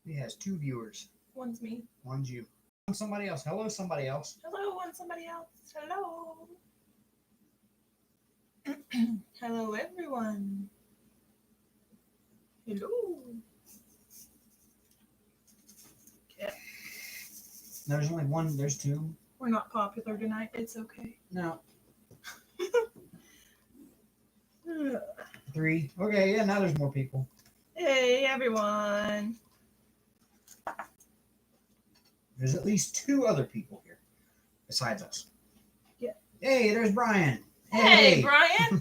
He has 2 viewers. One's me. One's you. Somebody else. Hello, somebody else. Hello, one's somebody else. Hello. Hello, everyone. Hello. Yeah. There's only one. There's 2. We're not popular tonight. It's okay. No. 3. Okay, yeah, now there's more people. Hey, everyone. There's at least 2 other people here besides us. Yeah. Hey, there's Brian. Hey, Brian.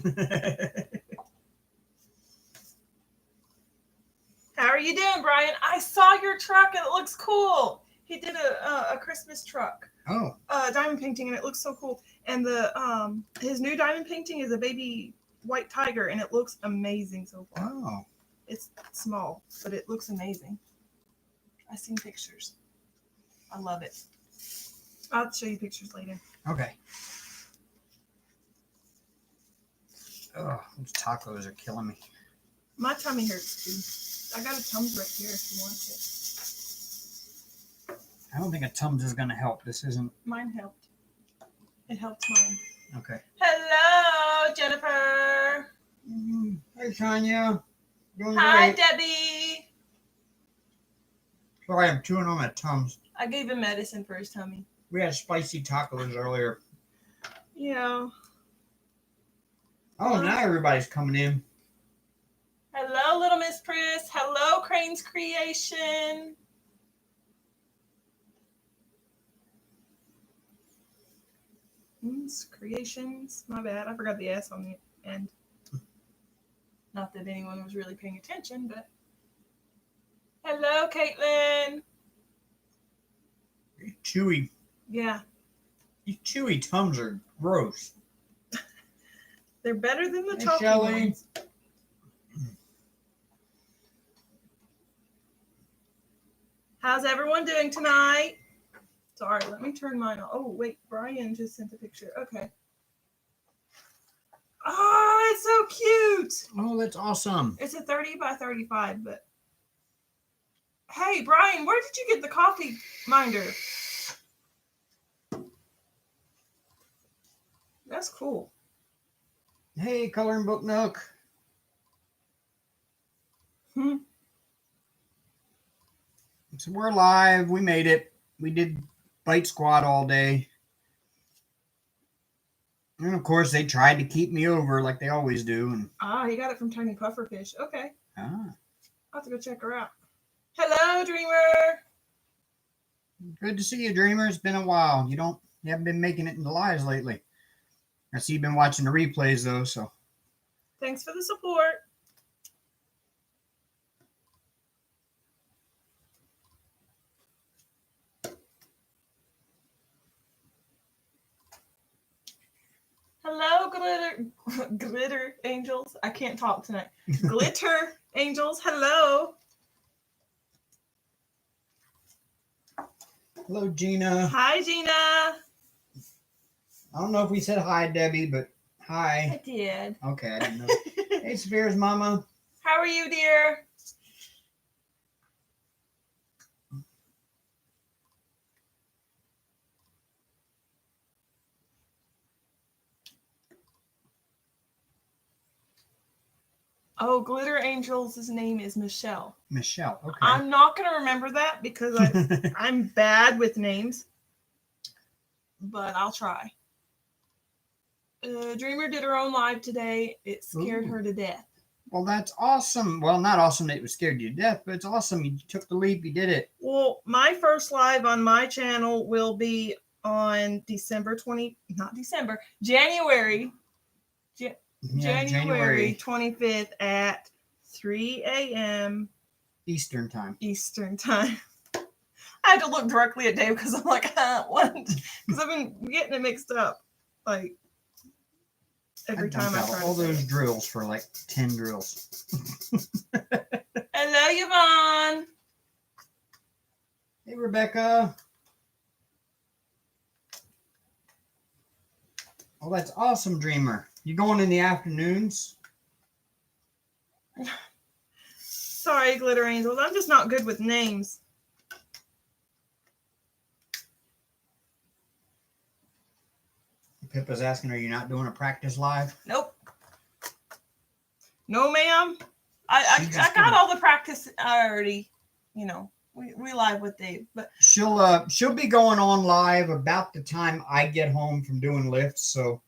How are you doing, Brian? I saw your truck and it looks cool. He did a Christmas truck. Oh. Diamond painting, and it looks so cool. And the his new diamond painting is a baby white tiger, and it looks amazing so far. Oh. It's small, but it looks amazing. I've seen pictures. I love it. I'll show you pictures later. Okay. Oh, those tacos are killing me. My tummy hurts too. I got a Tums right here if you want it. I don't think a Tums is going to help. This isn't... Mine helped. It helped mine. Okay. Hello, Jennifer. Hey, Tanya. Doing Hi, great. Debbie. Sorry, I'm chewing on my Tums. I gave him medicine for his tummy. We had spicy tacos earlier. Yeah. Oh, now everybody's coming in. Hello, little Miss Pris. Hello, Crane's Creation. Creations. My bad. I forgot the S on the end. Not that anyone was really paying attention, but. Hello, Caitlin. These chewy. Yeah. These chewy Tums are gross. They're better than the Hey, talking Shelly. ones. How's everyone doing tonight? Sorry, let me turn mine on. Oh, wait, Brian just sent a picture. Okay. Oh, it's so cute. Oh, that's awesome. It's a 30 by 35, but. Hey, Brian, where did you get the coffee minder? That's cool. Hey, Coloring Book Nook. So we're live. We made it. We did Bite Squad all day. And of course, they tried to keep me over like they always do. And you got it from Tiny Pufferfish. Okay. I'll have to go check her out. Hello, Dreamer. Good to see you, Dreamer. It's been a while. You haven't been making it into lives lately. I see you've been watching the replays though, so. Thanks for the support. Hello, glitter angels. I can't talk tonight. Glitter angels. Hello. Hello, Gina. Hi, Gina. I don't know if we said hi, Debbie, but hi. I did. Okay, I didn't know. Hey, Spears Mama. How are you, dear? Oh, Glitter Angel's name is Michelle. Michelle, okay. I'm not going to remember that because I'm bad with names. But I'll try. Dreamer did her own live today. It scared her to death. Well, that's awesome. Well, not awesome that it was scared you to death, but it's awesome. You took the leap. You did it. Well, my first live on my channel will be on January. January 25th at 3 a.m. Eastern time. I had to look directly at Dave because I'm like, what? Because I've been getting it mixed up. Like, every time I try all those drills for like 10 drills. Hello, Yvonne. Hey, Rebecca. Oh, that's awesome, Dreamer. You going in the afternoons? So Sorry, Glitter Angels. I'm just not good with names. Pippa's asking, are you not doing a practice live? Nope. No, ma'am. I got gonna... all the practice already. You know, we live with Dave, but she'll be going on live about the time I get home from doing lifts, so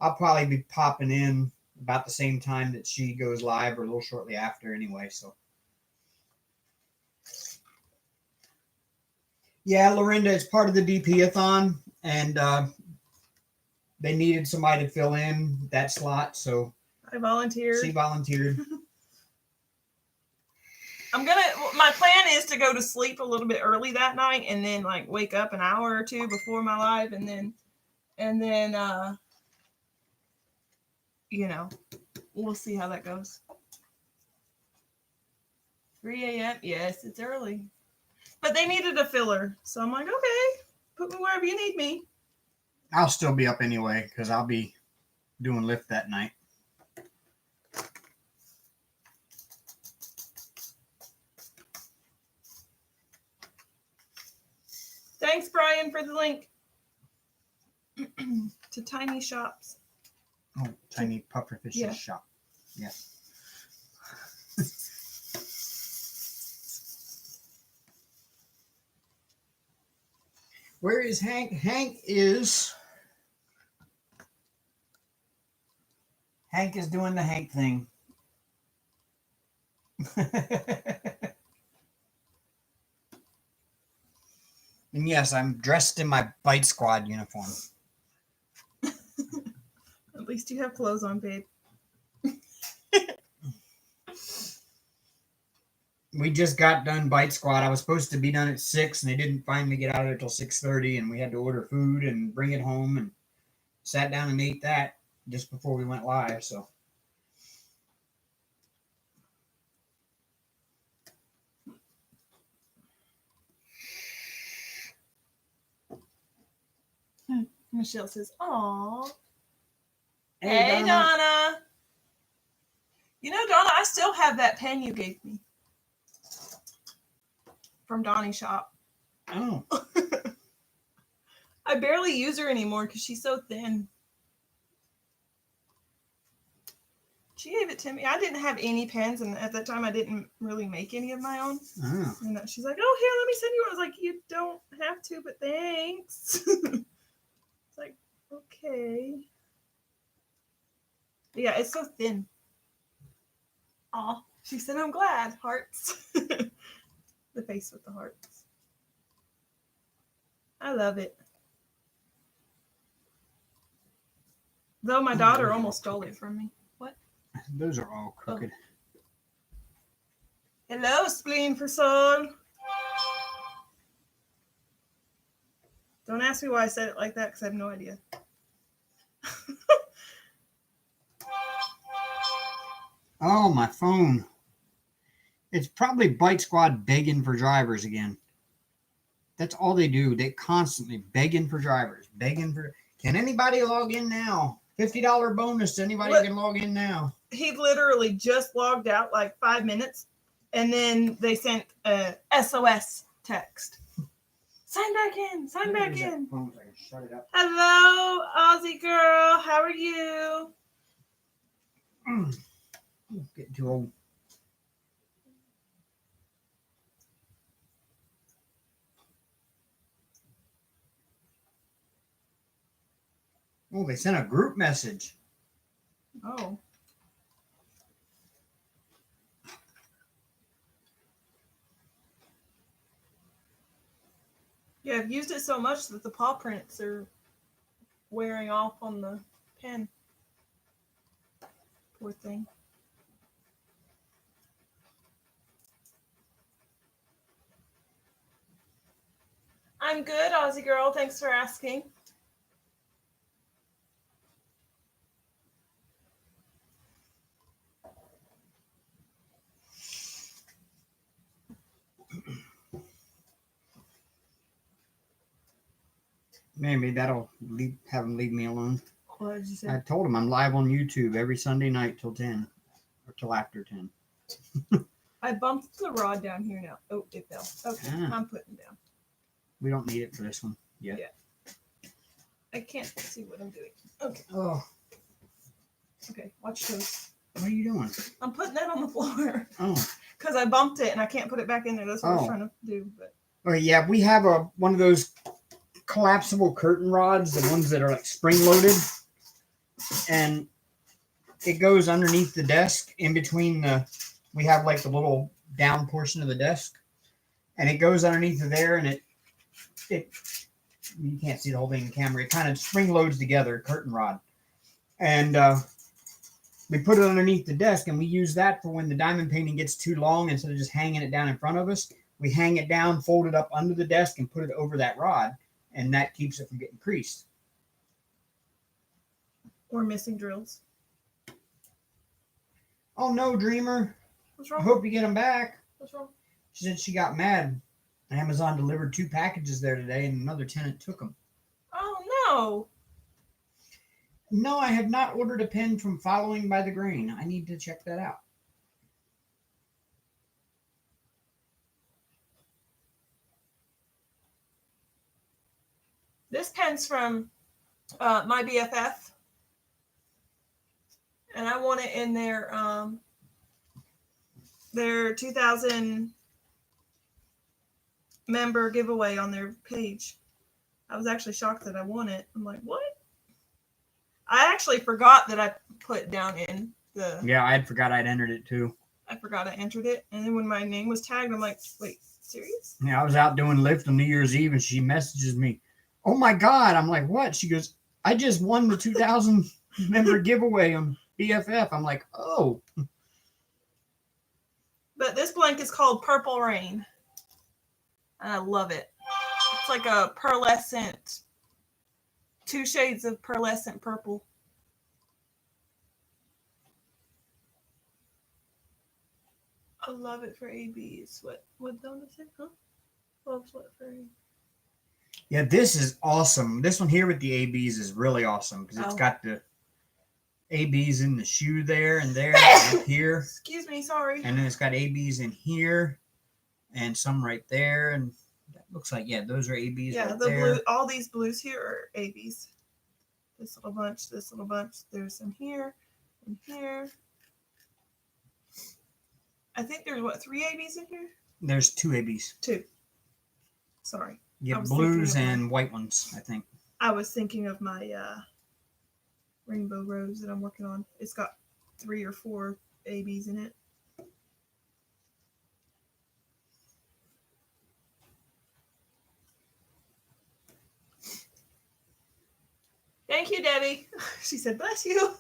I'll probably be popping in about the same time that she goes live, or a little shortly after anyway. So yeah, Lorinda, it's part of the DP-a-thon, and they needed somebody to fill in that slot, so I volunteered. She volunteered. My plan is to go to sleep a little bit early that night and then like wake up an hour or two before my live and then you know, we'll see how that goes. 3 a.m. Yes, it's early. But they needed a filler. So I'm like, okay, put me wherever you need me. I'll still be up anyway because I'll be doing lift that night. Thanks, Brian, for the link to Tiny Shops. Oh, Tiny Pufferfish's shop. Yeah. Where is Hank? Hank is doing the Hank thing. And yes, I'm dressed in my Bite Squad uniform. At least you have clothes on, babe. We just got done Bite Squad. I was supposed to be done at 6, and they didn't finally get out of there till 6:30, and we had to order food and bring it home, and sat down and ate that just before we went live. So Michelle says, "Aw, hey Donna. You know, Donna, I still have that pen you gave me from Donnie's shop. Oh, I barely use her anymore because she's so thin. She gave it to me. I didn't have any pens, and at that time, I didn't really make any of my own. oh. And she's like, "Oh, here, let me send you one." I was like, "You don't have to, but thanks." It's like, okay. But yeah, it's so thin. Aw, she said, "I'm glad." Hearts. The face with the hearts. I love it. Though my daughter almost stole it from me. What? Those are all crooked. Oh. Hello, Spleen for Soul. Don't ask me why I said it like that because I have no idea. Oh, my phone. It's probably Bite Squad begging for drivers again. That's all they do. They constantly begging for drivers. Can anybody log in now? $50 bonus to anybody who can log in now. He literally just logged out like 5 minutes, and then they sent a SOS text. Sign back in. Sign back in. Shut it up. Hello, Aussie girl. How are you? Getting too old. Oh, they sent a group message. Oh. Yeah, I've used it so much that the paw prints are wearing off on the pen. Poor thing. I'm good, Aussie girl. Thanks for asking. Maybe that'll have them leave me alone. What did you say? I told him I'm live on YouTube every Sunday night till 10 or till after 10. I bumped the rod down here now. Oh, it fell. Okay, I'm putting it down. We don't need it for this one yet. Yeah. I can't see what I'm doing. Okay. Oh. Okay, watch those. What are you doing? I'm putting that on the floor. Oh. Because I bumped it and I can't put it back in there. That's what I was trying to do. But. Okay, yeah, we have one of those collapsible curtain rods, the ones that are like spring loaded. And it goes underneath the desk in between we have like the little down portion of the desk. And it goes underneath of there and it you can't see the whole thing in the camera. It kind of spring loads together, curtain rod. And we put it underneath the desk and we use that for when the diamond painting gets too long. Instead of just hanging it down in front of us, we hang it down, fold it up under the desk and put it over that rod. And that keeps it from getting creased. Or missing drills. Oh no, Dreamer. What's wrong? I hope you get them back. What's wrong? She said she got mad. Amazon delivered 2 packages there today and another tenant took them. Oh no. No, I have not ordered a pen from Following by the Grain. I need to check that out. This pen's from my BFF. And I want it in their 2000 member giveaway on their page. I was actually shocked that I won it. I'm like, what? I actually forgot that I put down in the... Yeah, I forgot I'd entered it too. I forgot I entered it. And then when my name was tagged, I'm like, wait, serious? Yeah, I was out doing Lyft on New Year's Eve and she messages me, oh my God. I'm like, what? She goes, I just won the 2000 member giveaway on BFF. I'm like, oh. But this blank is called Purple Rain. And I love it. It's like a pearlescent, 2 shades of pearlescent purple. I love it for ABs. What don't I say? Huh? Loves what for ABs. Yeah, this is awesome. This one here with the ABs is really awesome because it's got the ABs in the shoe there and there and here. Excuse me, sorry. And then it's got ABs in here and some right there. And that looks like, yeah, those are ABs right there. Blue, all these blues here are ABs. This little bunch, this little bunch. There's some here and here. I think there's, 3 ABs in here? There's 2 ABs. 2. Sorry. You have blues and white ones, I think. I was thinking of my rainbow rose that I'm working on. It's got 3 or 4 ABs in it. Thank you, Debbie. She said, bless you.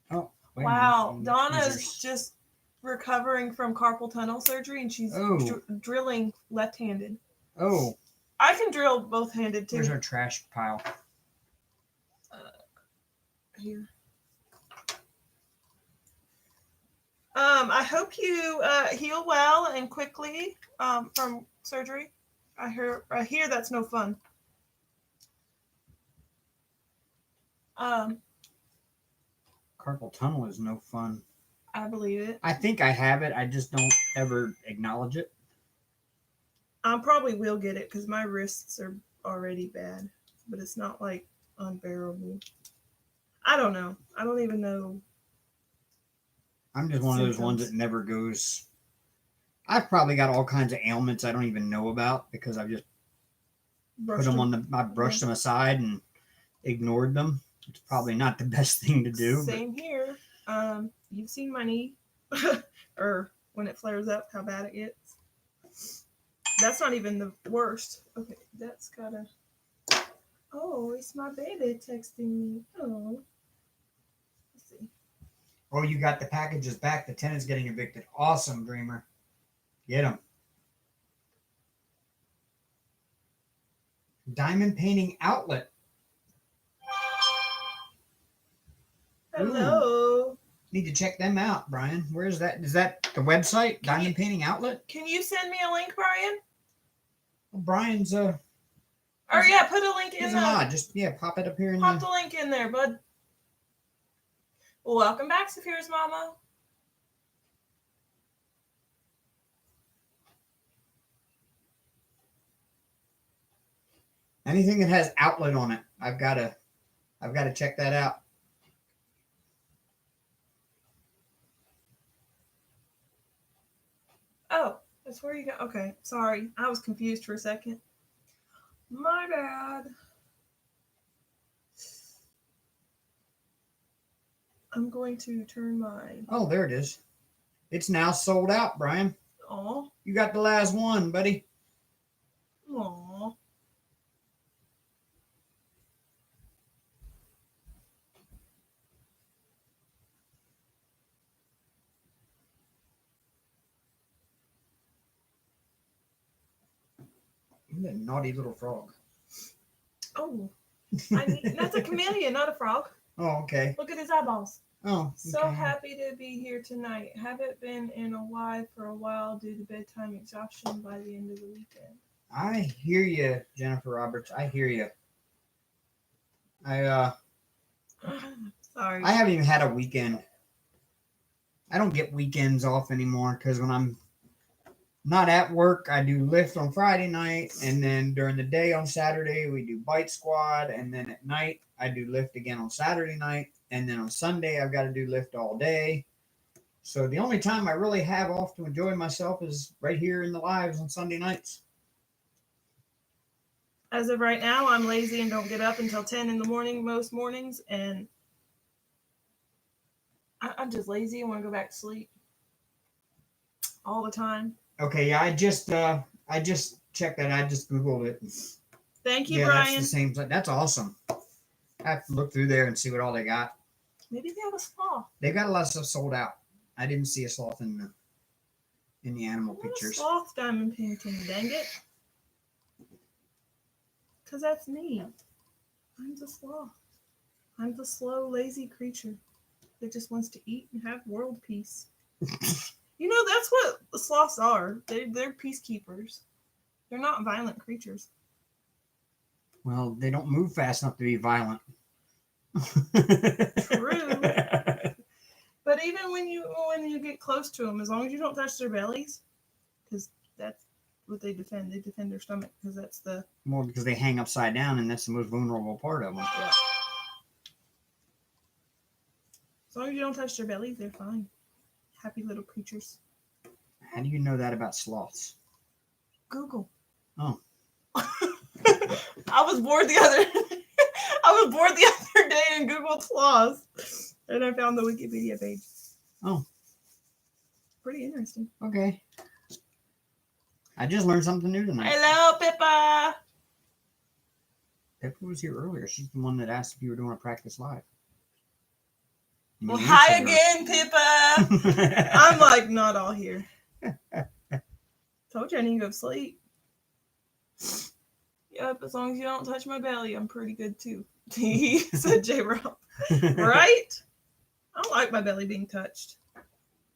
Oh, wow. Donna's just recovering from carpal tunnel surgery and she's drilling left-handed. Oh. I can drill both-handed too. Where's our trash pile? Here. I hope you heal well and quickly from surgery. I hear that's no fun. Carpal tunnel is no fun. I believe it. I think I have it. I just don't ever acknowledge it. I probably will get it because my wrists are already bad, but it's not like unbearable. I don't know. I don't even know. I'm just one of those ones that never goes. I've probably got all kinds of ailments I don't even know about because I've just put them on I brushed them aside and ignored them. It's probably not the best thing to do. Same here. You've seen my knee or when it flares up, how bad it gets. That's not even the worst. Okay, that's gotta. Oh, it's my baby texting me. Oh. Let's see. Oh, you got the packages back. The tenant's getting evicted. Awesome, Dreamer. Get them. Diamond Painting Outlet. Hello. Ooh. Need to check them out, Brian. Where is that? Is that the website? Diamond Painting Outlet? Can you send me a link, Brian? Well, Brian's Or yeah, put a link in there. Just pop it up here. Pop the link in there, bud. Welcome back, Saphira's mama. Anything that has outlet on it, I've got to check that out. Oh, that's where you go. Okay, sorry. I was confused for a second. My bad. I'm going to turn my... Oh, there it is. It's now sold out, Brian. Aw. You got the last one, buddy. Aw. You're a naughty little frog. Oh. That's a chameleon, not a frog. Oh, okay. Look at his eyeballs. Oh, okay. So happy to be here tonight. Haven't been in a Y for a while due to bedtime exhaustion by the end of the weekend. I hear you, Jennifer Roberts. I hear you. Sorry. I haven't even had a weekend. I don't get weekends off anymore because when I'm not at work, I do lift on Friday night, and then during the day on Saturday we do bite squad, and then at night I do lift again on Saturday night, and then on Sunday I've got to do lift all day. So the only time I really have off to enjoy myself is right here in the lives on Sunday nights. As of right now, I'm lazy and don't get up until 10 in the morning most mornings, and I'm just lazy and want to go back to sleep all the time. Okay, yeah, I just checked that. I just Googled it. Thank you, Yeah, Brian. that's the same. That's awesome. I have to look through there and see what all they got. Maybe they have a sloth. They've got a lot of stuff sold out. I didn't see a sloth in the animal pictures. A sloth diamond painting, dang it. Because that's me. I'm the sloth. I'm the slow, lazy creature that just wants to eat and have world peace. You know, that's what the sloths are. They're peacekeepers. They're not violent creatures. Well, they don't move fast enough to be violent. True. But even when you get close to them, as long as you don't touch their bellies, because that's what they defend. They defend their stomach because that's the... Well, because they hang upside down, and that's the most vulnerable part of them. Yeah. As long as you don't touch their bellies, they're fine. Happy little creatures. How do you know that about sloths? Google. Oh. I was bored the other day and Googled sloths, and I found the Wikipedia page. Oh. Pretty interesting. Okay. I just learned something new tonight. Hello, Pippa. Pippa was here earlier. She's the one that asked if you were doing a practice live. Well, hi again, Pippa. I'm like not all here. Told you I need to go to sleep. Yep, as long as you don't touch my belly, I'm pretty good too. Said J. Rob. Right? I don't like my belly being touched.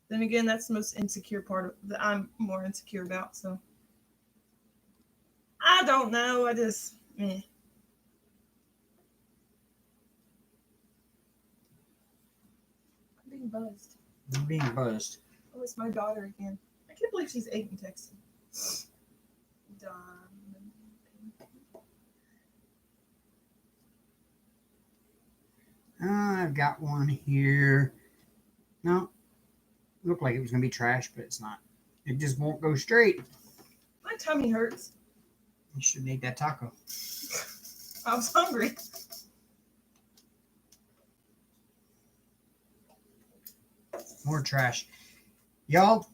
Then again, that's the most insecure part that I'm more insecure about, so. I don't know. I just, meh. I'm being buzzed. I'm being buzzed. Oh, it's my daughter again. I can't believe she's 8 and texting. I've got one here. No. Looked like it was going to be trash, but it's not. It just won't go straight. My tummy hurts. You should have ate that taco. I was hungry. More trash. Y'all,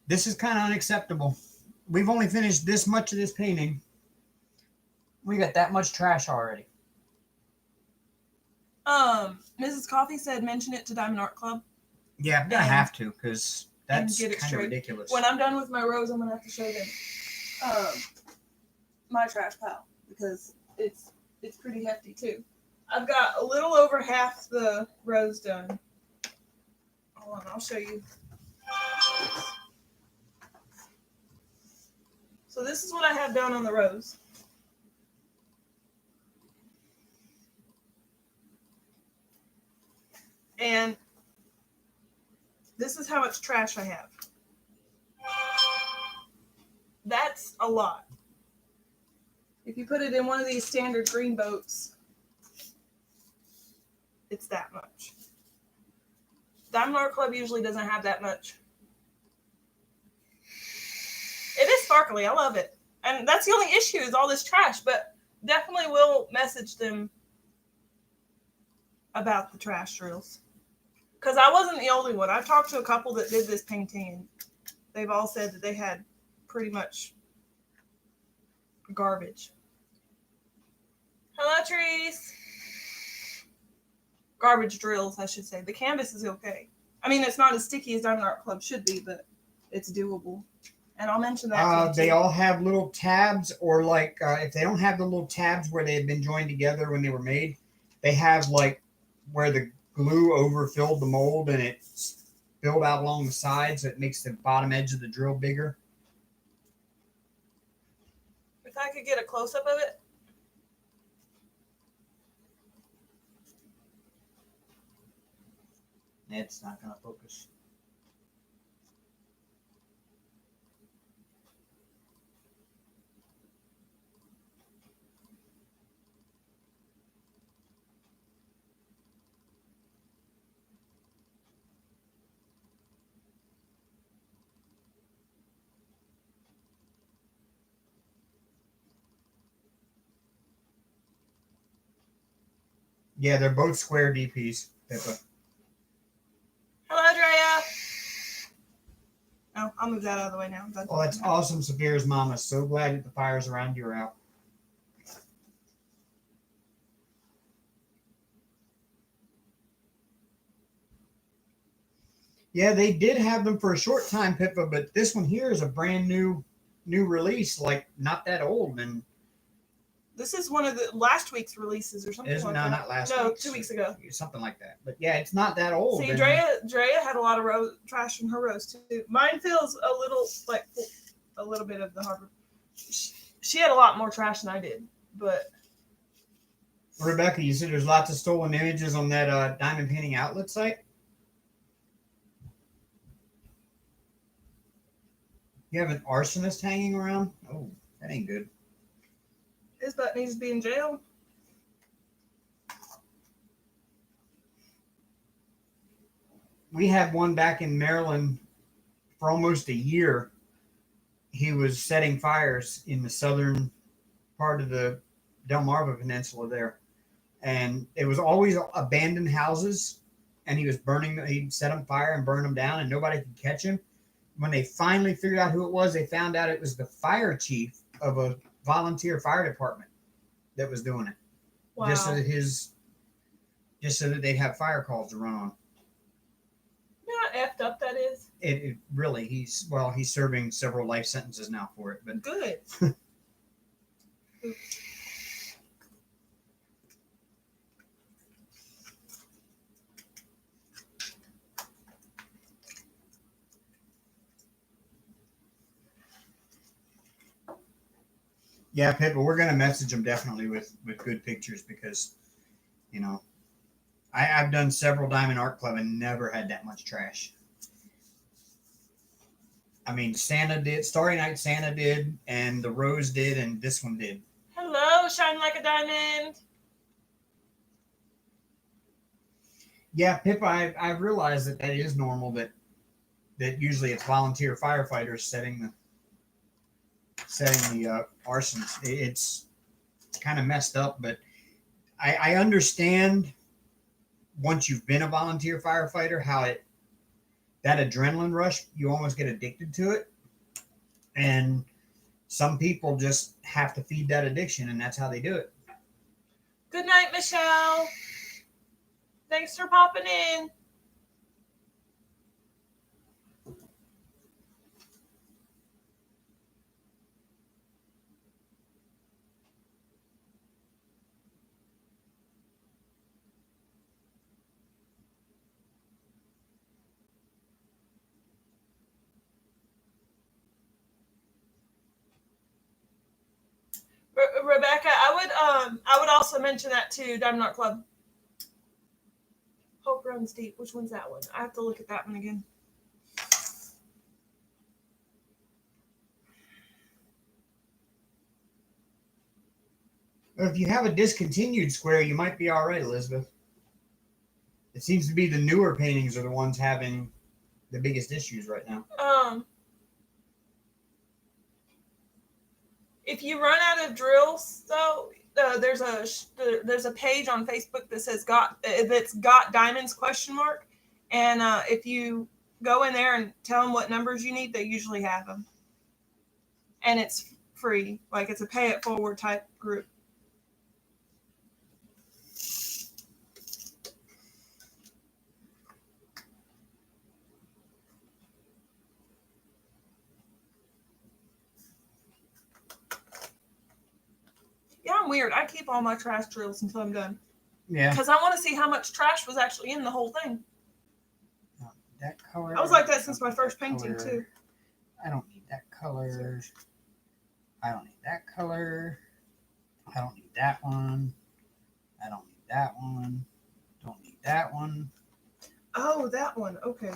this is kind of unacceptable. We've only finished this much of this painting. We got that much trash already. Mrs. Coffee said mention it to Diamond Art Club. Yeah, I'm going to have to because that's kind of ridiculous. When I'm done with my rows, I'm going to have to show them my trash pile because it's pretty hefty too. I've got a little over half the rows done. Hold on, I'll show you. So this is what I have done on the rows. And this is how much trash I have. That's a lot. If you put it in one of these standard green boats, it's that much. Diamond Art Club usually doesn't have that much. It is sparkly. I love it. And that's the only issue is all this trash, but definitely will message them about the trash drills. Because I wasn't the only one. I've talked to a couple that did this painting, and they've all said that they had pretty much garbage. Hello, trees. Garbage drills, I should say. The canvas is okay. I mean, it's not as sticky as Diamond Art Club should be, but it's doable. And I'll mention that. They all have little tabs, or like if they don't have the little tabs where they had been joined together when they were made, they have like where the glue overfilled the mold and it spilled out along the sides. So it makes the bottom edge of the drill bigger. If I could get a close-up of it. It's not going to focus. Yeah, they're both square DPs, Pippa. Hello, Drea. Oh, I'll move that out of the way now. Oh, that's awesome, Saphira's mama. So glad that the fires around you are out. Yeah, they did have them for a short time, Pippa, but this one here is a brand new release, like not that old. And this is one of the last week's releases or something like that. Not last week. No, 2 weeks ago. Something like that. But yeah, it's not that old. See, Drea had a lot of trash from her roast too. Mine feels a little bit of the harbor. She had a lot more trash than I did, but. Rebecca, you said there's lots of stolen images on that diamond painting outlet site? You have an arsonist hanging around? Oh, that ain't good. His butt needs to be in jail. We had one back in Maryland for almost a year. He was setting fires in the southern part of the Delmarva Peninsula there. And it was always abandoned houses. And he was he'd set them fire and burn them down, and nobody could catch him. When they finally figured out who it was, they found out it was the fire chief of a volunteer fire department that was doing it. Wow. Just so that they'd have fire calls to run on. You know how effed up that is? It really, he's serving several life sentences now for it. But good. Yeah, Pippa, we're going to message them definitely with good pictures because, you know, I've done several Diamond Art Club and never had that much trash. I mean, Santa did, Starry Night Santa did, and the Rose did, and this one did. Hello, shine like a diamond. Yeah, Pippa, I realized that is normal, that usually it's volunteer firefighters setting the arsons. It's kind of messed up, but I understand once you've been a volunteer firefighter how that adrenaline rush, you almost get addicted to it, and some people just have to feed that addiction, and that's how they do it. Good night, Michelle. Thanks for popping in. Rebecca, I would also mention that too, Diamond Art Club. Hope Runs Deep. Which one's that one? I have to look at that one again. If you have a discontinued square, you might be all right, Elizabeth. It seems to be the newer paintings are the ones having the biggest issues right now. If you run out of drills, though, there's a page on Facebook that says that's got diamonds ? And if you go in there and tell them what numbers you need, they usually have them, and it's free. Like, it's a pay it forward type group. Yeah, I'm weird. I keep all my trash drills until I'm done. Yeah. Because I want to see how much trash was actually in the whole thing. That color. I was like that since my first painting, too. I don't need that color. I don't need that color. I don't need that one. I don't need that one. Don't need that one. Oh, that one. Okay.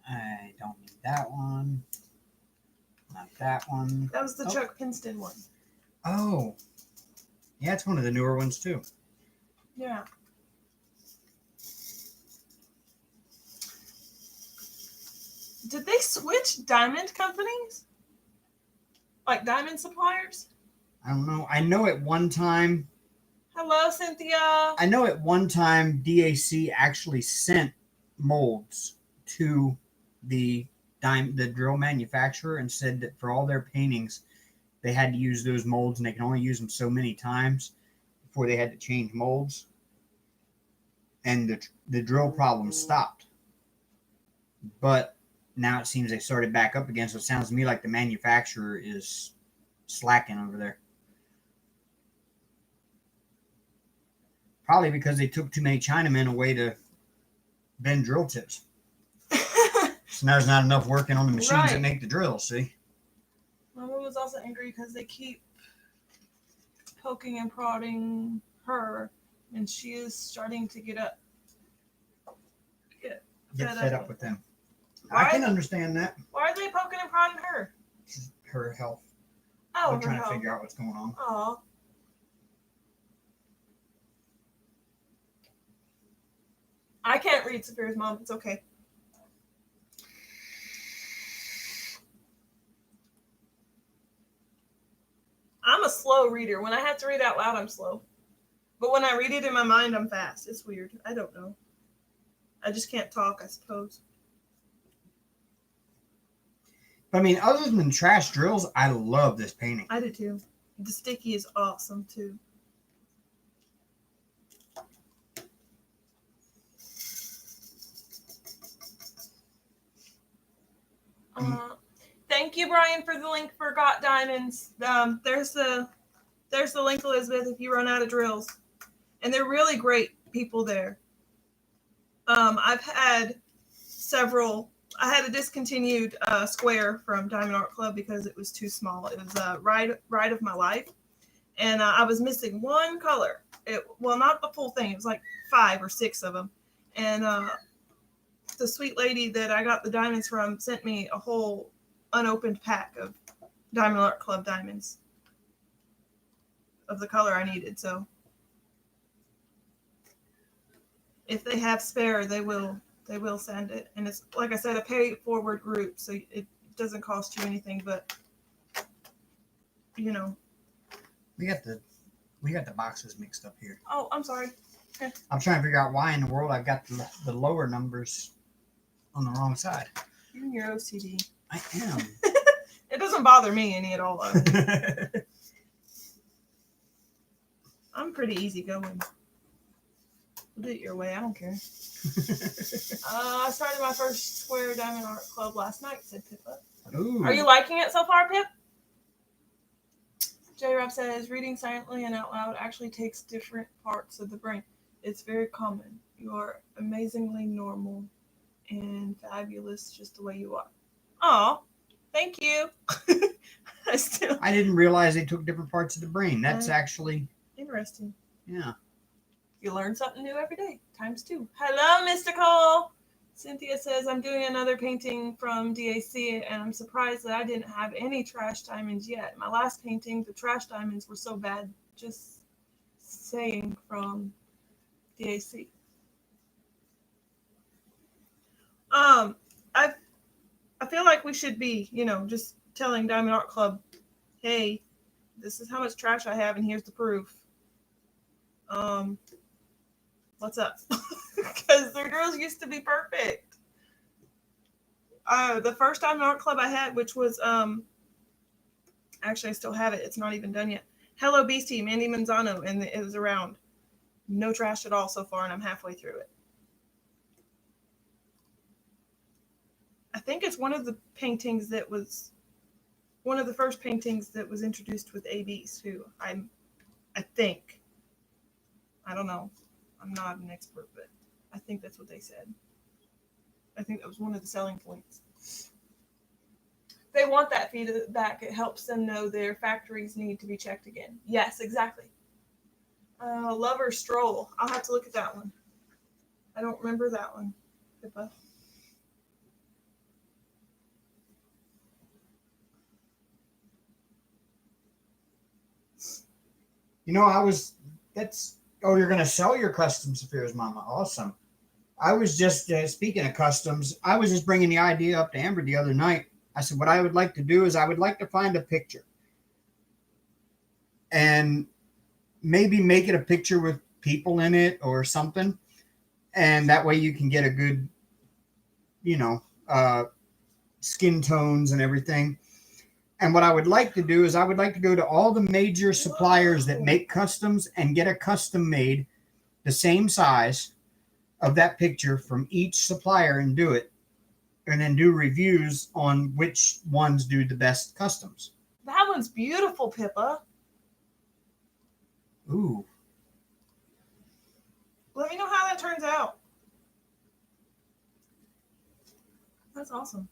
I don't need that one. Not that one. That was the Chuck Pinston one. Oh. Yeah, it's one of the newer ones, too. Yeah. Did they switch diamond companies? Like diamond suppliers? I don't know. I know at one time. Hello, Cynthia. I know at one time DAC actually sent molds to the drill manufacturer and said that for all their paintings, they had to use those molds and they can only use them so many times before they had to change molds. And the drill problem stopped. But now it seems they started back up again, so it sounds to me like the manufacturer is slacking over there. Probably because they took too many Chinamen away to bend drill tips. So now there's not enough working on the machines that make the drills, see? My mom was also angry because they keep poking and prodding her, and she is starting to get fed up with them. I can understand that. Why are they poking and prodding her? Her health. Oh, they're trying to figure out what's going on. Oh. I can't read Saphira's mom. It's okay. I'm a slow reader. When I have to read out loud, I'm slow. But when I read it in my mind, I'm fast. It's weird. I don't know. I just can't talk, I suppose. I mean, other than trash drills, I love this painting. I do too. The sticky is awesome too. Thank you, Brian, for the link for Got Diamonds. There's the link, Elizabeth, if you run out of drills. And they're really great people there. I've had several. I had a discontinued square from Diamond Art Club because it was too small. It was Ride of My Life. And I was missing one color. Well, not the full thing. It was like 5 or 6 of them. And the sweet lady that I got the diamonds from sent me a whole unopened pack of Diamond Art Club diamonds of the color I needed. So if they have spare, they will send it. And it's, like I said, a pay forward group, so it doesn't cost you anything, but you know. We got the boxes mixed up here. Oh, I'm sorry. Okay. I'm trying to figure out why in the world I've got the lower numbers on the wrong side. You're in your OCD. I am. It doesn't bother me any at all, though. I'm pretty easygoing. Do it your way. I don't care. I started my first square Diamond Art Club last night, said Pippa. Ooh. Are you liking it so far, Pip? J-Rob says, reading silently and out loud actually takes different parts of the brain. It's very common. You are amazingly normal and fabulous just the way you are. Aw, thank you. I didn't realize they took different parts of the brain. That's actually interesting. Yeah. You learn something new every day, times 2. Hello, Mr. Cole. Cynthia says, I'm doing another painting from DAC, and I'm surprised that I didn't have any trash diamonds yet. My last painting, the trash diamonds were so bad Just saying from the AC. I feel like we should be, just telling Diamond Art Club, hey, this is how much trash I have, and here's the proof. What's up? Because their girls used to be perfect. The first Diamond Art Club I had, which was actually I still have it. It's not even done yet. Hello Beastie, Mandy Manzano, and it was around. No trash at all so far, and I'm halfway through it. I think it's one of the paintings that was one of the first paintings that was introduced with ABs too. I think. I don't know. I'm not an expert, but I think that's what they said. I think that was one of the selling points. They want that feedback. It helps them know their factories need to be checked again. Yes, exactly. Lover Stroll. I'll have to look at that one. I don't remember that one. Pippa. You're going to sell your custom Sapphires, Mama. Awesome. I was just, speaking of customs, I was just bringing the idea up to Amber the other night. I said, what I would like to do is I would like to find a picture and maybe make it a picture with people in it or something. And that way you can get a good, skin tones and everything. And what I would like to do is I would like to go to all the major suppliers that make customs and get a custom made the same size of that picture from each supplier and do it. And then do reviews on which ones do the best customs. That one's beautiful, Pippa. Ooh. Let me know how that turns out. That's awesome.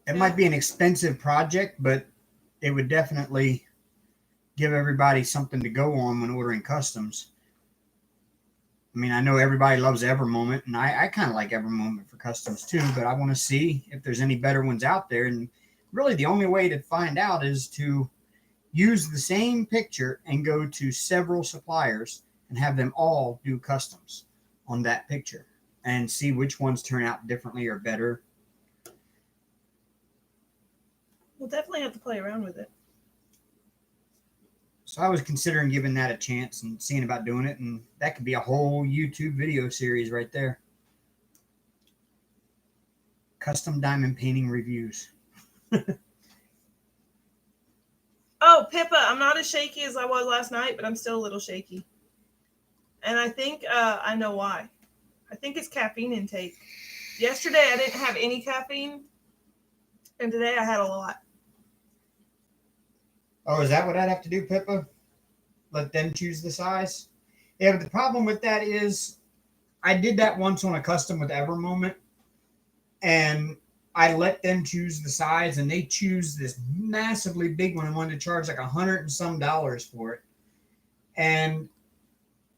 It might be an expensive project, but it would definitely give everybody something to go on when ordering customs. I mean, I know everybody loves Evermoment, and I kind of like Evermoment for customs too, but I want to see if there's any better ones out there. And really the only way to find out is to use the same picture and go to several suppliers and have them all do customs on that picture and see which ones turn out differently or better. We'll definitely have to play around with it. So I was considering giving that a chance and seeing about doing it, and that could be a whole YouTube video series right there. Custom diamond painting reviews. Oh, Pippa, I'm not as shaky as I was last night, but I'm still a little shaky. And I think I know why. I think it's caffeine intake. Yesterday I didn't have any caffeine, and today I had a lot. Oh, is that what I'd have to do, Pippa? Let them choose the size? Yeah, but the problem with that is I did that once on a custom with Evermoment, and I let them choose the size, and they choose this massively big one and wanted to charge like $100 and some for it. And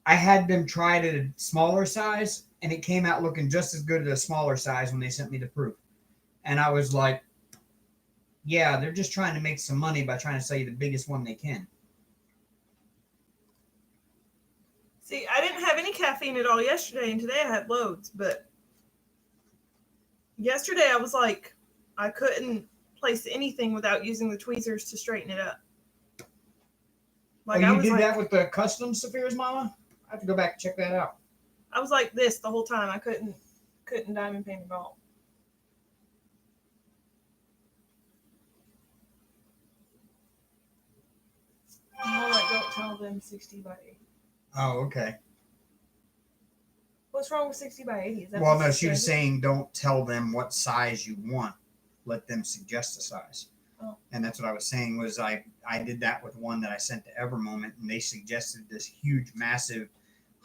I had them try it at a smaller size, and it came out looking just as good at a smaller size when they sent me the proof. And I was like, yeah, they're just trying to make some money by trying to sell you the biggest one they can. See, I didn't have any caffeine at all yesterday, and today I had loads. But yesterday I was like, I couldn't place anything without using the tweezers to straighten it up. Like, you did that with the custom Sapphires, Mama? I have to go back and check that out. I was like this the whole time. I couldn't diamond paint at all. More like, don't tell them 60 by 80. Oh, okay. What's wrong with 60 by 80? Is that well, no, she was saying don't tell them what size you want. Let them suggest a size. Oh. And that's what I was saying was I did that with one that I sent to Evermoment, and they suggested this huge, massive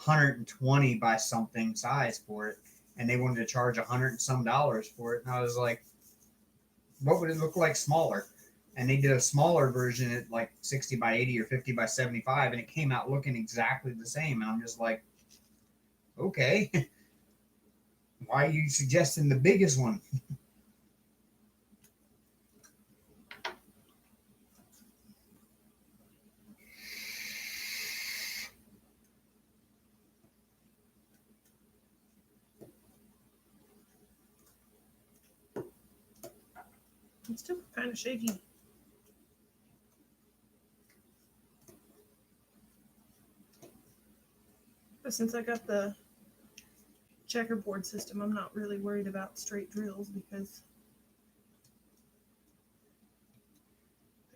120 by something size for it. And they wanted to charge $100 and some for it. And I was like, what would it look like smaller? And they did a smaller version at like 60 by 80 or 50 by 75, and it came out looking exactly the same. And I'm just like, okay, why are you suggesting the biggest one? It's still kind of shaky. But since I got the checkerboard system, I'm not really worried about straight drills because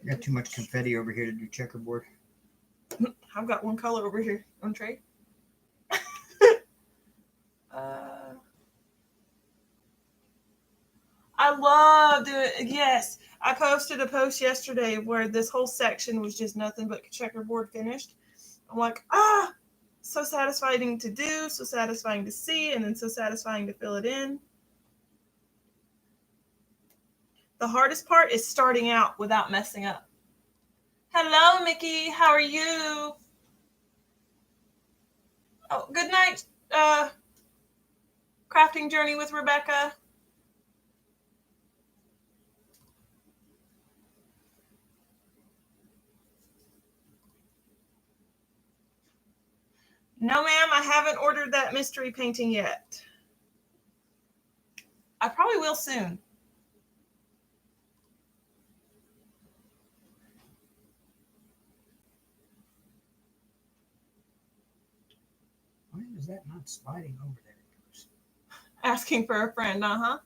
I got too much confetti over here to do checkerboard. I've got one color over here on tray. I love doing it. Yes, I posted a post yesterday where this whole section was just nothing but checkerboard finished. I'm like, so satisfying to do, so satisfying to see, and then so satisfying to fill it in. The hardest part is starting out without messing up. Hello, Mickey. How are you? Oh, good night, crafting journey with Rebecca. No, ma'am, I haven't ordered that mystery painting yet. I probably will soon. Why is that not sliding over there? Asking for a friend, uh-huh.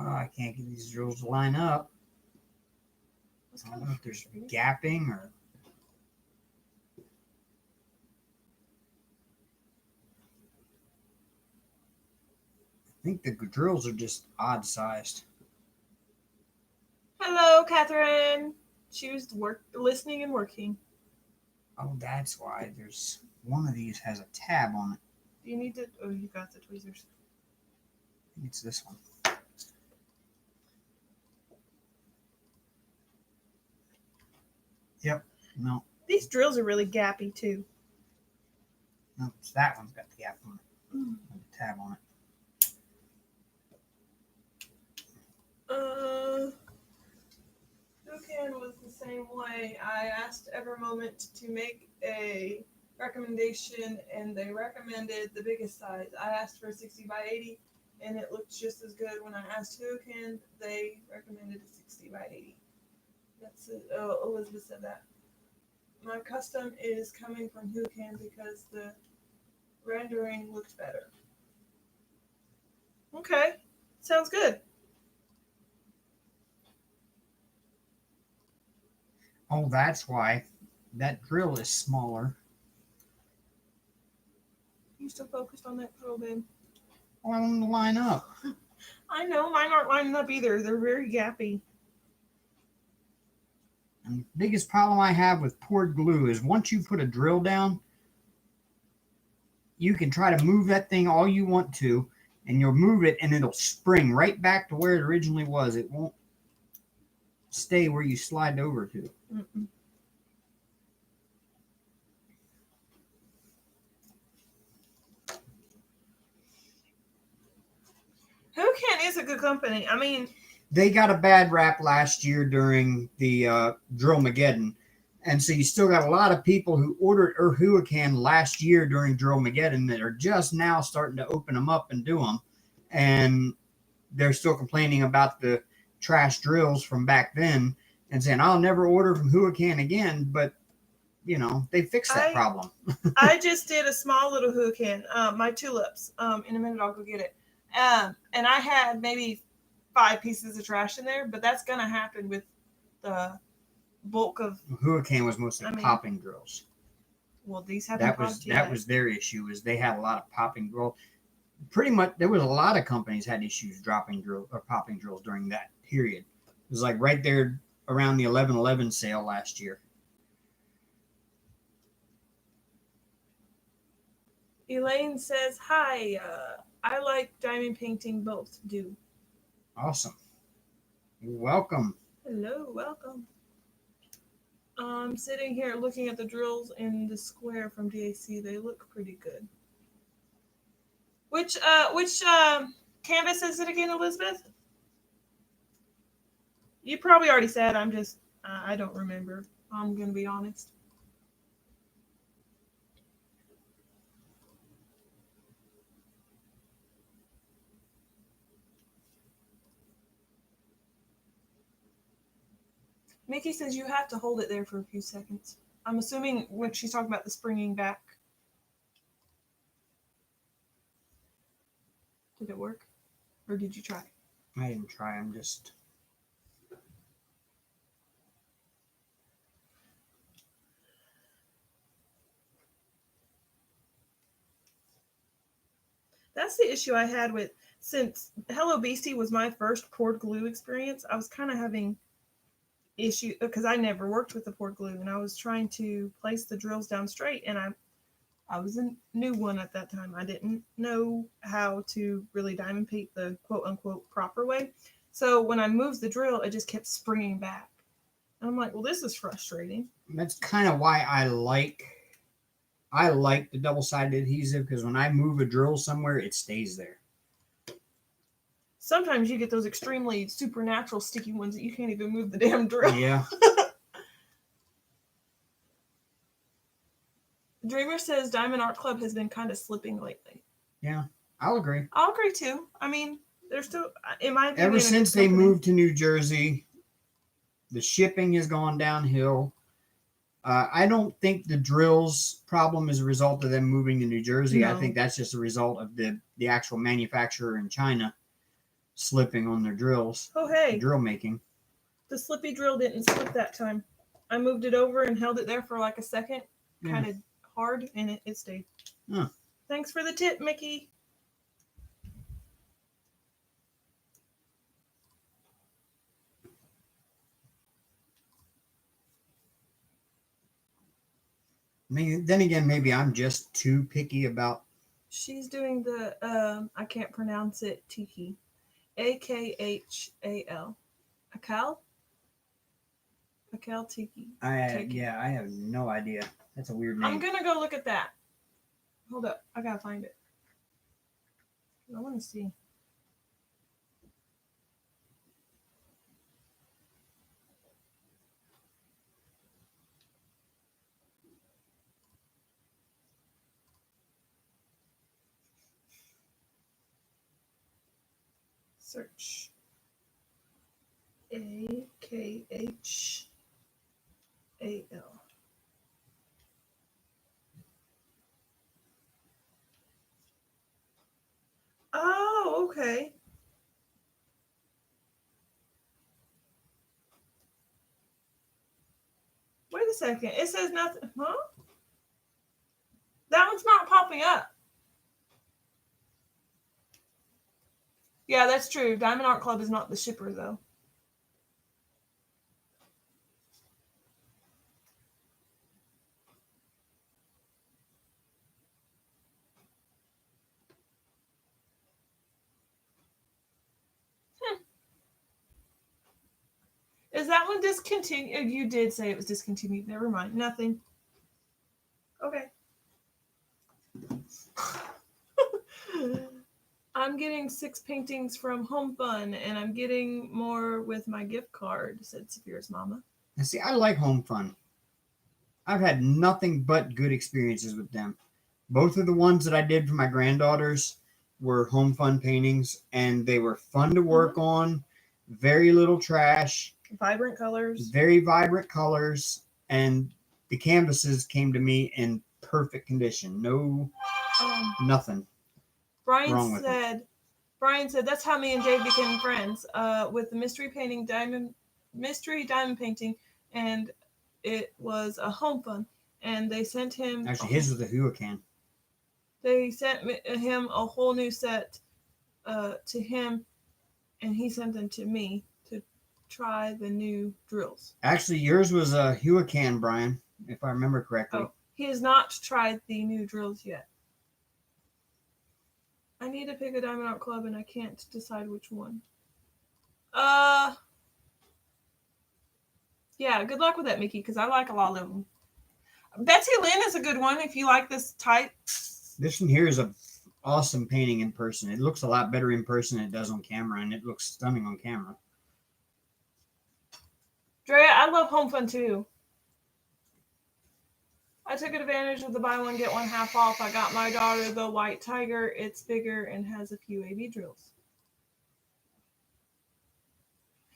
Oh, I can't get these drills to line up. I don't know if there's gapping or... I think the drills are just odd sized. Hello, Catherine. She was listening and working. Oh, that's why. There's one of these has a tab on it. Do you need to... Oh, you got the tweezers. I think it's this one. Yep. No. These drills are really gappy, too. No, it's that one's got the gap on it. With the tab on it. Buchan was the same way. I asked Evermoment to make a recommendation, and they recommended the biggest size. I asked for 60 by 80, and it looked just as good. When I asked Buchan, they recommended a 60 by 80. That's it. Oh, Elizabeth said that. My custom is coming from Buchan because the rendering looked better. Okay, sounds good. Oh, that's why. That drill is smaller. You still focused on that drill, babe? Oh, I want them to line up. I know, mine aren't lining up either. They're very gappy. And the biggest problem I have with poured glue is once you put a drill down, you can try to move that thing all you want to, and you'll move it and it'll spring right back to where it originally was. It won't stay where you slide over to. Mm-mm. Buchan is a good company. I mean, they got a bad rap last year during the Drillmageddon. And so you still got a lot of people who ordered Huracan last year during Drillmageddon that are just now starting to open them up and do them. And they're still complaining about the trash drills from back then and saying, I'll never order from Huracan again. But, you know, they fixed that problem. I just did a small little Huracan, my tulips. In a minute, I'll go get it. And I had maybe 5 pieces of trash in there, but that's going to happen with the bulk of... Huracan was mostly popping drills. Well, these haven't popped yet. That was their issue, is they had a lot of popping drills. Pretty much, there was a lot of companies had issues dropping drills or popping drills during that period. It was like right there around the 11/11 sale last year. Elaine says, hi, I like diamond painting, both do. Awesome. You're welcome. Hello, welcome. I'm sitting here looking at the drills in the square from DAC. They look pretty good. Which canvas is it again, Elizabeth? You probably already said. I'm just, I don't remember. I'm going to be honest. Mickey says you have to hold it there for a few seconds. I'm assuming when she's talking about the springing back. Did it work? Or did you try? I didn't try. I'm just... That's the issue I had with, since Hello Beastie was my first poured glue experience, I was kind of having issue because I never worked with the poured glue, and I was trying to place the drills down straight, and I was a new one at that time. I didn't know how to really diamond paint the quote unquote proper way. So when I moved the drill, it just kept springing back. And I'm like, well, this is frustrating. That's kind of why I like the double-sided adhesive, because when I move a drill somewhere, it stays there. Sometimes you get those extremely supernatural sticky ones that you can't even move the damn drill. Yeah. Dreamer says Diamond Art Club has been kind of slipping lately. Yeah, I'll agree. I'll agree too. I mean, they're still, in my opinion, Ever since they moved to New Jersey, the shipping has gone downhill. I don't think the drills problem is a result of them moving to New Jersey. No. I think that's just a result of the actual manufacturer in China slipping on their drills. Oh, hey. Drill making. The slippy drill didn't slip that time. I moved it over and held it there for like a second, kind of hard, and it stayed. Huh. Thanks for the tip, Mickey. Then again, maybe I'm just too picky about... She's doing the, I can't pronounce it, tiki. Akhal. Akal? Akal tiki. Yeah, I have no idea. That's a weird name. I'm going to go look at that. Hold up. I got to find it. I want to see. Search. Akhal. Oh, okay. Wait a second. It says nothing. Huh? That one's not popping up. Yeah, that's true. Diamond Art Club is not the shipper, though. Is that one discontinued? You did say it was discontinued. Never mind. Nothing. Okay. I'm getting 6 paintings from Home Fun, and I'm getting more with my gift card, said Saphira's mama. And see, I like Home Fun. I've had nothing but good experiences with them. Both of the ones that I did for my granddaughters were Home Fun paintings, and they were fun to work on. Very little trash. Vibrant colors. Very vibrant colors. And the canvases came to me in perfect condition. No, nothing. Brian said that's how me and Jade became friends. With the mystery diamond painting, and it was a Home Fun, and they sent him. Actually, his was a Huracan. They sent him a whole new set to him, and he sent them to me to try the new drills. Actually, yours was a Huracan, Brian, if I remember correctly. Oh, he has not tried the new drills yet. I need to pick a Diamond Art Club, and I can't decide which one. Yeah, good luck with that, Mickey, because I like a lot of them. BetsyLynn is a good one if you like this type. This one here is an awesome painting in person. It looks a lot better in person than it does on camera, and it looks stunning on camera. Drea, I love Home Fun too. I took advantage of the buy one get one half off. I got my daughter the White Tiger. It's bigger and has a few AB drills.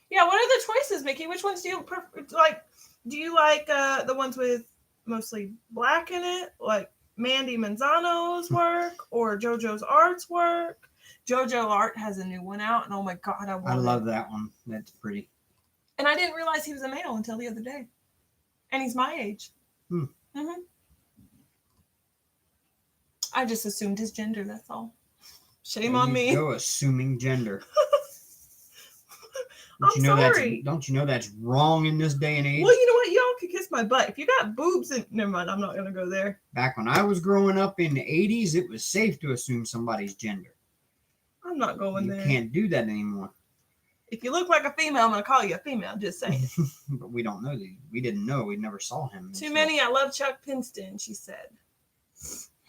Yeah, what are the choices, Mickey? Which ones do you like? Do you like the ones with mostly black in it, like Mandy Manzano's work or JoJo's Art's work? JoJo Art has a new one out, and oh my god, I love that one. That's pretty. And I didn't realize he was a male until the other day, and he's my age. Mm-hmm. I just assumed his gender. That's all. Shame on me. Go assuming gender. I'm sorry. Don't you know that's wrong in this day and age? Well, you know what? Y'all can kiss my butt. If you got boobs in... Never mind. I'm not going to go there. Back when I was growing up in the 80s, it was safe to assume somebody's gender. I'm not going there. You can't do that anymore. If you look like a female, I'm going to call you a female. Just saying. But we don't know. We didn't know. We never saw him. Too many. I love Chuck Pinston, she said.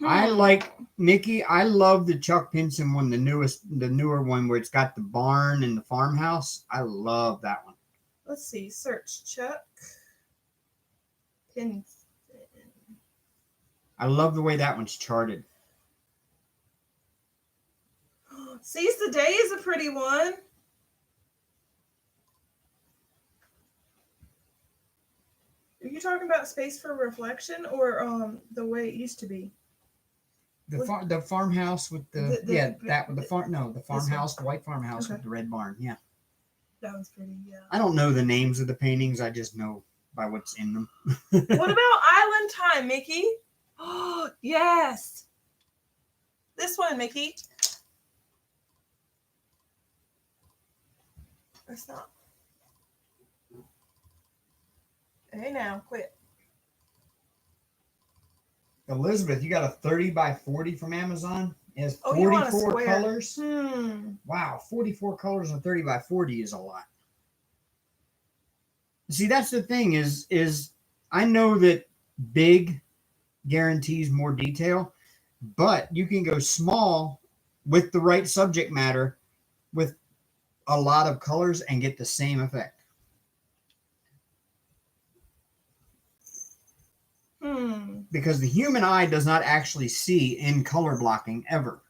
I like Mickey. I love the Chuck Pinson one, the newer one where it's got the barn and the farmhouse. I love that one. Let's see. Search Chuck Pinson. I love the way that one's charted. Seize the Day is a pretty one. Are you talking about Space for Reflection or the way it used to be? The farmhouse with the farmhouse, the white farmhouse with the red barn. Yeah. That one's pretty, yeah. I don't know the names of the paintings. I just know by what's in them. What about Island Time, Mickey? Oh, yes. This one, Mickey. It's not. Hey, now, quit. Elizabeth, you got a 30 by 40 from Amazon? It has 44 colors. Wow, 44 colors on 30 by 40 is a lot. See, that's the thing is I know that big guarantees more detail, but you can go small with the right subject matter with a lot of colors and get the same effect. Because the human eye does not actually see in color blocking ever.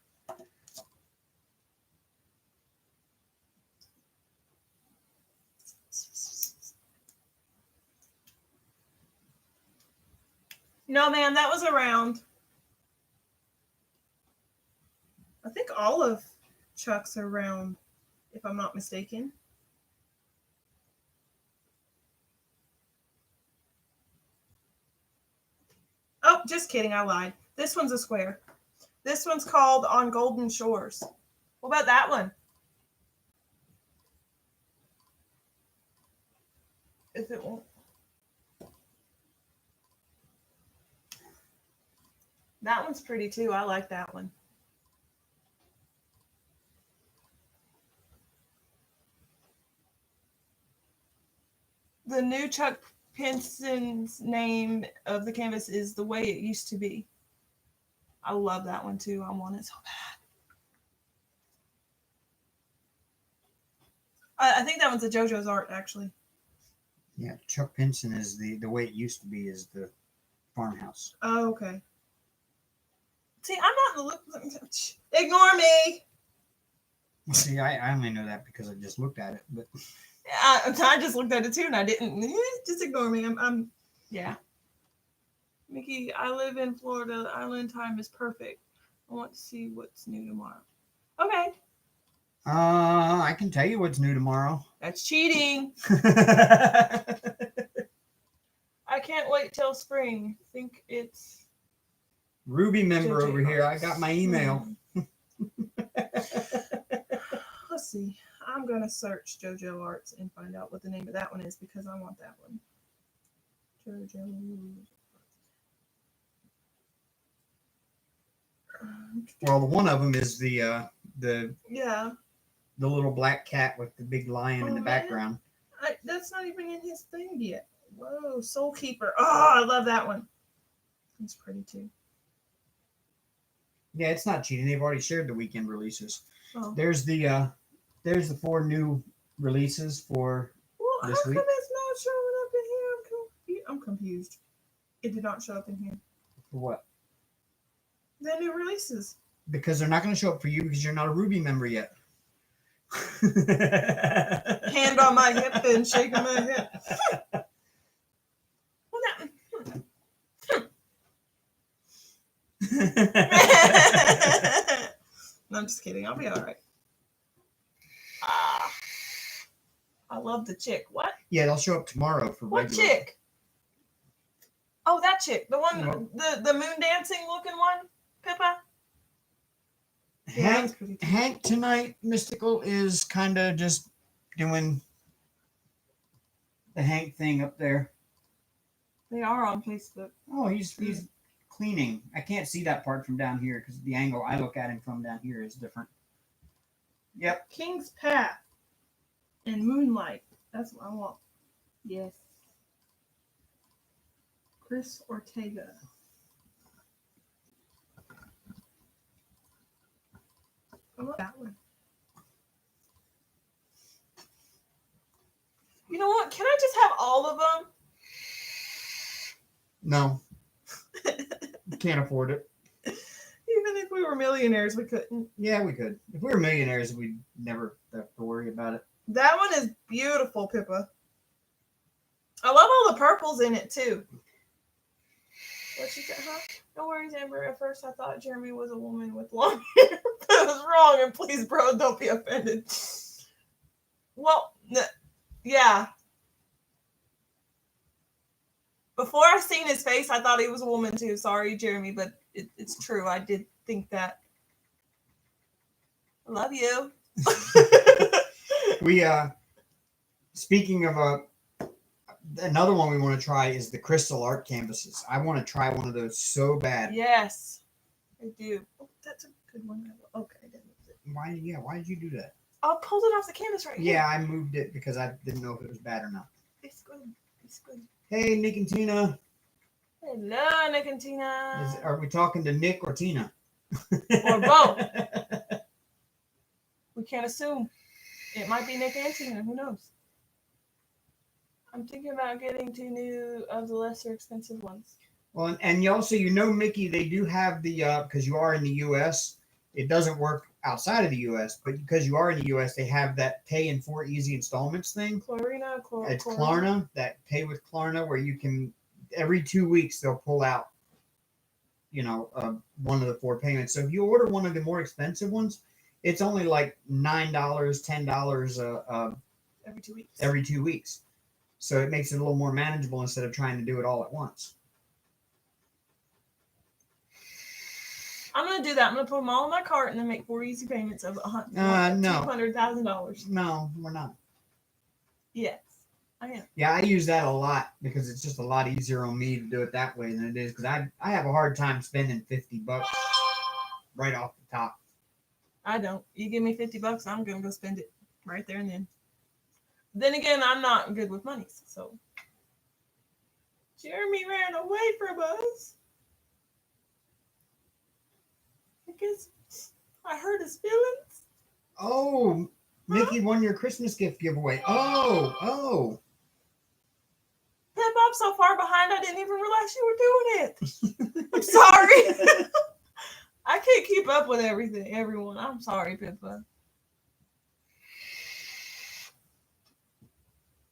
No, man, that was around. I think all of Chuck's are round, if I'm not mistaken. Oh, just kidding. I lied. This one's a square. This one's called On Golden Shores. What about that one? If it won't. That one's pretty too. I like that one. The new Chuck Pinson's name of the canvas is The Way It Used to Be. I love that one too. I want it so bad. I think that one's a JoJo's Art, actually. Yeah, Chuck Pinson is the way it used to be is the farmhouse. Oh, okay. See, I'm not in the look. Ignore me. See, I only know that because I just looked at it, but I just looked at it too, and I didn't. Just ignore me. Yeah. Mickey, I live in Florida. Island time is perfect. I want to see what's new tomorrow. Okay. I can tell you what's new tomorrow. That's cheating. I can't wait till spring. Think it's Ruby member over here. I got my email. Let's see. I'm going to search JoJo Arts and find out what the name of that one is because I want that one. JoJo. Well, one of them is the little black cat with the big lion in the background. That's not even in his thing yet. Whoa, Soul Keeper. Oh, I love that one. It's pretty too. Yeah, it's not cheating. They've already shared the weekend releases. Oh. There's the 4 new releases for this week. How come it's not showing up in here? I'm confused. It did not show up in here. For what? The new releases. Because they're not going to show up for you because you're not a Ruby member yet. Hand on my hip and shaking my head. Well, no, I'm just kidding. I'll be all right. I love the chick. What? Yeah, they'll show up tomorrow for What regular. chick? Oh, that chick. The one, No. the moon dancing looking one? Pippa? Yeah, that's pretty cute. Hank tonight, Mystical, is kind of just doing the Hank thing up there. They are on Facebook. Oh, he's cleaning. I can't see that part from down here because the angle I look at him from down here is different. Yep. King's Path and Moonlight. That's what I want. Yes. Chris Ortega. I love that one. You know what? Can I just have all of them? No. Can't afford it. Even if we were millionaires, we couldn't. Yeah, we could. If we were millionaires, we'd never have to worry about it. That one is beautiful, Pippa. I love all the purples in it, too. What you got, huh? No worries, Amber. At first, I thought Jeremy was a woman with long hair. But I was wrong, and please, bro, don't be offended. Well, yeah. Before I seen his face, I thought he was a woman, too. Sorry, Jeremy, but it's true. I did think that. I love you. We, speaking of another one we want to try is the crystal art canvases. I want to try one of those so bad. Yes, I do. Oh, that's a good one. Okay, I didn't use it. Why did you do that? I pulled it off the canvas right here. Yeah, I moved it because I didn't know if it was bad or not. It's good. It's good. Hey, Nick and Tina. Hello, Nick and Tina. Are we talking to Nick or Tina? Or both. We can't assume. It might be Nick and Tina. Who knows? I'm thinking about getting 2 new of the lesser expensive ones. Well, and also, Mickey, they do have the, because you are in the U.S., it doesn't work outside of the U.S., but because you are in the U.S., they have that pay in 4 easy installments thing. It's Klarna, that pay with Klarna, where you can, every 2 weeks, they'll pull out, one of the 4 payments. So if you order one of the more expensive ones, it's only like $9, $10 every 2 weeks. Every 2 weeks. So it makes it a little more manageable instead of trying to do it all at once. I'm going to do that. I'm going to put them all in my cart and then make 4 easy payments of no. $200,000. No, we're not. Yes, I am. Yeah, I use that a lot because it's just a lot easier on me to do it that way than it is because I have a hard time spending $50 right off the top. I don't. You give me $50, I'm going to go spend it right there and then. Then again, I'm not good with money, so. Jeremy ran away from us. I guess I hurt his feelings. Oh, Mickey won your Christmas gift giveaway. Oh. Pip, I'm so far behind, I didn't even realize you were doing it. I'm sorry. I can't keep up with everyone. I'm sorry, Pippa.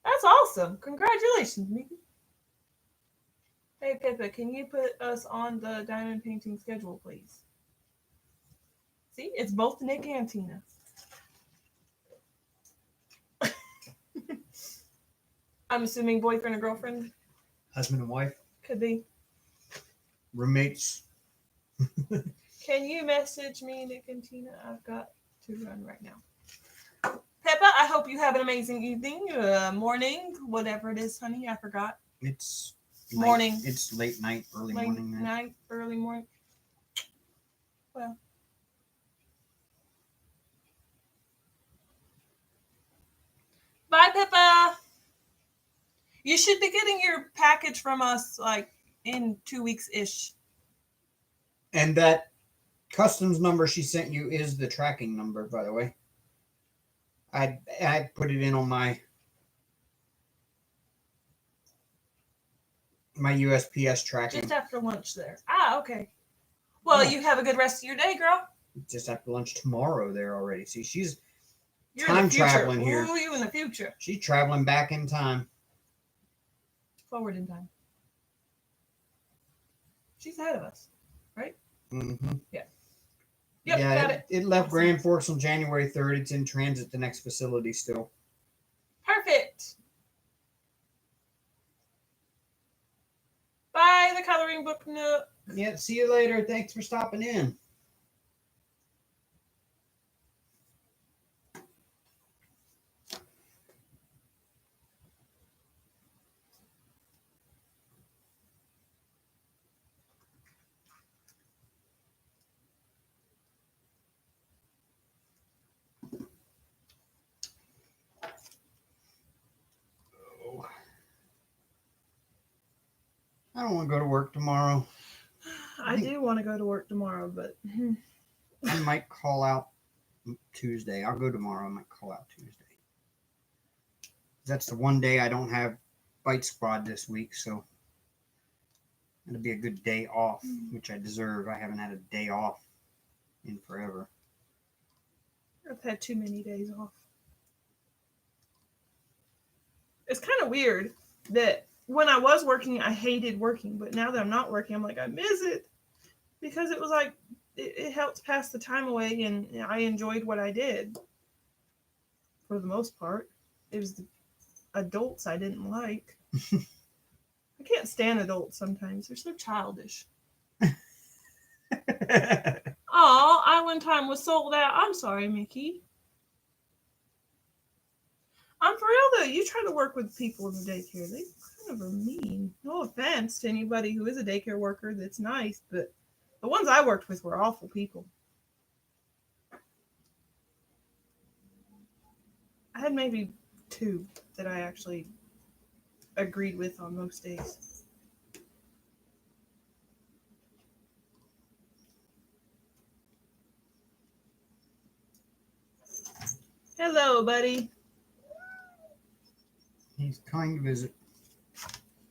That's awesome. Congratulations, Mickey. Hey, Pippa, can you put us on the diamond painting schedule, please? See, it's both Nick and Tina. I'm assuming boyfriend or girlfriend? Husband and wife? Could be. Roommates? Can you message me, Nick and Tina? I've got to run right now. Peppa, I hope you have an amazing evening, morning, whatever it is, honey. I forgot. It's morning. It's late night, early late morning. Night, early morning. Well. Bye, Peppa. You should be getting your package from us like in 2 weeks-ish. And that customs number she sent you is the tracking number, by the way. I put it in on my My USPS tracking. Just after lunch there. Ah, okay. Well, Yeah. you have a good rest of your day, girl. Just after lunch tomorrow there already. See, she's You're time in the future. traveling here. Ooh, you in the future. She's traveling back in time. Forward in time. She's ahead of us, right? Mm-hmm. Yeah. Yep, got it. It left Awesome. Grand Forks on January 3rd. It's in transit the next facility still. Perfect. Bye, the coloring book nook. Yeah, see you later. Thanks for stopping in. Oh. I don't want to go to work tomorrow. I do want to go to work tomorrow, but I might call out Tuesday. I'll go tomorrow. I might call out Tuesday. That's the one day I don't have Bite Squad this week, so it'll be a good day off, which I deserve. I haven't had a day off in forever. I've had too many days off. It's kind of weird that when I was working, I hated working, but now that I'm not working, I'm like, I miss it because it was like it helped pass the time away, and I enjoyed what I did for the most part. It was the adults I didn't like. I can't stand adults sometimes. They're so childish. Oh, I one time was sold out. I'm sorry, Mickey. I'm for real though. You try to work with people in the daycare. They kind of are mean. No offense to anybody who is a daycare worker that's nice, but the ones I worked with were awful people. I had maybe 2 that I actually agreed with on most days. Hello, buddy. He's coming to visit.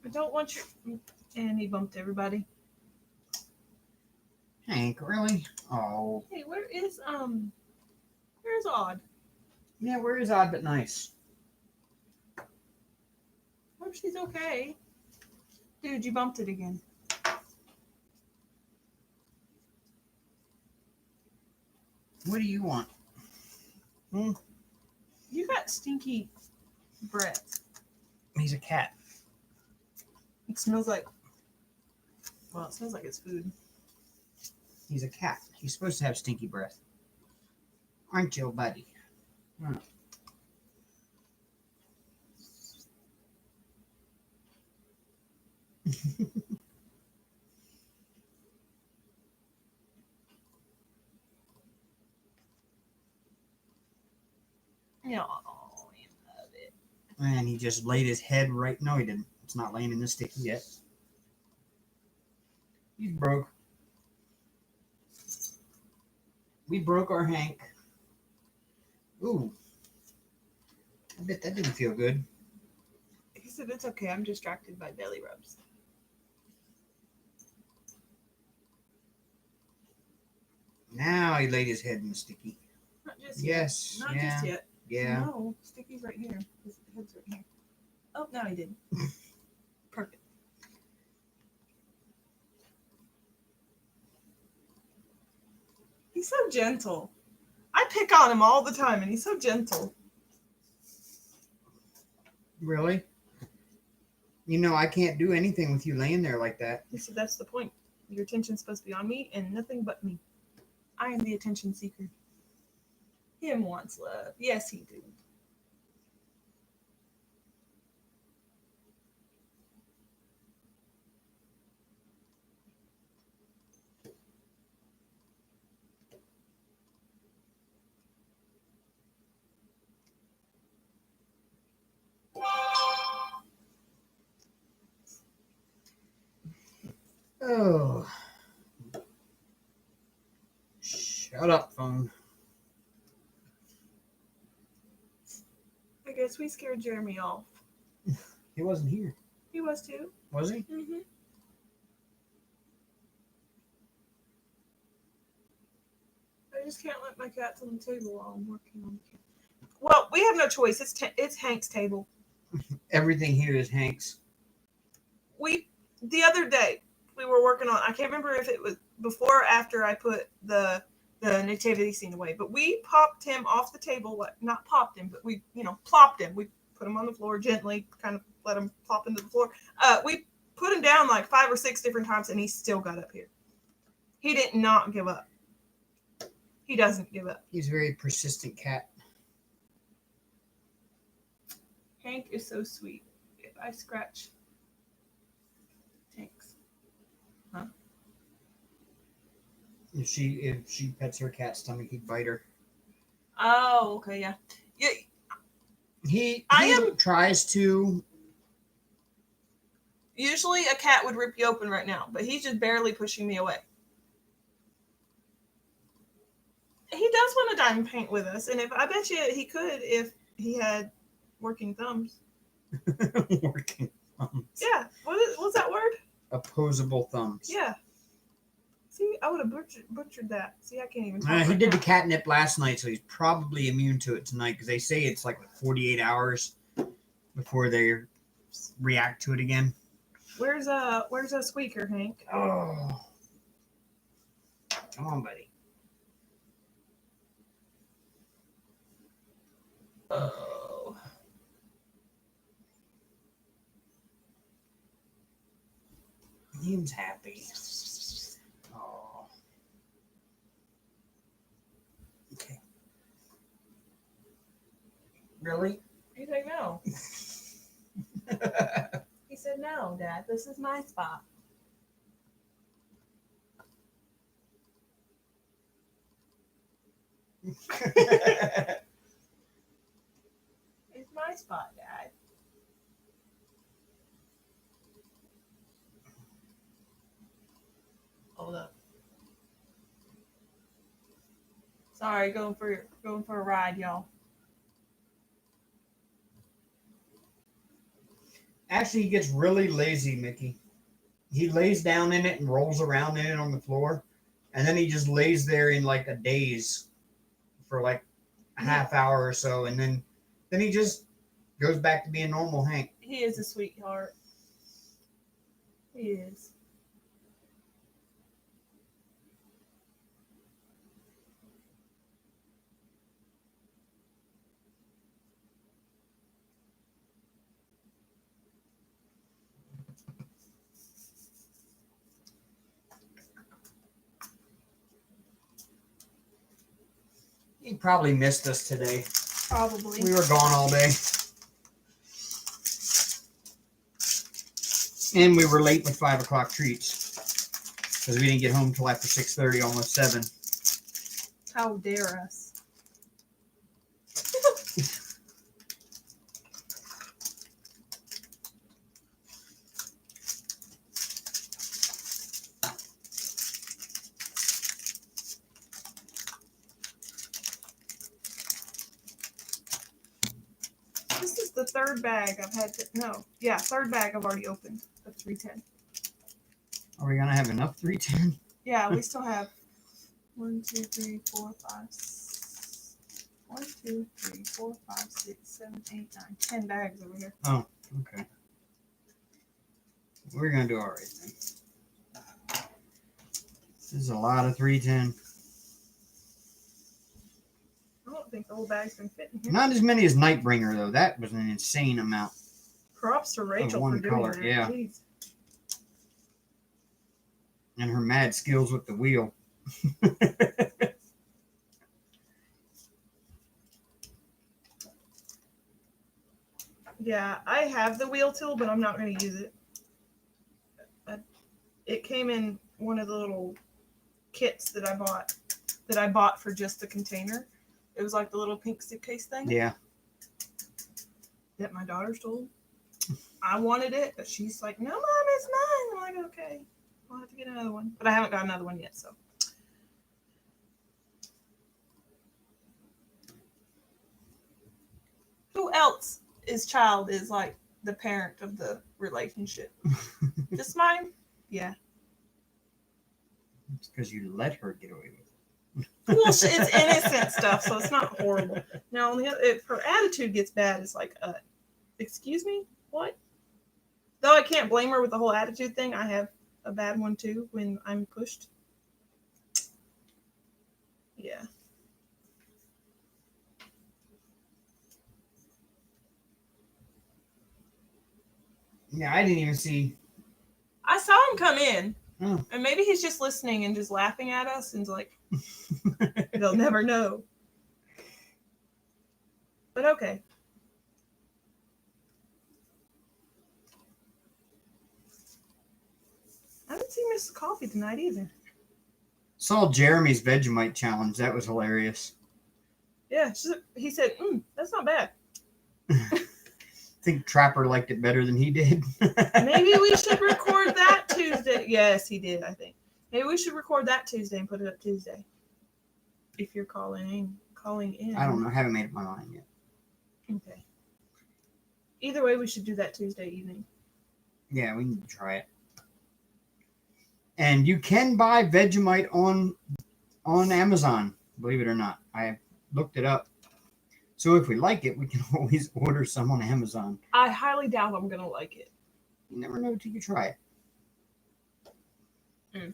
I don't want your... And he bumped everybody. Hank, really? Oh. Hey, where's Odd? Yeah, where is Odd but nice? Hope she's okay. Dude, you bumped it again. What do you want? You got stinky breath. He's a cat. It smells like... Well, it smells like it's food. He's a cat. He's supposed to have stinky breath. Aren't you, buddy? Huh. Yeah, oh, I love it. And he just laid his head right... No, he didn't. It's not laying in the sticky yet. He's broke. We broke our Hank. Ooh. I bet that didn't feel good. He said, it's okay. I'm distracted by belly rubs. Now he laid his head in the sticky. Not just Yes. yet. Not yeah. just yet. Yeah. No, Sticky's right here. His head's right here. Oh, no, he didn't. Perfect. He's so gentle. I pick on him all the time, and he's so gentle. Really? You know, I can't do anything with you laying there like that. He said, that's the point. Your attention's supposed to be on me and nothing but me. I am the attention seeker. Him wants love. Yes, he do. Oh. Shut up, phone. I guess we scared Jeremy off. He wasn't here. He He was too. Was he? Mm-hmm. I just can't let my cats on the table while I'm working on the cat. Well, we have no choice. It's Hank's table. Everything here is Hank's. The other day we were working on. I can't remember if it was before or after I put the nativity scene away, but we popped him off the table. Not popped him, but we plopped him. We put him on the floor gently, kind of let him plop into the floor. We put him down like 5 or 6 different times, and he still got up here. He did not give up. He doesn't give up. He's a very persistent cat. Hank is so sweet. If I scratch Hank's. Huh? If she pets her cat's stomach, he'd bite her. Oh, okay, yeah. Yeah. He am tries to. Usually a cat would rip you open right now, but he's just barely pushing me away. He does want to diamond paint with us, and I bet you he could if he had working thumbs. Working thumbs. Yeah. What's that word? Opposable thumbs. Yeah. See, I would have butchered that. See, I can't even talk He right did now. the catnip last night, so he's probably immune to it tonight because they say it's like 48 hours before they react to it again. Where's a squeaker, Hank? Oh. Come on, buddy. Oh. He's happy. Oh. Okay. Really? He's like, no. He said, no, Dad, this is my spot. It's my spot, Dad. Hold up. Sorry, going for a ride, y'all. Actually, he gets really lazy, Mickey. He lays down in it and rolls around in it on the floor, and then he just lays there in like a daze for like a half hour or so, and then he just goes back to being normal Hank. He is a sweetheart. He is. He probably missed us today. Probably. We were gone all day. And we were late with 5 o'clock treats because we didn't get home till after 6:30, almost 7. How dare us? This is the third bag I've had to, third bag I've already opened of 310. Are we gonna have enough 310? Yeah, we still have 1, 2, 3, 4, 5, 1, 2, 3, 4, 5, 6, 7, 8, 9, 10 bags over here. Oh, okay. We're gonna do all right then. This is a lot of 310. I don't think the whole bag's been fit in here. Not as many as Nightbringer though. That was an insane amount. Props to Rachel one for doing color, that. yeah. Jeez. And her mad skills with the wheel. Yeah, I have the wheel tool, but I'm not going to use it. It came in one of the little kits that I bought for just the container. It was like the little pink suitcase thing. Yeah. That my daughter stole. I wanted it, but she's like, no, Mom, it's mine. I'm like, okay, I'll have to get another one. But I haven't got another one yet, so. Who else is like the parent of the relationship. Just mine? Yeah. It's because you let her get away with it. Well, it's innocent stuff, so it's not horrible. Now, on the other, if her attitude gets bad, it's like, excuse me? What? Though I can't blame her with the whole attitude thing. I have a bad one too when I'm pushed. Yeah. Yeah, I didn't even see. I saw him come in. Oh. And maybe he's just listening and just laughing at us and like, they'll never know. But okay. I haven't seen Mrs. Coffee tonight either. Saw Jeremy's Vegemite challenge. That was hilarious. Yeah, he said, that's not bad. I think Trapper liked it better than he did. Maybe we should record that Tuesday. Yes, he did, I think. Maybe we should record that Tuesday and put it up Tuesday. If you're calling in. I don't know. I haven't made up my mind yet. Okay. Either way, we should do that Tuesday evening. Yeah, we can try it. And you can buy Vegemite on Amazon, believe it or not. I looked it up. So if we like it, we can always order some on Amazon. I highly doubt I'm going to like it. You never know till you try it.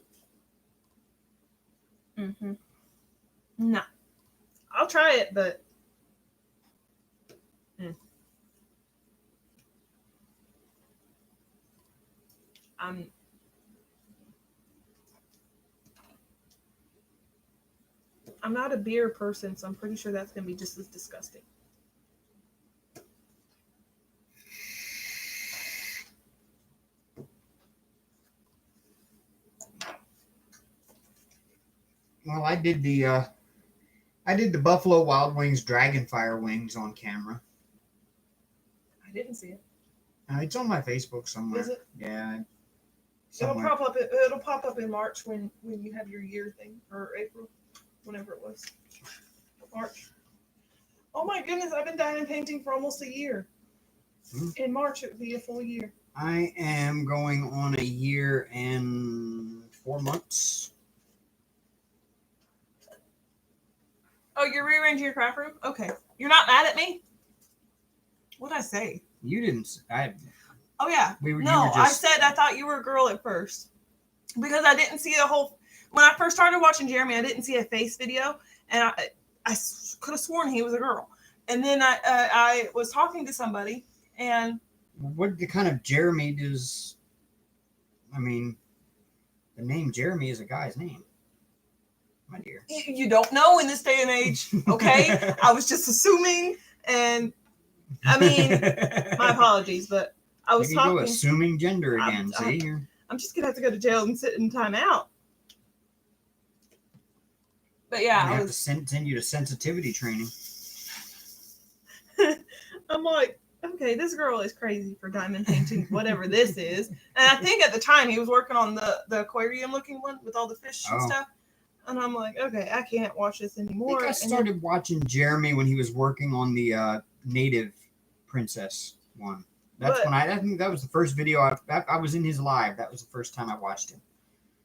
Mm-hmm. No. I'll try it, but... I'm not a beer person, so I'm pretty sure that's going to be just as disgusting. Well, I did the Buffalo Wild Wings Dragonfire wings on camera. I didn't see it. It's on my Facebook somewhere. Is it? Yeah. It'll pop up in March when you have your year thing, or April, whenever it was. March. Oh my goodness, I've been diamond painting for almost a year. In March, it would be a full year. I am going on a year and 4 months. Oh, you're rearranging your craft room? Okay. You're not mad at me? What'd I say? You didn't. Oh, yeah. I said I thought you were a girl at first. Because I didn't see the whole... When I first started watching Jeremy, I didn't see a face video. And I could have sworn he was a girl. And then I was talking to somebody, and... What the kind of Jeremy does... I mean, the name Jeremy is a guy's name. My dear. You don't know in this day and age, okay? I was just assuming, and... I mean, my apologies, but I was talking... Go assuming gender again, I'm just going to have to go to jail and sit in timeout. But yeah, I have to send you to sensitivity training. I'm like, okay, this girl is crazy for diamond painting, whatever this is. And I think at the time he was working on the aquarium looking one with all the fish and stuff. And I'm like, okay, I can't watch this anymore. I started watching Jeremy when he was working on the native princess one. That's when I think that was the first video I was in his live. That was the first time I watched him.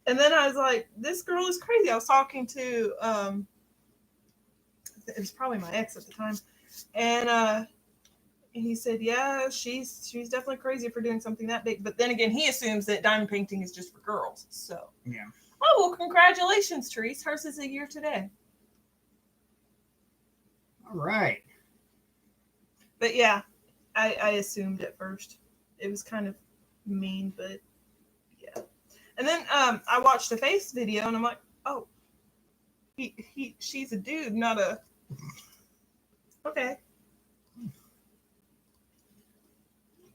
And then I was like, this girl is crazy. I was talking to, it was probably my ex at the time. And he said, yeah, she's definitely crazy for doing something that big. But then again, he assumes that diamond painting is just for girls. So, yeah. Oh, well, congratulations, Therese. Hers is a year today. All right. But yeah, I assumed at first. It was kind of mean, but yeah. And then I watched the face video, and I'm like, oh, she's a dude, not a... Okay.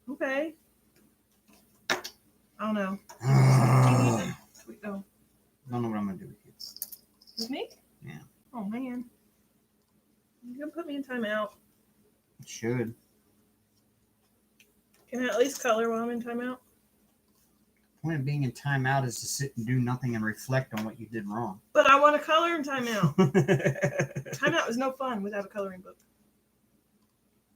Okay. I don't know. I don't know what I'm going to do with you. With me? Yeah. Oh, man. You're going to put me in timeout. It should. Can I at least color while I'm in timeout? The point of being in timeout is to sit and do nothing and reflect on what you did wrong. But I want to color in timeout. Timeout is no fun without a coloring book.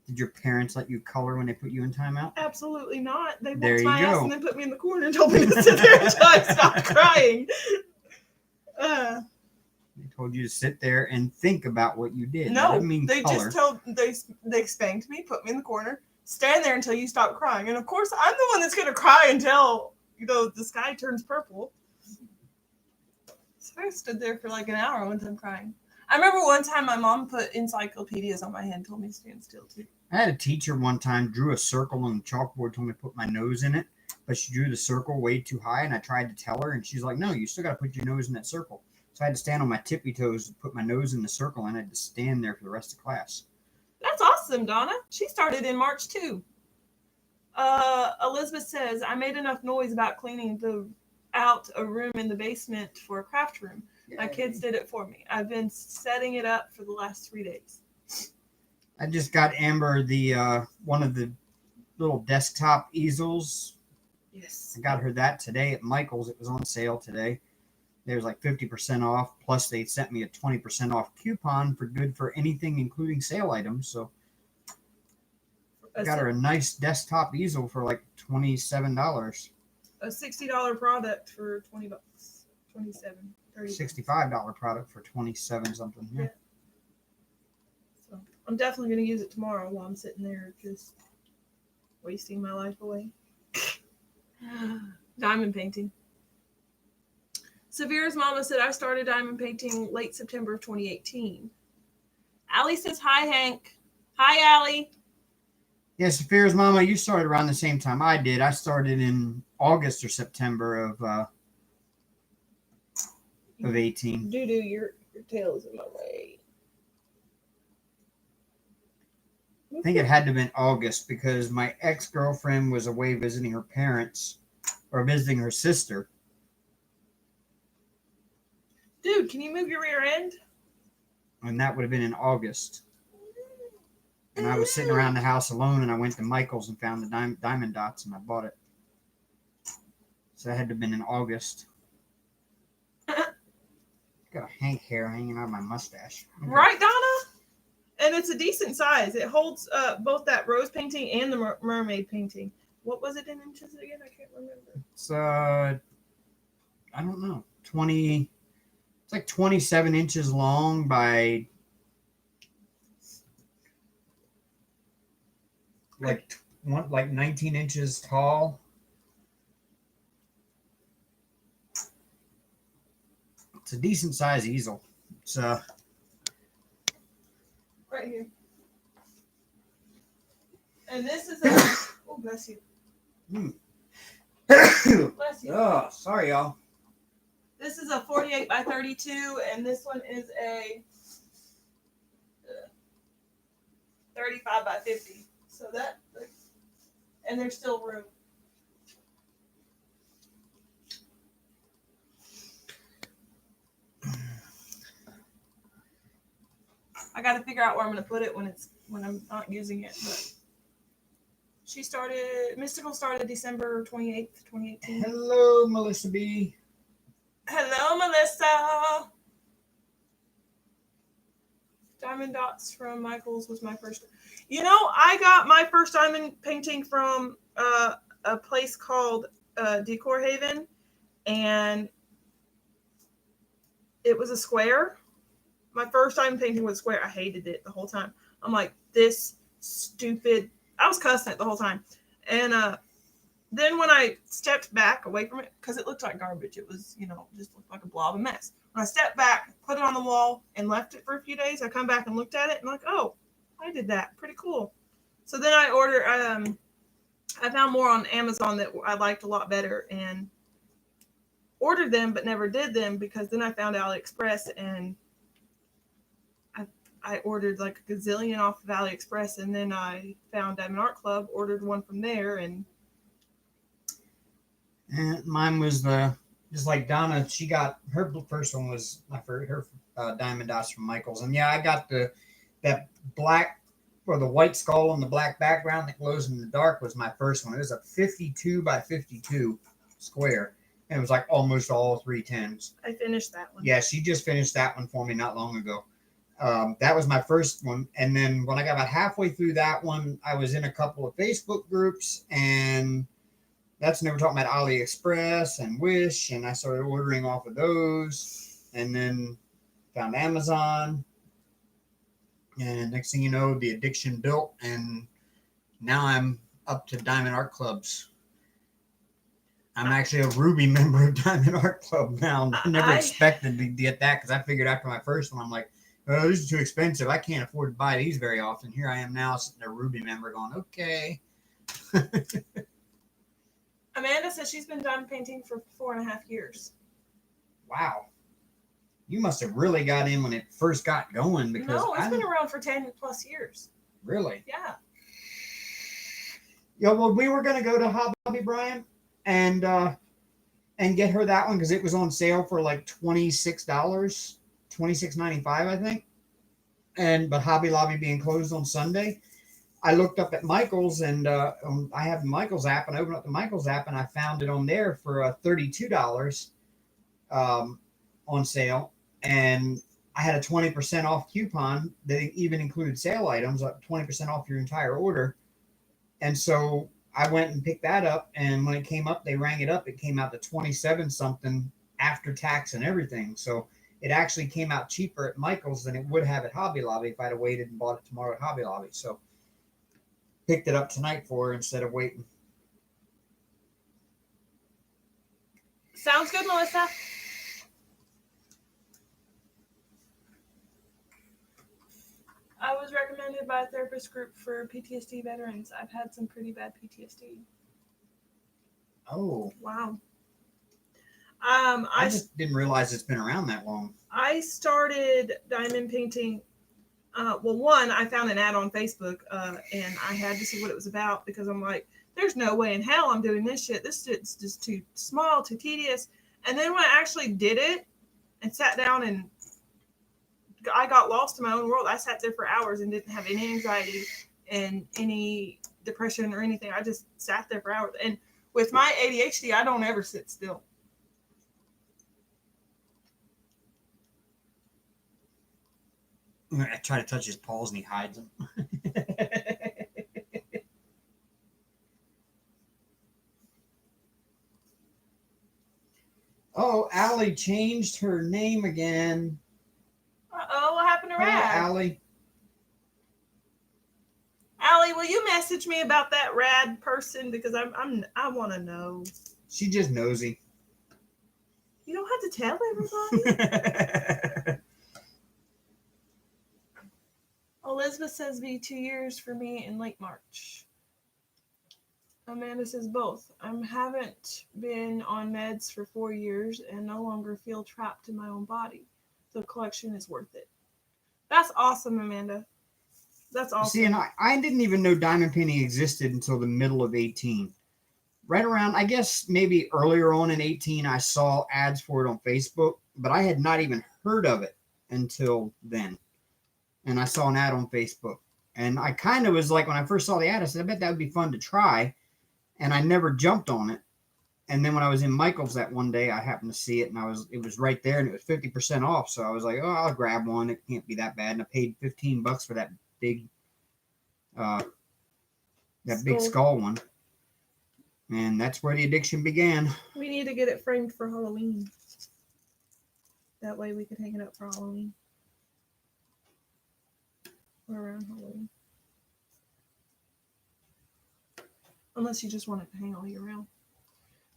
Did your parents let you color when they put you in timeout? Absolutely not. They There whooped you my ass go. and then put me in the corner and told me to sit there until I stopped crying. They told you to sit there and think about what you did. That No, doesn't mean they color. just they spanked me, put me in the corner, stand there until you stop crying. And of course, I'm the one that's gonna cry until the sky turns purple. So I stood there for like an hour once I'm crying. I remember one time my mom put encyclopedias on my head, told me to stand still too. I had a teacher one time drew a circle on the chalkboard, told me to put my nose in it, but she drew the circle way too high, and I tried to tell her, and she's like, "No, you still got to put your nose in that circle." So I had to stand on my tippy toes to put my nose in the circle, and I had to stand there for the rest of class. That's awesome, Donna. She started in March too. Elizabeth says, I made enough noise about cleaning out a room in the basement for a craft room. My kids did it for me. I've been setting it up for the last 3 days. I just got Amber the one of the little desktop easels. Yes. I got her that today at Michael's. It was on sale today. There was like 50% off. Plus, they sent me a 20% off coupon for good for anything, including sale items. So I got her a nice desktop easel for like $27. A $60 product for $20. 27, 30. $65 product for 27 something. Yeah. So I'm definitely going to use it tomorrow while I'm sitting there just wasting my life away. Diamond painting. Severa's mama said I started diamond painting late September of 2018. Allie says, hi, Hank. Hi, Allie. Yes, yeah, Saphira's mama, you started around the same time I did. I started in August or September of 18. Doo-doo, your tail is in my way. I think it had to have been August because my ex-girlfriend was away visiting her parents or visiting her sister. Dude, can you move your rear end? And that would have been in August. And I was sitting around the house alone, and I went to Michael's and found the diamond dots, and I bought it. So that had to have been in August. Got a Hank hair hanging out of my mustache. Okay. Right, Donna? And it's a decent size. It holds both that rose painting and the mermaid painting. What was it in inches again? I can't remember. It's, I don't know, 20... It's like 27 inches long by like 19 inches tall. It's a decent size easel. It's right here. And this is a oh bless you. Bless you. Oh, sorry y'all. This is a 48 by 32, and this one is a 35 by 50. So that, and there's still room. I got to figure out where I'm going to put it when I'm not using it. But Mystical started December 28th, 2018. Hello, Melissa B. Hello, Melissa. Diamond dots from Michael's was my first. I got my first diamond painting from a place called Decor Haven, and it was a square. My first diamond painting was a square. I hated it the whole time. I'm like, this stupid. I was cussing it the whole time. And then when I stepped back away from it, because it looked like garbage, it was, just looked like a blob of mess. When I stepped back, put it on the wall, and left it for a few days, I come back and looked at it, and I'm like, oh, I did that. Pretty cool. So then I ordered, I found more on Amazon that I liked a lot better, and ordered them, but never did them, because then I found AliExpress, and I ordered like a gazillion off of AliExpress, and then I found Diamond Art Club, ordered one from there, and mine was just like Donna. She got her first one was her diamond dots from Michael's, and yeah, I got that black or the white skull on the black background that glows in the dark was my first one. It was a 52 by 52 square, and it was like almost all 310s. I finished that one. Yeah, she just finished that one for me not long ago. That was my first one. And then when I got about halfway through that one, I was in a couple of Facebook groups, and that's never talking about AliExpress and Wish. And I started ordering off of those, and then found Amazon. And next thing you know, the addiction built, and now I'm up to Diamond Art Clubs. I'm actually a Ruby member of Diamond Art Club now. I never expected to get that, because I figured after my first one, I'm like, oh, this is too expensive. I can't afford to buy these very often. Here I am now, sitting a Ruby member going, okay. Amanda says she's been diamond painting for 4.5 years. Wow. You must have really got in when it first got going. Because no, it's been around for 10 plus years. Really? Yeah. Yeah, well, we were going to go to Hobby Brian and get her that one, because it was on sale for like $26, $26.95, I think. But Hobby Lobby being closed on Sunday, I looked up at Michael's, and I have the Michael's app, and I opened up the Michael's app, and I found it on there for $32 on sale, and I had a 20% off coupon that even included sale items, up 20% off your entire order. And so I went and picked that up, and when it came up, they rang it up. It came out to 27 something after tax and everything. So it actually came out cheaper at Michael's than it would have at Hobby Lobby if I'd have waited and bought it tomorrow at Hobby Lobby. So picked it up tonight for her instead of waiting. Sounds good, Melissa. I was recommended by a therapist group for PTSD veterans. I've had some pretty bad PTSD. Oh. Wow. I just didn't realize it's been around that long. I started diamond painting. Well, one, I found an ad on Facebook, and I had to see what it was about, because I'm like, there's no way in hell I'm doing this shit. This shit's just too small, too tedious. And then when I actually did it and sat down, and I got lost in my own world. I sat there for hours and didn't have any anxiety and any depression or anything. I just sat there for hours. And with my ADHD, I don't ever sit still. I try to touch his paws and he hides them. Oh, Allie changed her name again. Uh-oh, what happened to Rad? Hi, Allie. Allie, will you message me about that Rad person, because I want to know. She's just nosy. You don't have to tell everybody. Elizabeth says be 2 years for me in late March. Amanda says both. I haven't been on meds for 4 years and no longer feel trapped in my own body. The collection is worth it. That's awesome, Amanda. That's awesome. See, and I didn't even know diamond painting existed until the middle of 18. Right around, I guess maybe earlier on in 18, I saw ads for it on Facebook, but I had not even heard of it until then. And I saw an ad on Facebook. And I kind of was like, when I first saw the ad, I said, I bet that would be fun to try. And I never jumped on it. And then when I was in Michael's that one day, I happened to see it, and it was right there, and it was 50% off. So I was like, oh, I'll grab one. It can't be that bad. And I paid $15 for that big skull one. And that's where the addiction began. We need to get it framed for Halloween. That way we could hang it up for Halloween. Or around Halloween. Unless you just want it to hang all year round.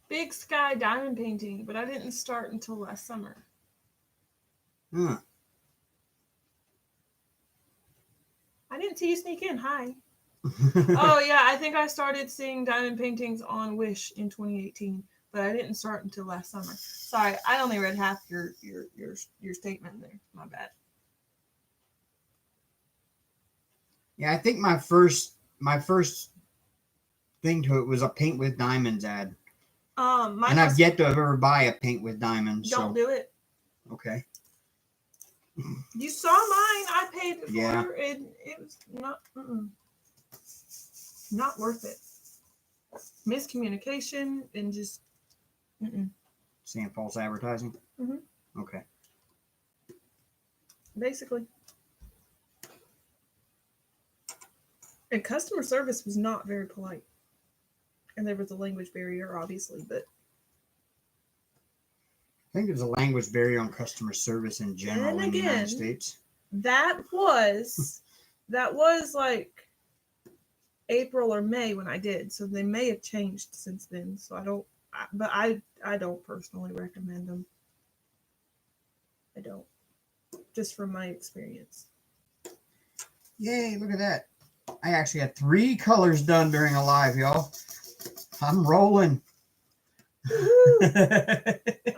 Big Sky diamond painting, but I didn't start until last summer. Huh. I didn't see you sneak in. Hi. Oh, yeah. I think I started seeing diamond paintings on Wish in 2018, but I didn't start until last summer. Sorry, I only read half your statement there. My bad. Yeah, I think my first thing to it was a paint with diamonds ad. And I've yet to ever buy a paint with diamonds. Don't do it. Okay. You saw mine. I paid for yeah. it. It was not worth it. Miscommunication and just. Saying false advertising? Mm-hmm. Okay. Basically. And customer service was not very polite. And there was a language barrier, obviously, but I think there's a language barrier on customer service in general in the United States. that was like April or May when I did, so they may have changed since then. So I don't personally recommend them. I don't, just from my experience. Yay! Look at that. I actually had 3 colors done during a live, y'all. I'm rolling.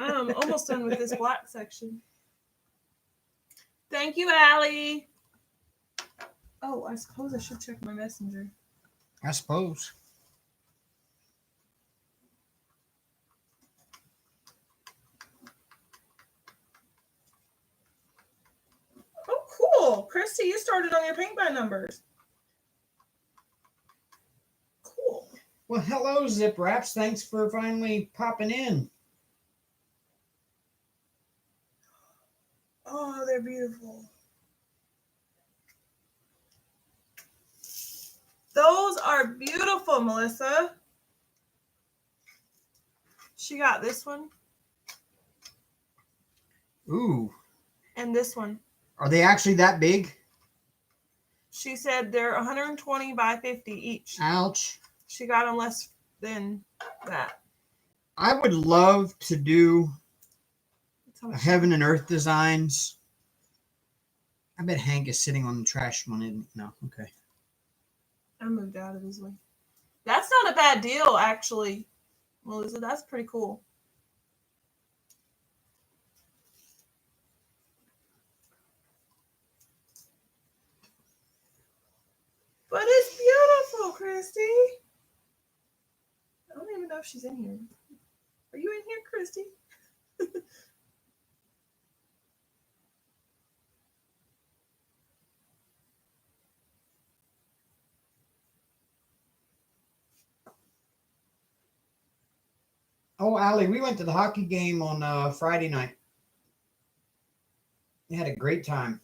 I'm almost done with this black section. Thank you, Allie. Oh, I suppose I should check my messenger. I suppose. Oh, cool. Christy, you started on your paint by numbers. Cool. Well, hello, Zip Wraps. Thanks for finally popping in. Oh, they're beautiful. Those are beautiful, Melissa. She got this one. Ooh. And this one. Are they actually that big? She said they're 120 by 50 each. Ouch. She got them less than that. I would love to do Heaven and Earth designs. I bet Hank is sitting on the trash one, isn't he? No, okay. I moved out of his way. That's not a bad deal, actually, Melissa. That's pretty cool. But it's beautiful, Christy. I don't even know if she's in here. Are you in here, Christy? Oh, Allie, we went to the hockey game on Friday night. We had a great time.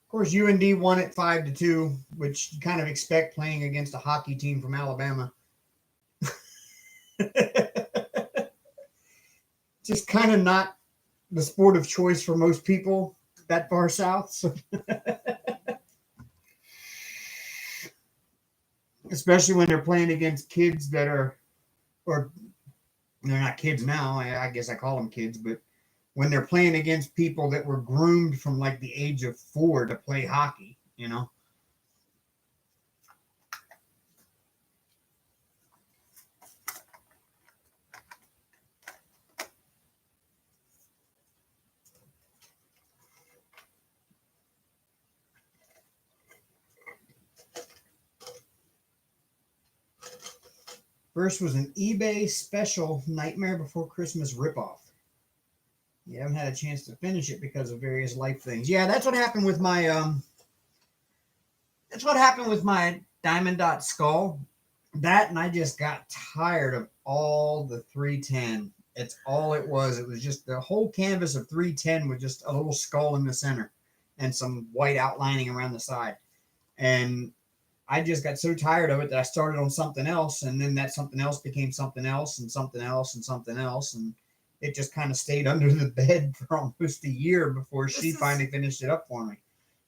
Of course, UND won it 5-2, which you kind of expect playing against a hockey team from Alabama. Just kind of not the sport of choice for most people that far south. So. Especially when they're playing against kids that are, or they're not kids now. I guess I call them kids, but when they're playing against people that were groomed from like the age of 4 to play hockey, you know. First was an eBay special Nightmare Before Christmas ripoff. You haven't had a chance to finish it because of various life things. Yeah, that's what happened with my Diamond Dot Skull. That, and I just got tired of all the 310. It's all it was. It was just the whole canvas of 310 with just a little skull in the center and some white outlining around the side. And I just got so tired of it that I started on something else, and then that something else became something else and something else and something else, and it just kind of stayed under the bed for almost a year before she finally finished it up for me.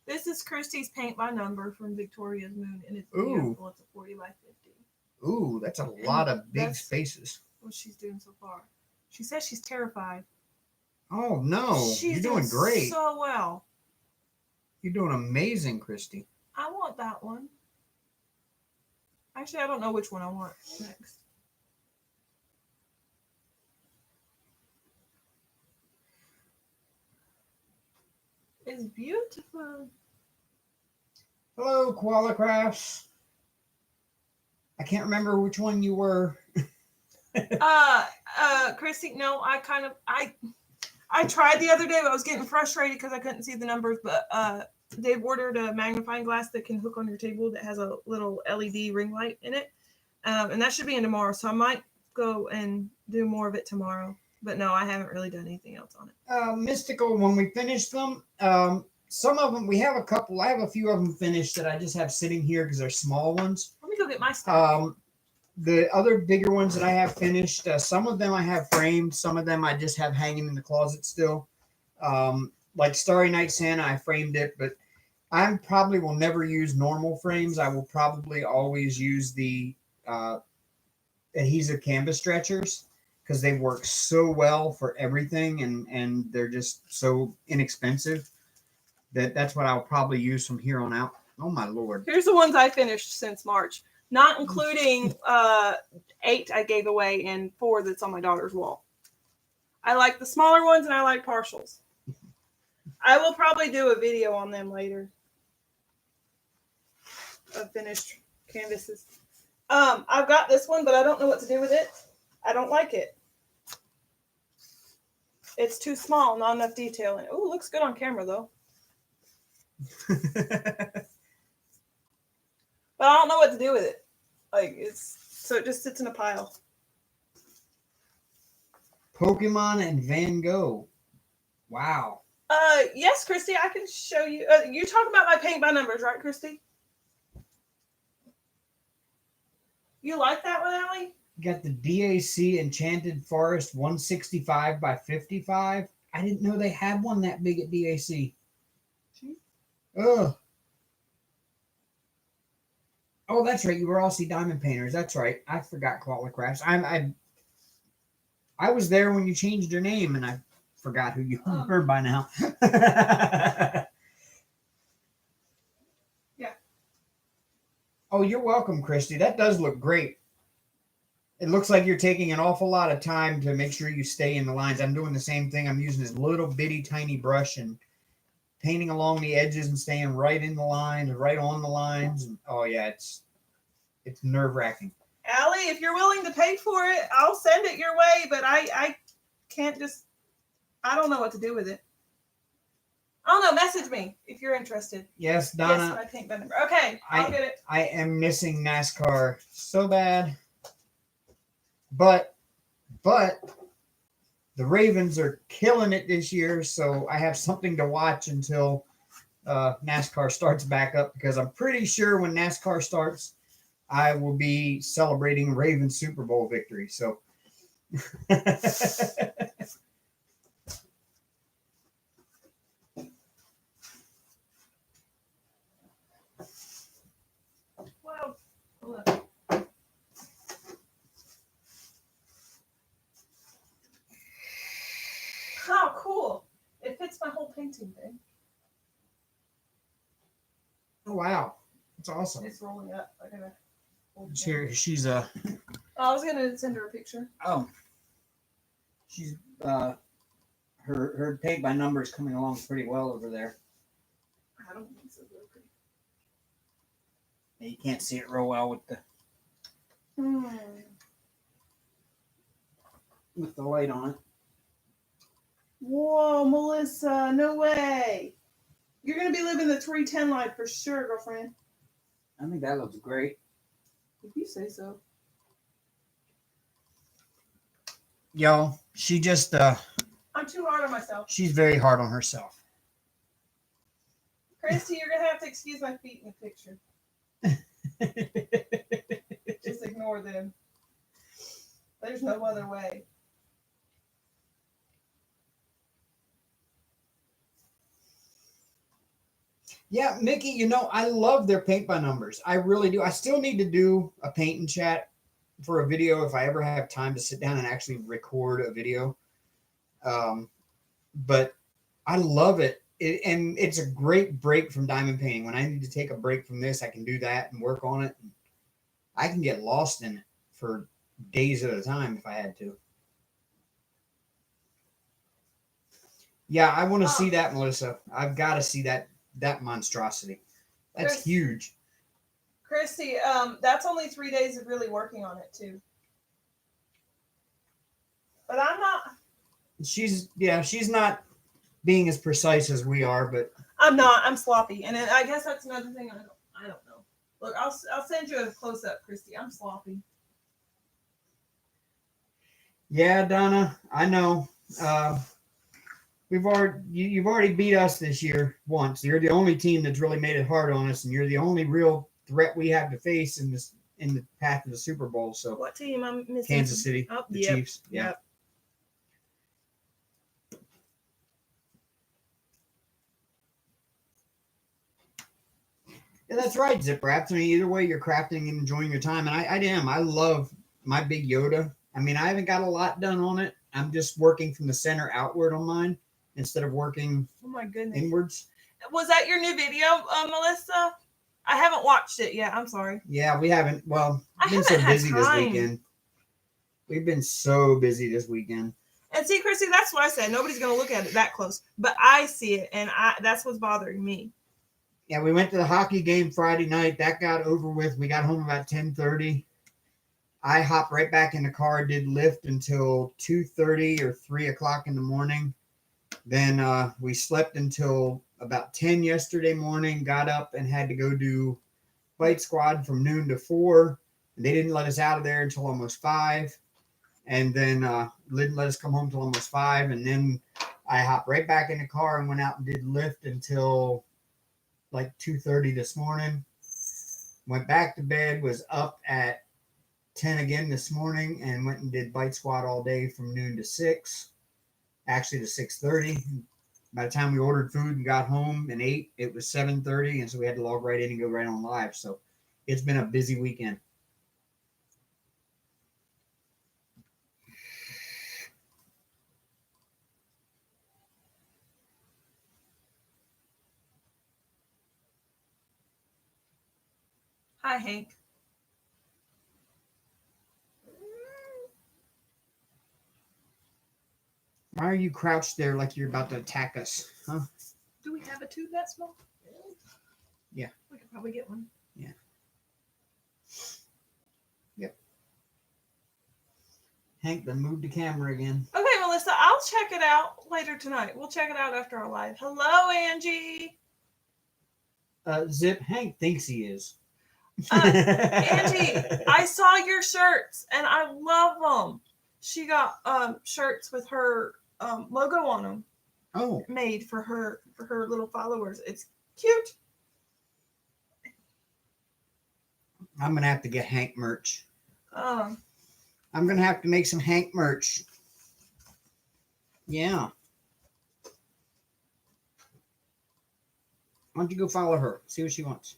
This is Christy's paint by number from Victoria's Moon, and it's beautiful. It's a 40 by 50. Ooh, that's a lot of big spaces. What she's doing so far. She says she's terrified. Oh, no. You're doing great. So well. You're doing amazing, Christy. I want that one. Actually, I don't know which one I want next. It's beautiful. Hello, Koala Crafts. I can't remember which one you were. Christy, no, I tried the other day, but I was getting frustrated because I couldn't see the numbers, but they've ordered a magnifying glass that can hook on your table that has a little LED ring light in it. And that should be in tomorrow. So I might go and do more of it tomorrow. But no, I haven't really done anything else on it. Mystical, when we finish them, some of them, we have a couple. I have a few of them finished that I just have sitting here because they're small ones. Let me go get my stuff. The other bigger ones that I have finished, some of them I have framed. Some of them I just have hanging in the closet still. Like Starry Night Santa, I framed it, but I probably will never use normal frames. I will probably always use the adhesive canvas stretchers because they work so well for everything, and they're just so inexpensive that's what I'll probably use from here on out. Oh my Lord. Here's the ones I finished since March, not including 8 I gave away and 4 that's on my daughter's wall. I like the smaller ones and I like partials. I will probably do a video on them later of finished canvases. I've got this one, but I don't know what to do with it. I don't like it. It's too small, not enough detail in it. Oh, looks good on camera though. But I don't know what to do with it. Like so it just sits in a pile. Pokemon and Van Gogh. Wow. Yes, Christy, I can show you. You're talking about my paint by numbers, right, Christy? You like that one, Allie? You got the DAC Enchanted Forest 165 by 55. I didn't know they had one that big at DAC. Ugh. Oh, that's right. You were Aussie Diamond Painters. That's right. I forgot Koala Crafts. I was there when you changed your name, and I forgot who you were by now. Yeah. Oh, you're welcome, Christy. That does look great. It looks like you're taking an awful lot of time to make sure you stay in the lines. I'm doing the same thing. I'm using this little bitty tiny brush and painting along the edges and staying right in the lines, right on the lines. And oh yeah, it's nerve-wracking. Allie, if you're willing to pay for it, I'll send it your way, but I can't just, I don't know what to do with it. I don't know, message me if you're interested. Yes, Donna. Yes, my paint by number. Okay, I'll get it. I am missing NASCAR so bad. But the Ravens are killing it this year, so I have something to watch until NASCAR starts back up, because I'm pretty sure when NASCAR starts, I will be celebrating Ravens Super Bowl victory. So Wow. Look. Oh, cool. It fits my whole painting thing. oh, wow. That's awesome. It's rolling up. I gotta hold it Here, she's I was gonna send her a picture. she's her paint by number is coming along pretty well over there. I don't think so. Pretty. You can't see it real well with the light on it. Whoa, Melissa, no way. You're going to be living the 310 life for sure, girlfriend. I think that looks great. If you say so. Yo, she just I'm too hard on myself. she's very hard on herself. Christy, you're going to have to excuse my feet in the picture. Just ignore them. There's no other way. Yeah, Mickey, you know, I love their paint by numbers. I really do. I still need to do a paint and chat for a video if I ever have time to sit down and actually record a video. But I love it. And it's a great break from diamond painting. When I need to take a break from this, I can do that and work on it. I can get lost in it for days at a time if I had to. Yeah, I want to see that, Melissa. I've got to see that monstrosity. That's huge. Christy, that's only 3 days of really working on it too. But I'm not. She's not being as precise as we are, but I'm not. I'm sloppy, and I guess that's another thing. I don't know. Look, I'll send you a close up, Christy. I'm sloppy. Yeah, Donna, I know. You've already beat us this year once. You're the only team that's really made it hard on us, and you're the only real threat we have to face in the path to the Super Bowl. So What team I'm missing? Kansas City, Oh, the yep, Chiefs. Yeah. Yep. Yeah, that's right, Zip Wraps. I mean, either way, you're crafting and enjoying your time, and I am. I love my big Yoda. I mean, I haven't got a lot done on it. I'm just working from the center outward on mine instead of working Oh my goodness. inwards. Was that your new video, Melissa? I haven't watched it yet. I'm sorry. Yeah, we haven't. Well, I we've been haven't so had busy this time. weekend. We've been so busy this weekend. And see, Chrissy, that's what I said. Nobody's going to look at it that close, but I see it, and that's what's bothering me. Yeah, we went to the hockey game Friday night. That got over with. We got home about 10:30. I hopped right back in the car, did lift until 2:30 or 3 o'clock in the morning. Then we slept until about 10 yesterday morning, got up and had to go do Bite Squad from noon to 4. And they didn't let us out of there until almost 5. And then didn't let us come home till almost 5. And then I hopped right back in the car and went out and did lift until like 2:30 this morning. Went back to bed, was up at 10 again this morning, and went and did Bite Squad all day from noon to 6. Actually to 6:30. By the time we ordered food and got home and ate, it was 7:30, and so we had to log right in and go right on live. So it's been a busy weekend. Hi, Hank. Why are you crouched there like you're about to attack us? Huh? Do we have a tube that small? Yeah. We could probably get one. Yeah. Yep. Hank, then move the camera again. Okay, Melissa, I'll check it out later tonight. We'll check it out after our live. Hello, Angie. Zip, Hank thinks he is. Angie, I saw your shirts and I love them. She got shirts with her logo on them. Oh, made for her little followers. It's cute. I'm gonna have to get Hank merch. Um, I'm gonna have to make some Hank merch. Yeah. Why don't you go follow her? See what she wants.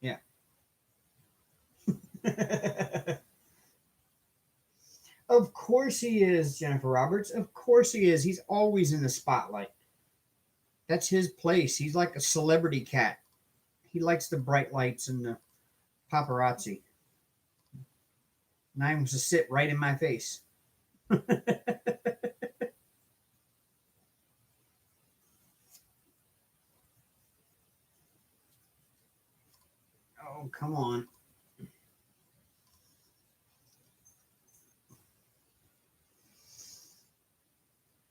Yeah. Of course he is, Jennifer Roberts. Of course he is. He's always in the spotlight. That's his place. He's like a celebrity cat. He likes the bright lights and the paparazzi. And I wants to sit right in my face. Oh, come on.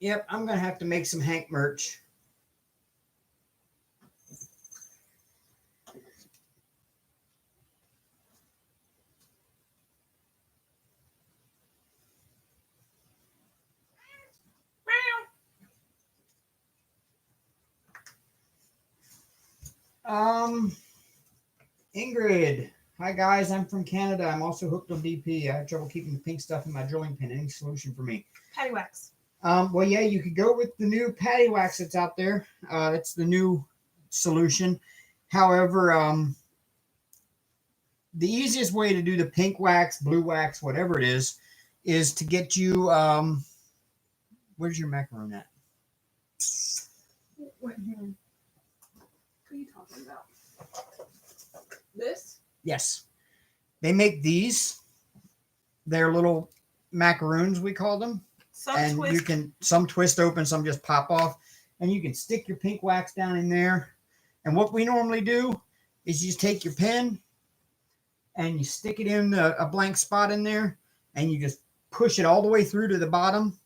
Yep, I'm going to have to make some Hank merch. Ingrid. Hi, guys. I'm from Canada. I'm also hooked on DP. I have trouble keeping the pink stuff in my drilling pin. Any solution for me? Patty wax. Well, yeah, you could go with the new patty wax that's out there. That's the new solution. However, the easiest way to do the pink wax, blue wax, whatever it is to get you. Where's your macaron at? What are you talking about? This? Yes. They make these. They're little macaroons, we call them. You can some twist open, some just pop off, and you can stick your pink wax down in there. And what we normally do is you just take your pen and you stick it in a blank spot in there, and you just push it all the way through to the bottom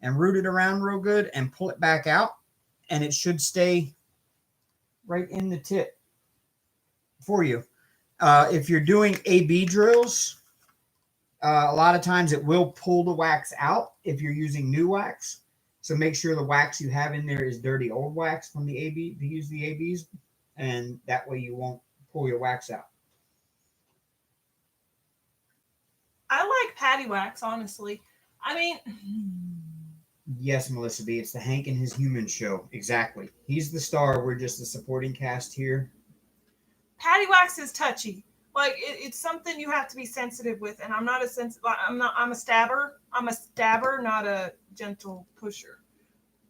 and root it around real good and pull it back out, and it should stay right in the tip for you. If you're doing A/B drills, a lot of times it will pull the wax out if you're using new wax. So make sure the wax you have in there is dirty old wax from the AB to use the ABs, and that way you won't pull your wax out. I like patty wax, honestly. I mean, Yes, Melissa B. It's the Hank and His Humans show. Exactly. He's the star. We're just the supporting cast here. patty wax is touchy. Like it's something you have to be sensitive with, and I'm not a I'm a stabber. I'm a stabber, not a gentle pusher.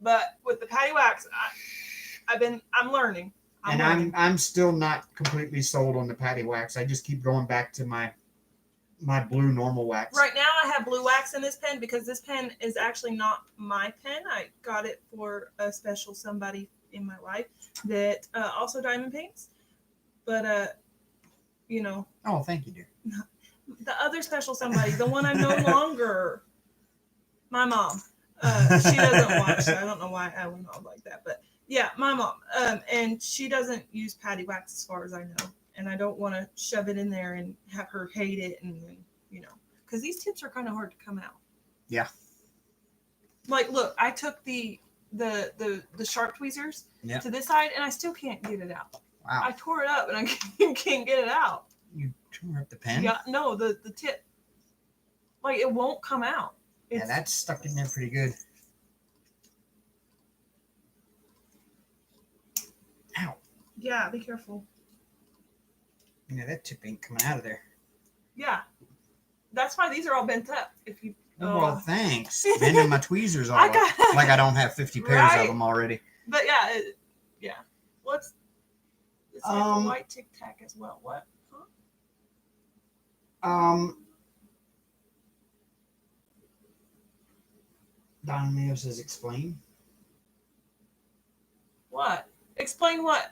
But with the patty wax, I'm learning. I'm still not completely sold on the patty wax. I just keep going back to my blue normal wax. Right now, I have blue wax in this pen because this pen is actually not my pen. I got it for a special somebody in my life that also diamond paints. But you know. Oh, thank you, dear. The other special somebody, the one I'm no longer. My mom. She doesn't watch, so I don't know why I went on like that, but yeah, my mom. And she doesn't use patty wax as far as I know, and I don't want to shove it in there and have her hate it, and because these tips are kind of hard to come out. Yeah. Like, look, I took the sharp tweezers to this side, and I still can't get it out. Wow. I tore it up, and I can't get it out. You tore up the pen? Yeah, no, the tip. Like, it won't come out. Yeah, that's stuck in there pretty good. Ow. Yeah, be careful. Yeah, that tip ain't coming out of there. Yeah. That's why these are all bent up. If you. Oh, well, thanks. Bending my tweezers all up. Like I don't have 50 pairs of them already. But yeah, yeah. What's this? A white Tic Tac as well. What? Huh? Don Mayo says, explain. What? Explain what?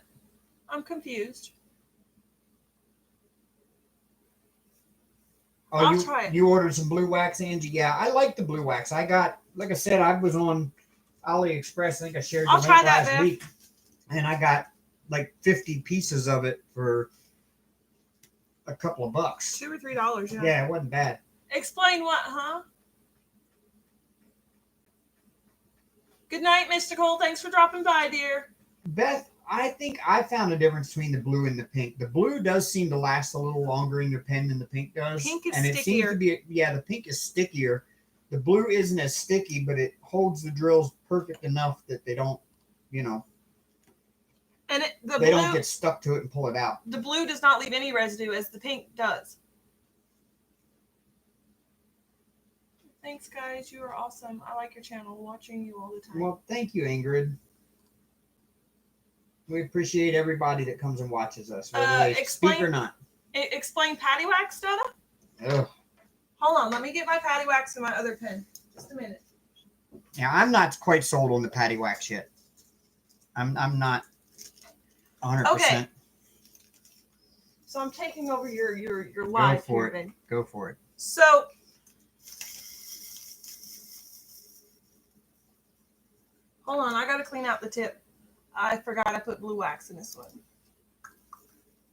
I'm confused. Oh, I'll try it. You ordered some blue wax, Angie? Yeah, I like the blue wax. I got, like I said, I was on AliExpress. I think I shared the link last week. And I got like 50 pieces of it for a couple of bucks. $2 or $3, yeah. Yeah, it wasn't bad. Explain what, huh? Good night, Mystical. Thanks for dropping by, dear. Beth, I think I found a difference between the blue and the pink. The blue does seem to last a little longer in your pen than the pink does. Pink is and it stickier. Seems to be, the pink is stickier. The blue isn't as sticky, but it holds the drills perfect enough that they don't, And they don't get stuck to it and pull it out. The blue does not leave any residue as the pink does. Thanks, guys. You are awesome. I like your channel. Watching you all the time. Well, thank you, Ingrid. We appreciate everybody that comes and watches us, whether they speak or not. Explain patty wax, Donna? Ugh. Hold on. Let me get my patty wax in my other pen. Just a minute. Yeah, I'm not quite sold on the patty wax yet. I'm not 100%. Okay. So I'm taking over your live here, babe. Go for it. So hold on, I gotta clean out the tip. I forgot I put blue wax in this one.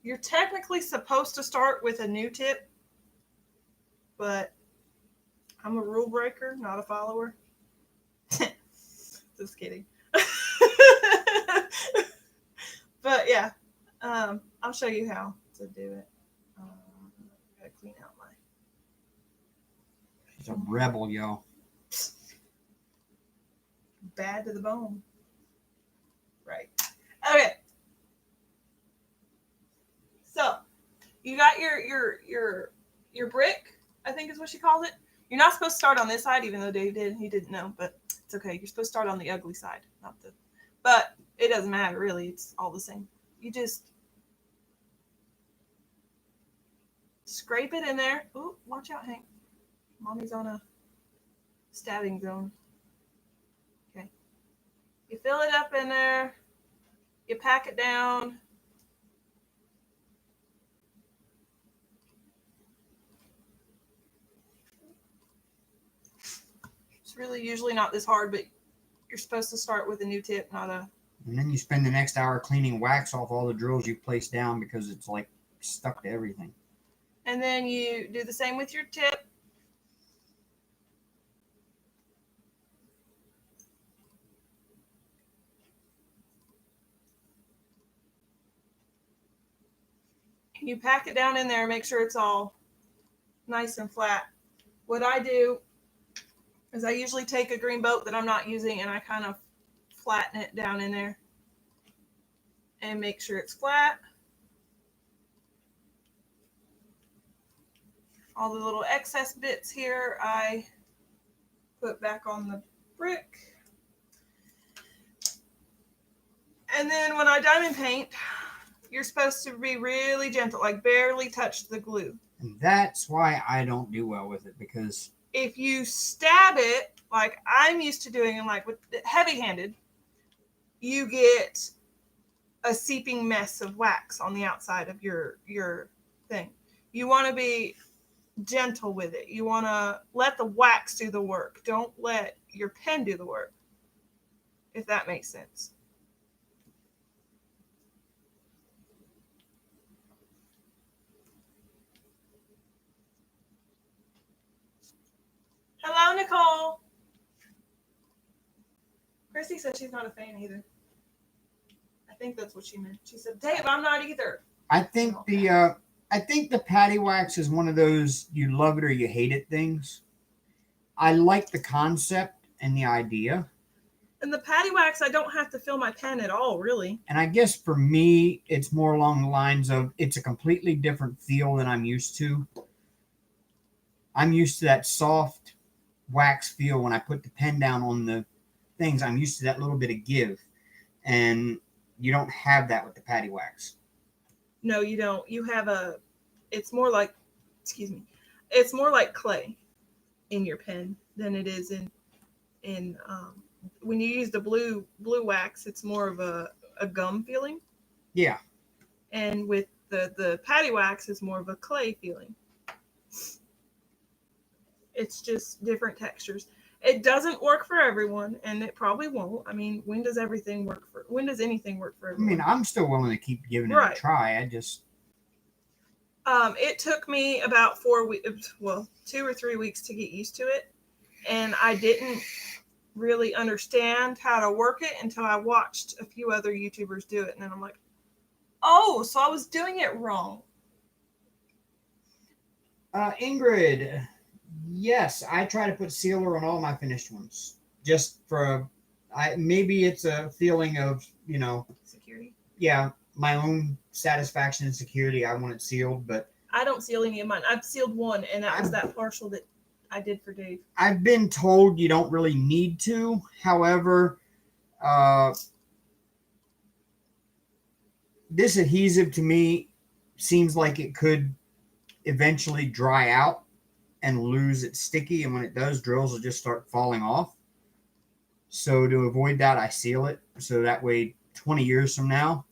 You're technically supposed to start with a new tip, but I'm a rule breaker, not a follower. Just kidding. But yeah, I'll show you how to do it. Gotta clean out my. She's a rebel, y'all. Bad to the bone. Right. Okay. So you got your brick, I think is what she called it. You're not supposed to start on this side, even though Dave did. He didn't know, but it's okay. You're supposed to start on the ugly side, not the. But it doesn't matter, really. It's all the same. You just scrape it in there. Ooh, watch out, Hank. Mommy's on a stabbing zone. Okay. You fill it up in there. You pack it down. It's really usually not this hard, but you're supposed to start with a new tip, not a... And then you spend the next hour cleaning wax off all the drills you placed down because it's like stuck to everything. And then you do the same with your tip. You pack it down in there and make sure it's all nice and flat. What I do is I usually take a green boat that I'm not using and I kind of flatten it down in there and make sure it's flat. All the little excess bits here I put back on the brick. And then when I diamond paint, you're supposed to be really gentle, like barely touch the glue. And that's why I don't do well with it, because if you stab it, like I'm used to doing, and like with heavy-handed, you get a seeping mess of wax on the outside of your thing. You want to be gentle with it. You want to let the wax do the work. Don't let your pen do the work, if that makes sense. Hello, Nicole. Chrissy said she's not a fan either. I think that's what she meant. She said, Dave, I'm not either. I think the patty wax is one of those you love it or you hate it things. I like the concept and the idea. And the patty wax, I don't have to fill my pen at all, really. And I guess for me, it's more along the lines of it's a completely different feel than I'm used to. I'm used to that soft wax feel when I put the pen down on the things. I'm used to that little bit of give. And you don't have that with the patty wax. No, you don't. You have it's more like, it's more like clay in your pen than it is in when you use the blue wax, it's more of a gum feeling. Yeah. And with the patty wax, it's more of a clay feeling. It's just different textures. It doesn't work for everyone, and it probably won't. I mean, when does anything work for everyone? I mean, I'm still willing to keep giving it a try. I just it took me about 4 weeks, well, 2 or 3 weeks to get used to it, and I didn't really understand how to work it until I watched a few other YouTubers do it, and then I'm like, oh, so I was doing it wrong. Ingrid, yes, I try to put sealer on all my finished ones, just for maybe it's a feeling of, security. Yeah, my own satisfaction and security. I want it sealed, but I don't seal any of mine. I've sealed one, and that was that partial that I did for Dave. I've been told you don't really need to. However, this adhesive to me seems like it could eventually dry out and lose its sticky, and when it does, drills will just start falling off. So to avoid that, I seal it, so that way 20 years from now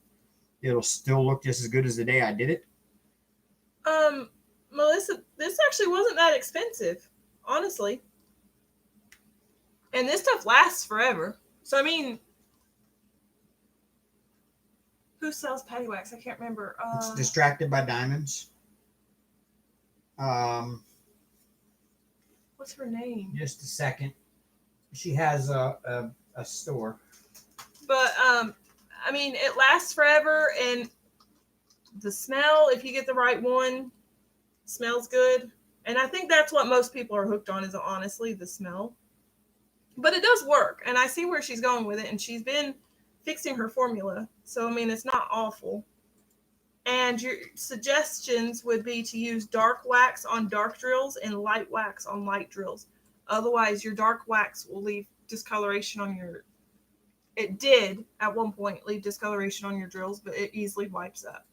it'll still look just as good as the day I did it. Melissa, this actually wasn't that expensive, honestly, and this stuff lasts forever. So I mean, who sells patty wax? I can't remember. It's Distracted by Diamonds. What's her name? Just a second. She has a store. But I mean, it lasts forever, and the smell, if you get the right one, smells good. And I think that's what most people are hooked on, is honestly the smell. But it does work, and I see where she's going with it, and she's been fixing her formula. So I mean, it's not awful. And your suggestions would be to use dark wax on dark drills and light wax on light drills. Otherwise, your dark wax will leave discoloration on your... It did, at one point, leave discoloration on your drills, but it easily wipes up.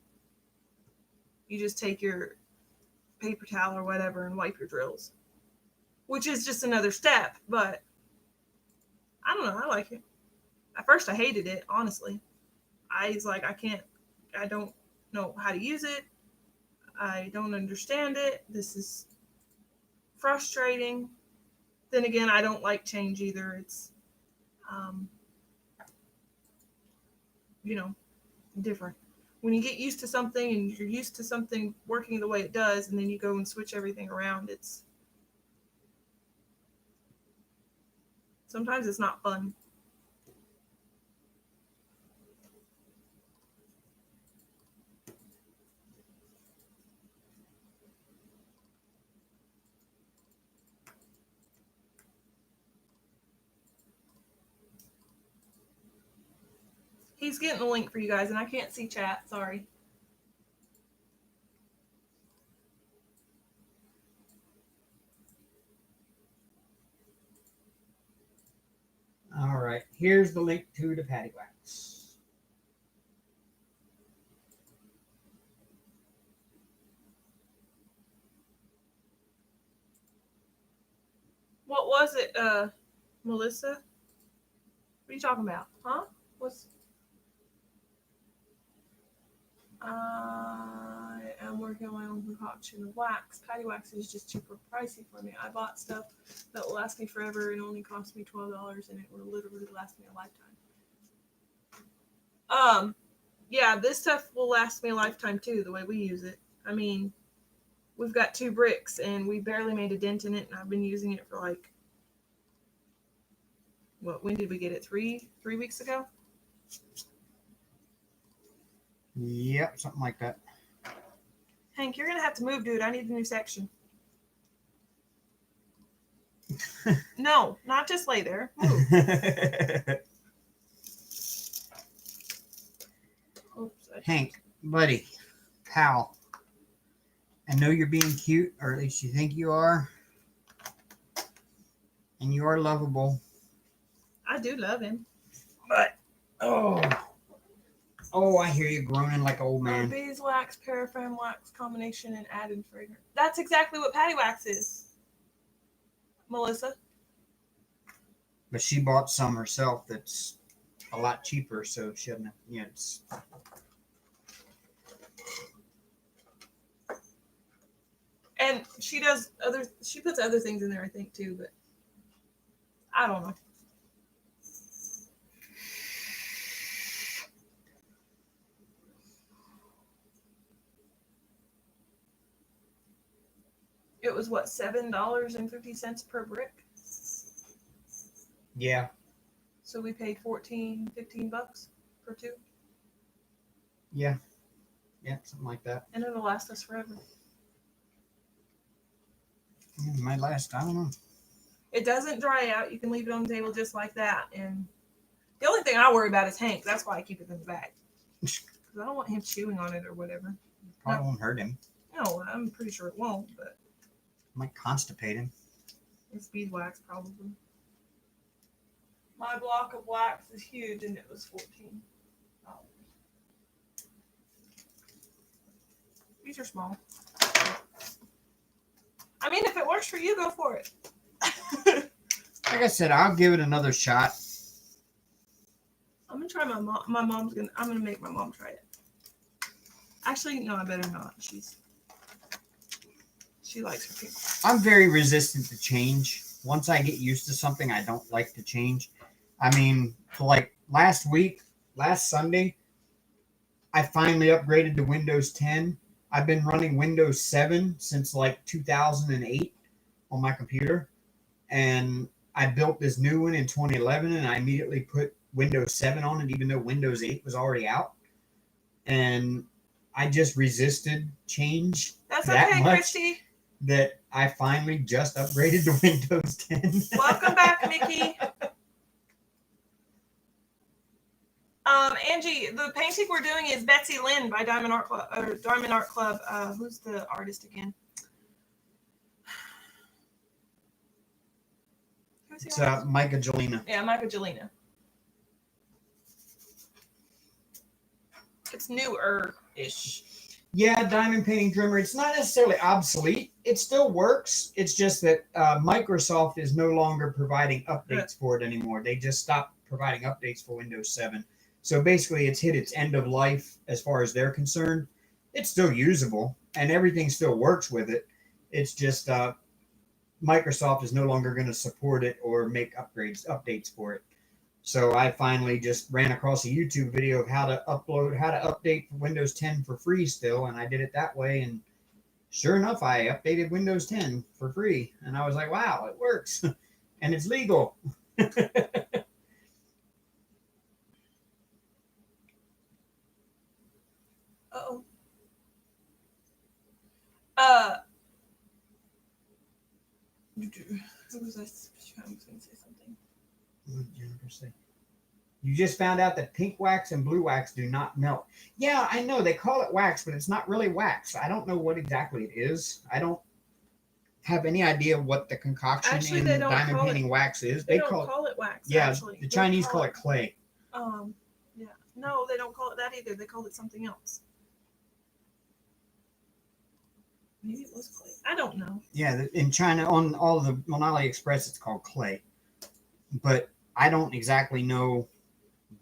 You just take your paper towel or whatever and wipe your drills. Which is just another step, but... I don't know, I like it. At first, I hated it, honestly. I was like, I don't know how to use it. I don't understand it. This is frustrating. Then again, I don't like change either. It's, different. When you get used to something and you're used to something working the way it does, and then you go and switch everything around, sometimes it's not fun. He's getting the link for you guys, and I can't see chat. Sorry. All right. Here's the link to the patty wax. What was it, Melissa? What are you talking about? Huh? What's... I am working on my own concoction of wax. Patty wax is just super pricey for me. I bought stuff that will last me forever and only cost me $12, and it will literally last me a lifetime. Yeah, this stuff will last me a lifetime too, the way we use it. I mean, we've got 2 bricks and we barely made a dent in it, and I've been using it for like, what, when did we get it? 3 weeks ago? Yep, something like that. Hank, you're gonna have to move, dude. I need a new section. No, not just lay there. Move. Oops, Hank, buddy, pal, I know you're being cute, or at least you think you are, and you are lovable. I do love him. But, I hear you groaning like an old man. Beeswax, paraffin wax combination, and added fragrance. That's exactly what patty wax is, Melissa. But she bought some herself that's a lot cheaper, so she doesn't, it's... And she puts other things in there, I think, too, but I don't know. It was what, $7.50 per brick? Yeah. So we paid $14, $15 per 2. Yeah. Yeah, something like that. And it'll last us forever. It might last, I don't know. It doesn't dry out. You can leave it on the table just like that. And the only thing I worry about is Hank. That's why I keep it in the bag. Because I don't want him chewing on it or whatever. Probably won't hurt him. No, I'm pretty sure it won't, but Might constipate him. it's beeswax probably. My block of wax is huge, and it was $14. These are small. I mean, if it works for you, go for it. Like I said, I'll give it another shot. I'm gonna try I'm gonna make my mom try it. Actually, no, I better not. She likes her people. I'm very resistant to change. Once I get used to something, I don't like to change. I mean, like last Sunday, I finally upgraded to Windows 10. I've been running Windows 7 since like 2008 on my computer. And I built this new one in 2011, and I immediately put Windows 7 on it, even though Windows 8 was already out. And I just resisted change. That's that okay, much Christy. That I finally just upgraded to Windows 10. Welcome back, Mickey. Angie, the painting we're doing is BetsyLynn by Diamond Art Club. Who's the artist again? It's Micah Jelena. Yeah, Micah Jelena. It's newer-ish. Yeah, Diamond Painting Trimmer. It's not necessarily obsolete. It still works. It's just that Microsoft is no longer providing updates for it anymore. They just stopped providing updates for Windows 7. So basically, it's hit its end of life as far as they're concerned. It's still usable, and everything still works with it. It's just Microsoft is no longer going to support it or make updates for it. So I finally just ran across a YouTube video of how to update Windows 10 for free still, and I did it that way. And sure enough, I updated Windows 10 for free, and I was like, wow, it works, and it's legal. Uh-oh. Who was I going to say something? What did Jennifer say? You just found out that pink wax and blue wax do not melt. Yeah, I know they call it wax, but it's not really wax. I don't know what exactly it is. I don't have any idea what the concoction Actually, in they don't diamond call painting wax is. They don't call it wax. Yeah, actually. the Chinese call it clay. Yeah. No, they don't call it that either. They called it something else. Maybe it was clay. I don't know. Yeah, in China, on AliExpress, it's called clay. But I don't exactly know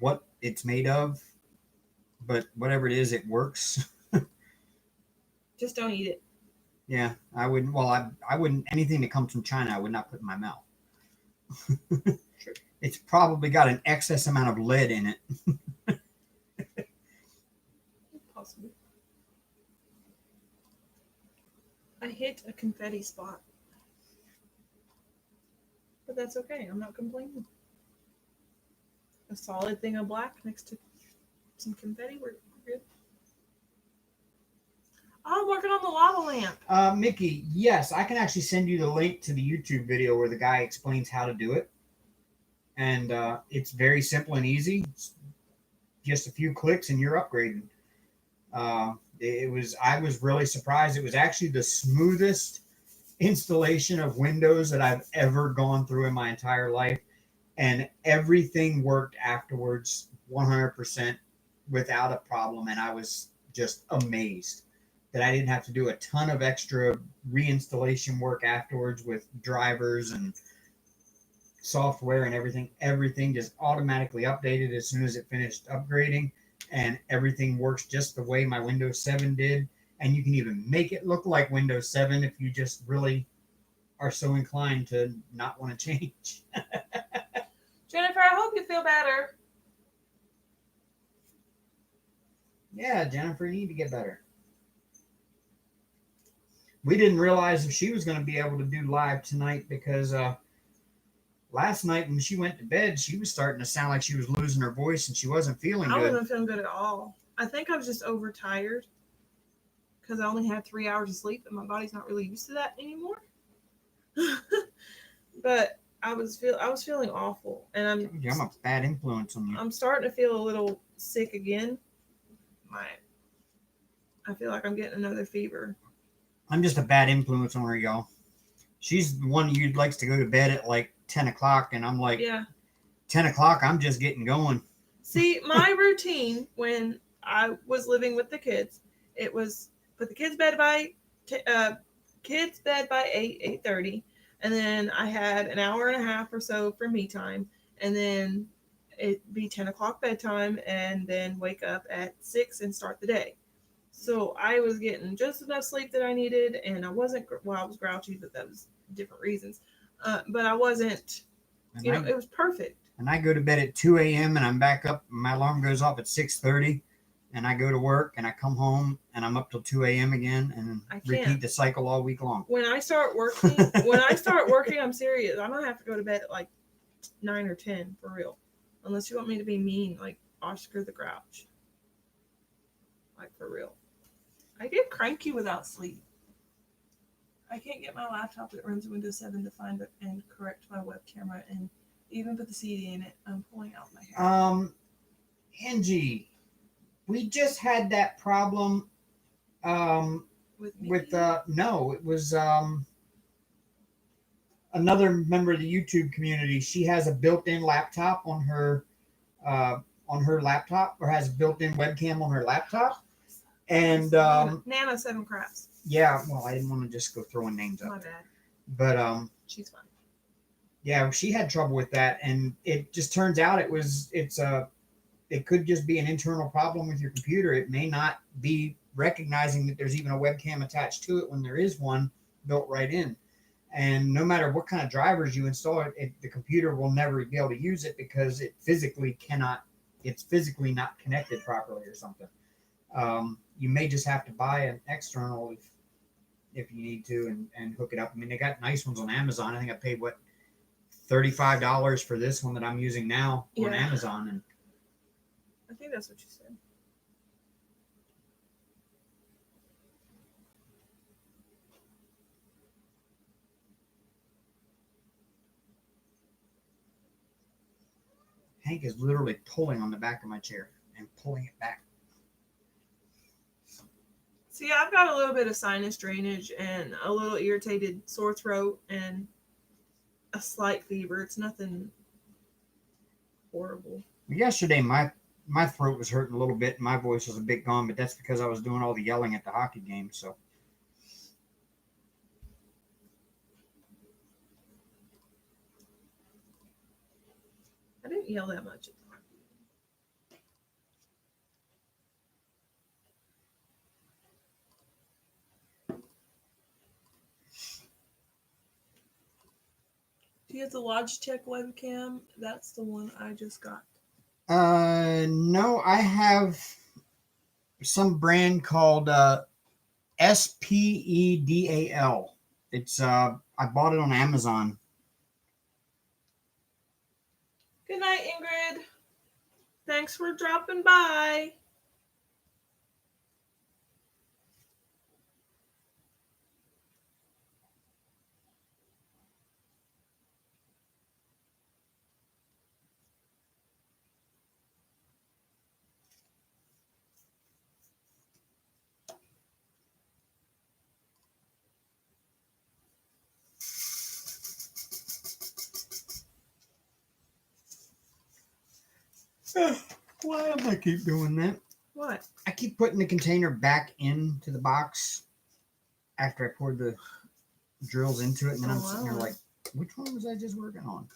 what it's made of. But whatever it is, it works. Just don't eat it. Yeah, I wouldn't. Well, I wouldn't. Anything that comes from China, I would not put in my mouth. True. It's probably got an excess amount of lead in it. Possibly. I hit a confetti spot. But that's okay. I'm not complaining. A solid thing of black next to some confetti. We're good. I'm working on the lava lamp. Mickey, yes, I can actually send you the link to the YouTube video where the guy explains how to do it. And it's very simple and easy. It's just a few clicks and you're upgrading. I was really surprised. It was actually the smoothest installation of Windows that I've ever gone through in my entire life. And everything worked afterwards 100% without a problem. And I was just amazed that I didn't have to do a ton of extra reinstallation work afterwards with drivers and software and everything. Everything just automatically updated as soon as it finished upgrading, and everything works just the way my Windows 7 did. And you can even make it look like Windows 7 if you just really are so inclined to not want to change. Jennifer, I hope you feel better. Yeah, Jennifer, you need to get better. We didn't realize if she was going to be able to do live tonight because last night when she went to bed, she was starting to sound like she was losing her voice and she wasn't feeling good. I wasn't feeling good at all. I think I was just overtired because I only had 3 hours of sleep and my body's not really used to that anymore. But I was feeling awful, and I'm a bad influence on you. I'm starting to feel a little sick again. I feel like I'm getting another fever. I'm just a bad influence on her, y'all. She's the one who likes to go to bed at like 10 o'clock, and I'm like, yeah, 10 o'clock, I'm just getting going. See, my routine when I was living with the kids, it was put the kids bed by 8:30, and then I had an hour and a half or so for me time, and then it'd be 10 o'clock bedtime, and then wake up at 6 and start the day. So I was getting just enough sleep that I needed, and I wasn't, well, I was grouchy, but that was different reasons. But I wasn't, it was perfect. And I go to bed at 2 a.m. and I'm back up. My alarm goes off at 6:30, and I go to work and I come home and I'm up till 2 a.m. again and repeat the cycle all week long. When I start working, I'm serious. I'm gonna have to go to bed at like 9 or 10 for real, unless you want me to be mean like Oscar the Grouch. Like for real. I get cranky without sleep. I can't get my laptop that runs Windows 7 to find it and correct my web camera and even put the CD in it. I'm pulling out my hair. Angie, we just had that problem with no, it was another member of the YouTube community. She has a built-in laptop on her laptop, or has a built-in webcam on her laptop. And Nana 7 Crafts. Yeah, well, I didn't want to just go throwing names up. My bad. But she's fine. Yeah, she had trouble with that, and it just turns out it could just be an internal problem with your computer. It may not be recognizing that there's even a webcam attached to it when there is one built right in. And no matter what kind of drivers you install the computer will never be able to use it because it's physically not connected properly or something. You may just have to buy an external if you need to and hook it up. I mean, they got nice ones on Amazon. I think I paid $35 for this one that I'm using now on Amazon. And I think that's what you said. Hank is literally pulling on the back of my chair and pulling it back. See, I've got a little bit of sinus drainage and a little irritated sore throat and a slight fever. It's nothing horrible. Yesterday, my throat was hurting a little bit and my voice was a bit gone, but that's because I was doing all the yelling at the hockey game. So I didn't yell that much at the hockey game. Do you have the Logitech webcam? That's the one I just got. no, I have some brand called SPEDAL. It's I bought it on Amazon. Good night, Ingrid. Thanks for dropping by. Why am I keep doing that? What? I keep putting the container back into the box after I poured the drills into it, and then I'm sitting there like, which one was I just working on?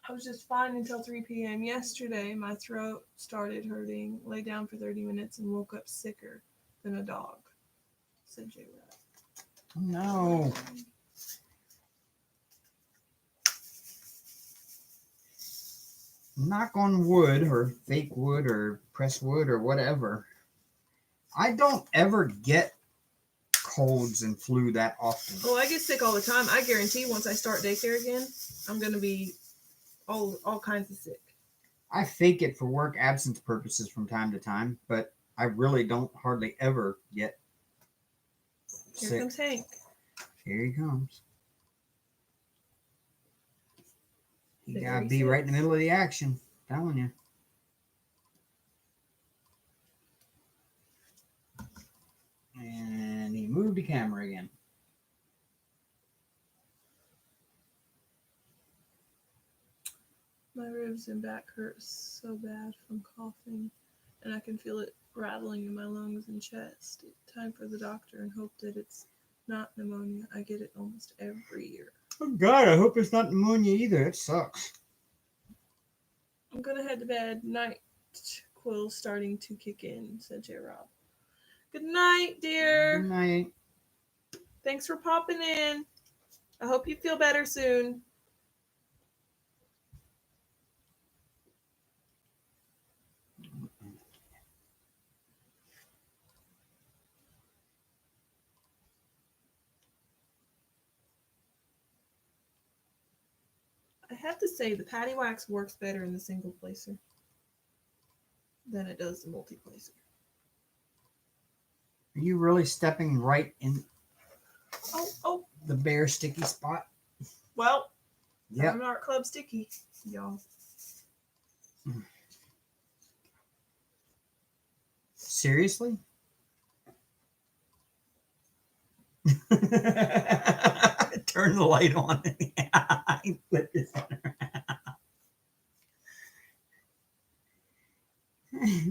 I was just fine until 3 p.m. yesterday. My throat started hurting, lay down for 30 minutes, and woke up sicker than a dog, said J. Rat. No. Knock on wood or fake wood or press wood or whatever. I don't ever get colds and flu that often. Oh, I get sick all the time. I guarantee once I start daycare again, I'm going to be all kinds of sick. I fake it for work absence purposes from time to time, but I really don't hardly ever get Here sick. comes Hank. Here he comes. You There gotta he be right in the sits. middle of the action. I'm telling you. And he moved the camera again. My ribs and back hurt so bad from coughing, and I can feel it rattling in my lungs and chest. Time for the doctor and hope that it's not pneumonia. I get it almost every year. Oh God, I hope it's not pneumonia either. It sucks. I'm gonna head to bed. Night quill starting to kick in, said J. Rob. Good night, dear. Good night. Thanks for popping in. I hope you feel better soon. I have to say the patty wax works better in the single placer than it does the multi-placer. Are you really stepping right in Oh. the bare sticky spot? Well, Yep. I'm not Club Sticky, y'all. Seriously? Turn the light on. Flip this on.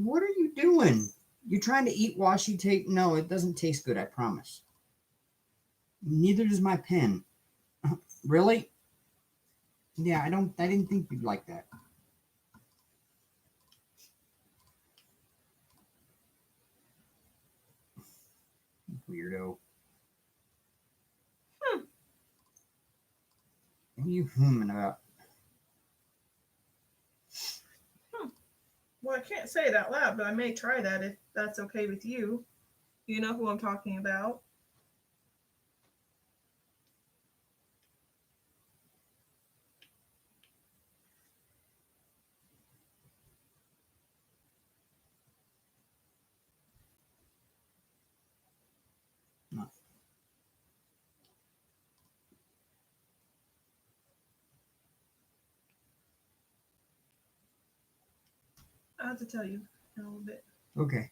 What are you doing? You're trying to eat washi tape? No, it doesn't taste good, I promise. Neither does my pen. Really? Yeah, I didn't think you'd like that. Weirdo. What are you humming about? Well, I can't say it out loud, but I may try that if that's okay with you. You know who I'm talking about. No. I'll have to tell you in a little bit. Okay.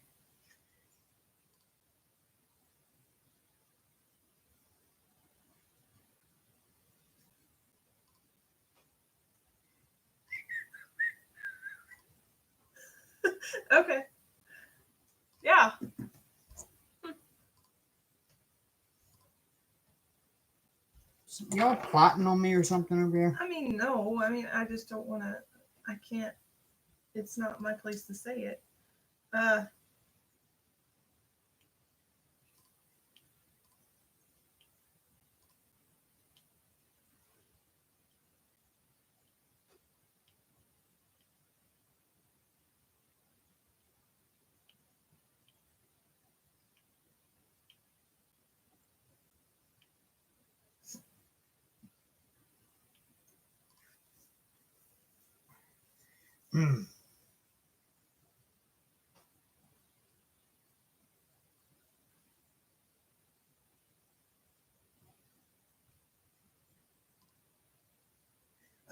Okay. Yeah. Y'all plotting on me or something over here? I mean, no. I mean, I just don't want to. I can't. It's not my place to say it. Uh. Hmm.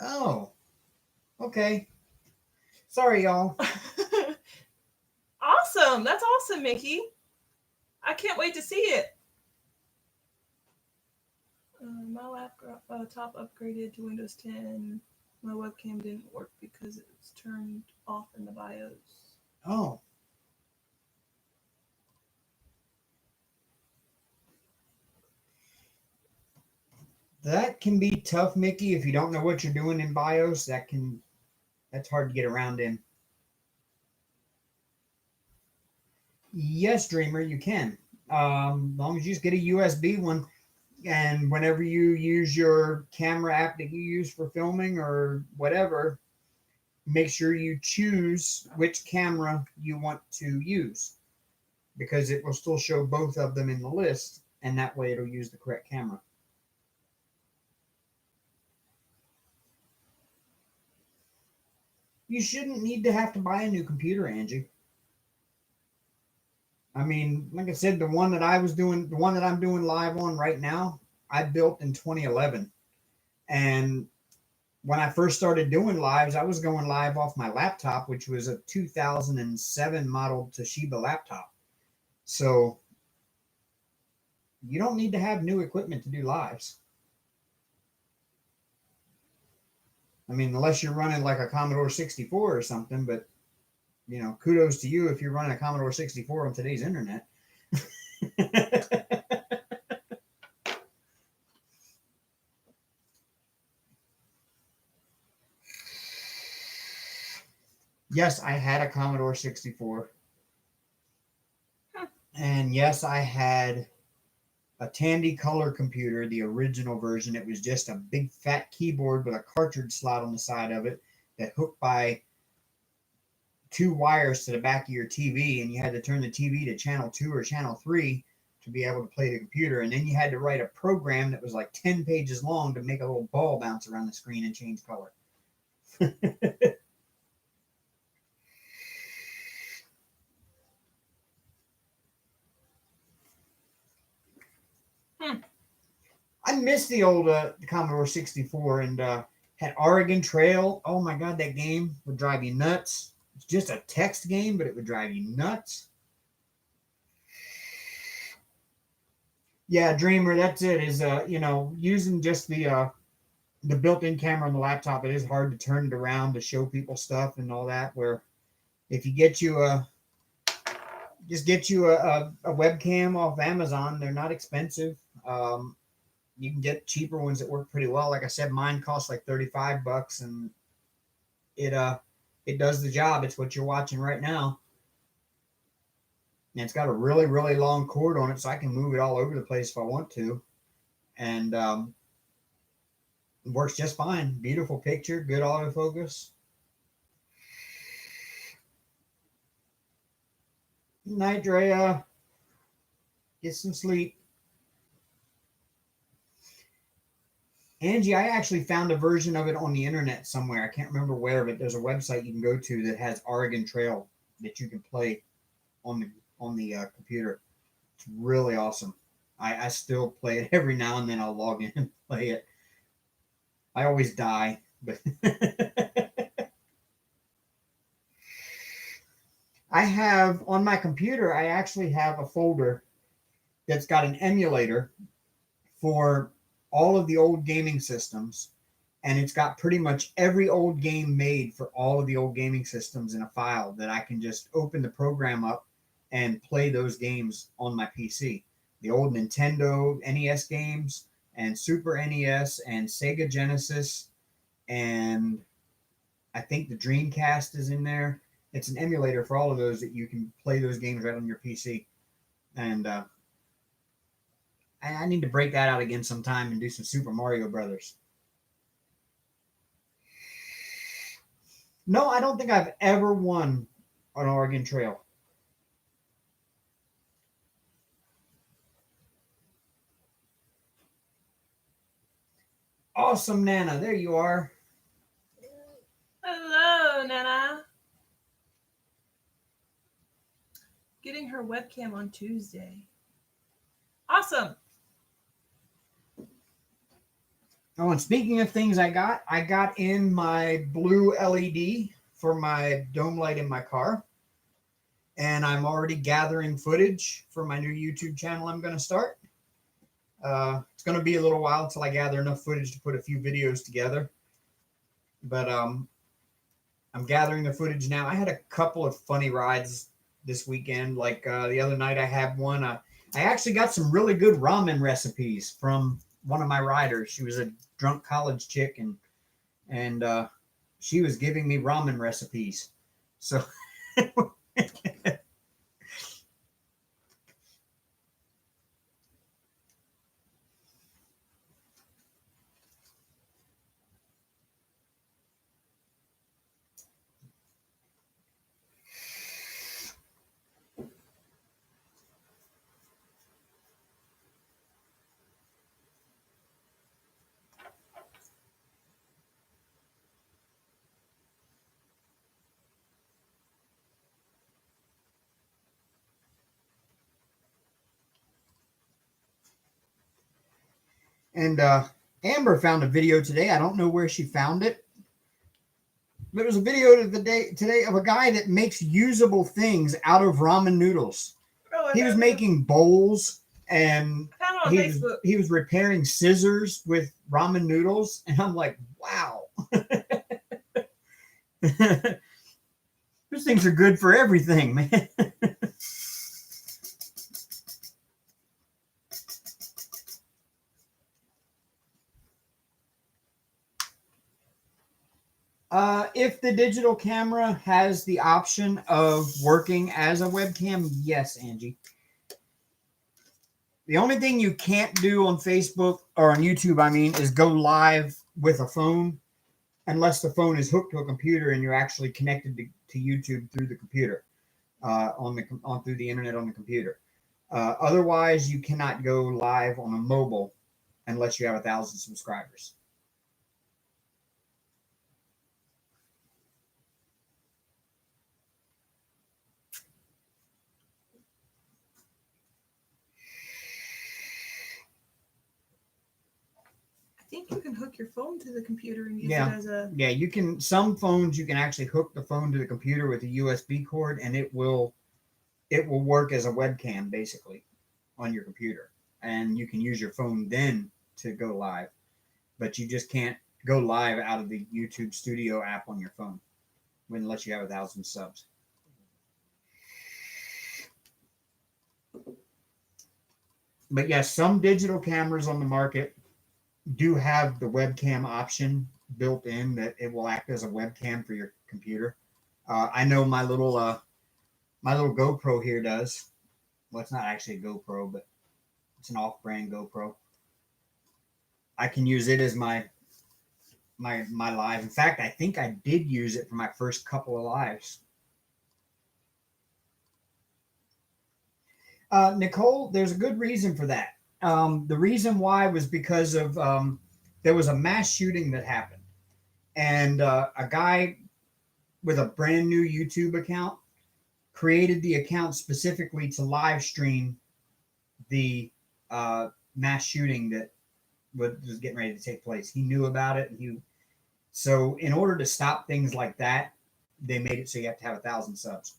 Oh, okay. Sorry, y'all. Awesome. That's awesome, Mickey. I can't wait to see it. My laptop upgraded to Windows 10. My webcam didn't work because it was turned off in the BIOS. Oh. That can be tough, Mickey, if you don't know what you're doing in BIOS. That's hard to get around in. Yes, Dreamer, you can. As long as you just get a USB one, and whenever you use your camera app that you use for filming or whatever, make sure you choose which camera you want to use, because it will still show both of them in the list, and that way it'll use the correct camera. You shouldn't need to have to buy a new computer, Angie. I mean, like I said, the one that I'm doing live on right now, I built in 2011. And when I first started doing lives, I was going live off my laptop, which was a 2007 model Toshiba laptop. So you don't need to have new equipment to do lives. I mean, unless you're running like a Commodore 64 or something, but kudos to you if you're running a Commodore 64 on today's internet. Yes, I had a Commodore 64. And yes, I had a Tandy Color computer, the original version. It was just a big fat keyboard with a cartridge slot on the side of it that hooked by two wires to the back of your TV, and you had to turn the TV to channel 2 or channel 3 to be able to play the computer. And then you had to write a program that was like 10 pages long to make a little ball bounce around the screen and change color. I miss the old Commodore 64 and had Oregon Trail. Oh my God, that game would drive you nuts. It's just a text game, but it would drive you nuts. Yeah, Dreamer, that's it. Is using just the built-in camera on the laptop, it is hard to turn it around to show people stuff and all that. Where if you get you a webcam off Amazon, they're not expensive. You can get cheaper ones that work pretty well. Like I said, mine costs like $35, and it does the job. It's what you're watching right now. And it's got a really, really long cord on it, so I can move it all over the place if I want to. And it works just fine. Beautiful picture, good autofocus. Night, Drea. Get some sleep. Angie, I actually found a version of it on the internet somewhere. I can't remember where, but there's a website you can go to that has Oregon Trail that you can play on the computer. It's really awesome. I still play it every now and then. I'll log in and play it. I always die, but I have on my computer, I actually have a folder that's got an emulator for all of the old gaming systems. And it's got pretty much every old game made for all of the old gaming systems in a file that I can just open the program up and play those games on my PC. The old Nintendo NES games and Super NES and Sega Genesis, and I think the Dreamcast is in there. It's an emulator for all of those that you can play those games right on your PC. And I need to break that out again sometime and do some Super Mario Brothers. No, I don't think I've ever won an Oregon Trail. Awesome, Nana. There you are. Hello, Nana. Getting her webcam on Tuesday. Awesome. Oh, and speaking of things I got in my blue LED for my dome light in my car. And I'm already gathering footage for my new YouTube channel I'm going to start. It's going to be a little while until I gather enough footage to put a few videos together. But I'm gathering the footage now. I had a couple of funny rides this weekend. Like the other night I had one. I actually got some really good ramen recipes from one of my riders. She was a drunk college chick, and she was giving me ramen recipes. So and Amber found a video today. I don't know where she found it. But there's a video today of a guy that makes usable things out of ramen noodles. Oh, He was making bowls, and I found it on Facebook. he was repairing scissors with ramen noodles, and I'm like, wow. Those things are good for everything, man. If the digital camera has the option of working as a webcam, yes, Angie. The only thing you can't do on Facebook or on YouTube, I mean, is go live with a phone unless the phone is hooked to a computer and you're actually connected to YouTube through the computer, through the internet on the computer. Otherwise, you cannot go live on a mobile unless you have 1,000 subscribers. I think you can hook your phone to the computer and use it as a... Yeah, you can. Some phones you can actually hook the phone to the computer with a USB cord, and it will work as a webcam basically on your computer, and you can use your phone then to go live, but you just can't go live out of the YouTube Studio app on your phone unless you have 1,000 subs. But yes, some digital cameras on the market do have the webcam option built in that it will act as a webcam for your computer. I know my little GoPro here does. Well, it's not actually a GoPro, but it's an off-brand GoPro. I can use it as my live. In fact, I think I did use it for my first couple of lives. Nicole, there's a good reason for that. The reason why was because of there was a mass shooting that happened, and a guy with a brand new YouTube account created the account specifically to live stream the mass shooting that was getting ready to take place. He knew about it, and so in order to stop things like that, they made it so you have to have 1,000 subs.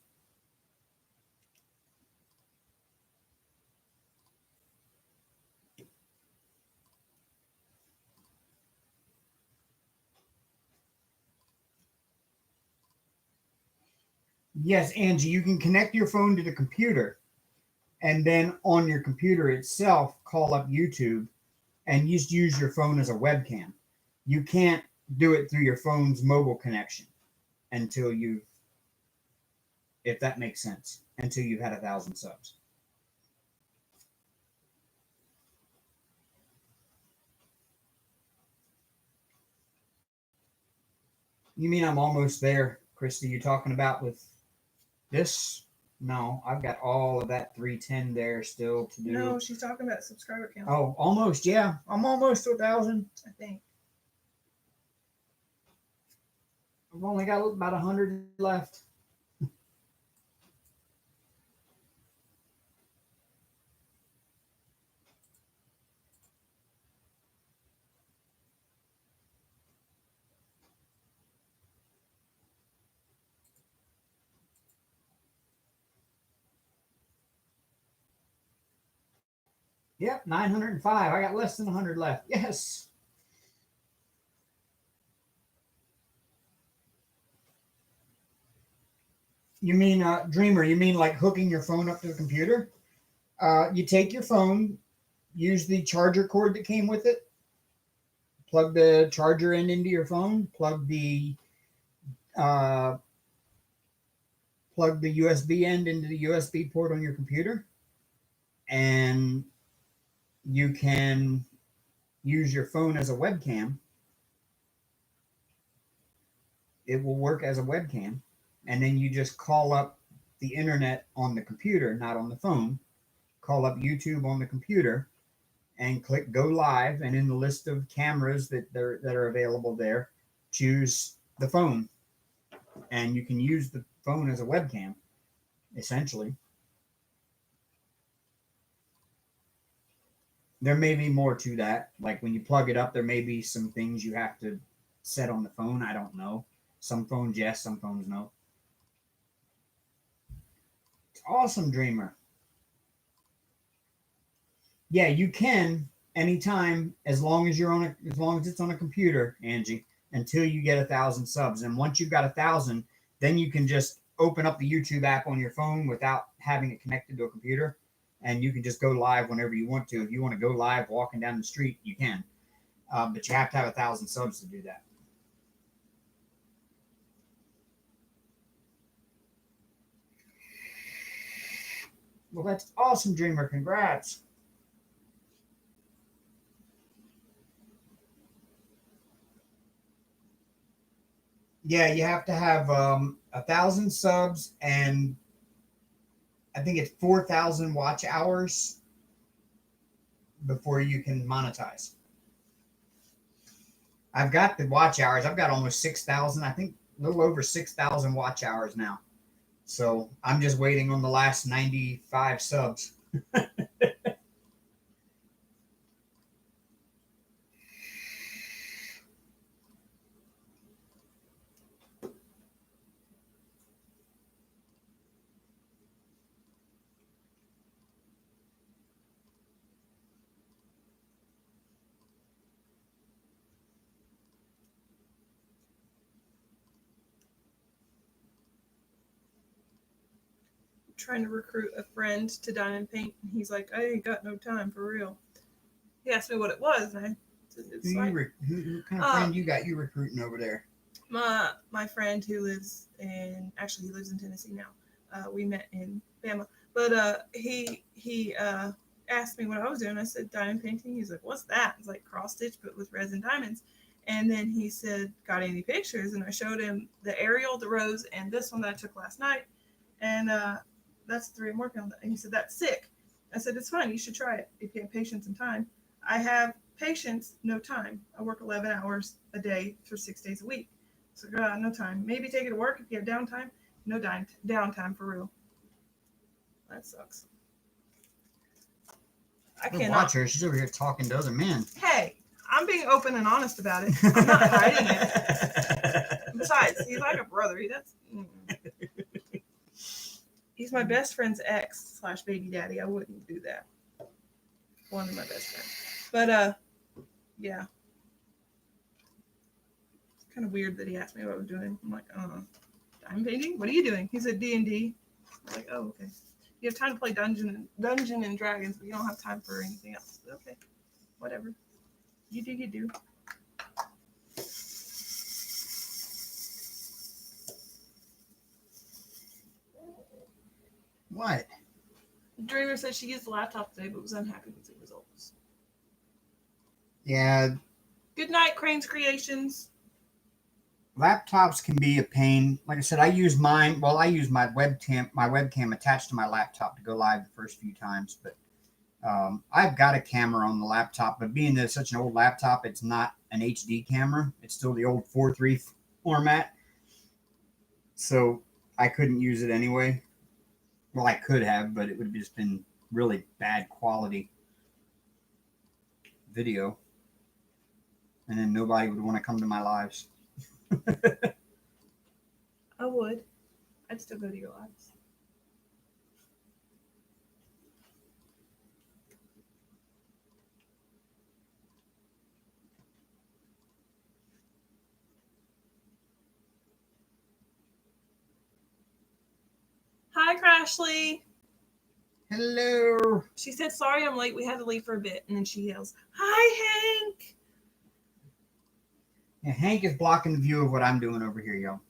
Yes, Angie, you can connect your phone to the computer and then on your computer itself call up YouTube and just use your phone as a webcam. You can't do it through your phone's mobile connection until you've, if that makes sense, until you've had 1,000 subs. You mean I'm almost there, Christy? You talking about with this? No, I've got all of that 310 there still to do. No, she's talking about subscriber count. Oh, almost. Yeah, I'm almost to 1,000. I think. I've only got about 100 left. Yep, 905. I got less than 100 left. Yes. You mean, Dreamer, you mean like hooking your phone up to the computer? You take your phone, use the charger cord that came with it, plug the charger end into your phone, uh, plug the USB end into the USB port on your computer, and you can use your phone as a webcam. It will work as a webcam, and then you just call up the internet on the computer, not on the phone. Call up YouTube on the computer and click go live, and in the list of cameras that are available there, choose the phone, and you can use the phone as a webcam essentially. There may be more to that, like when you plug it up there may be some things you have to set on the phone. I don't know, some phones yes, some phones no. It's awesome, Dreamer. Yeah, you can anytime as long as you're on a, as long as it's on a computer, Angie, until you get 1,000 subs. And once you've got 1,000, then you can just open up the YouTube app on your phone without having it connected to a computer, and you can just go live whenever you want to. If you want to go live walking down the street, you can, but you have to have 1,000 subs to do that. Well, that's awesome, Dreamer. Congrats. Yeah, you have to have 1,000 subs, and I think it's 4,000 watch hours before you can monetize. I've got the watch hours. I've got almost 6,000. I think a little over 6,000 watch hours now. So I'm just waiting on the last 95 subs. Trying to recruit a friend to diamond paint, and he's like, I ain't got no time for real. He asked me what it was, and I said, it's like Who kind of friend you got you recruiting over there? my friend who lives in, actually he lives in Tennessee now. We met in Bama, but he asked me what I was doing. I said diamond painting. He's like, what's that? It's like cross stitch but with resin diamonds. And then he said, got any pictures? And I showed him the aerial, the rose, and this one that I took last night. And that's the 3 I'm working on. And he said, that's sick. I said, it's fine. You should try it if you have patience and time. I have patience, no time. I work 11 hours a day for 6 days a week. So no time. Maybe take it to work if you have downtime. No downtime for real. That sucks. I can't watch her. She's over here talking to other men. Hey, I'm being open and honest about it. I'm not hiding it. Besides, he's like a brother. He's my best friend's ex / baby daddy. I wouldn't do that. One of my best friends. But yeah. It's kind of weird that he asked me what I was doing. I'm like, I'm painting. What are you doing? He said D&D. I'm like, oh, okay. You have time to play Dungeon and Dragons, but you don't have time for anything else. Okay, whatever. You do, you do. What? Dreamer said she used the laptop today, but was unhappy with the results. Yeah. Good night, Crane's Creations. Laptops can be a pain. Like I said, I use mine. Well, I use my webcam attached to my laptop to go live the first few times. But I've got a camera on the laptop. But being that it's such an old laptop, it's not an HD camera. It's still the old 4:3 format. So I couldn't use it anyway. Well, I could have, but it would have just been really bad quality video. And then nobody would want to come to my lives. I would. I'd still go to your lives. Hi, Crashly. Hello. She said, sorry I'm late. We had to leave for a bit. And then she yells, hi, Hank. Yeah, Hank is blocking the view of what I'm doing over here, y'all.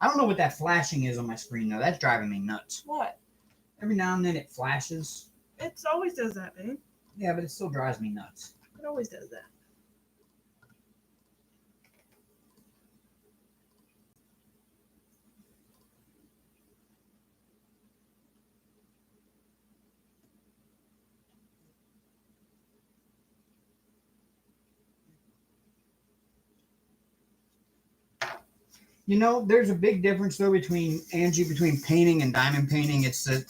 I don't know what that flashing is on my screen, though. That's driving me nuts. What? Every now and then it flashes. It always does that, babe. Yeah, but it still drives me nuts. It always does that. You know, there's a big difference, though, between painting and diamond painting. It's that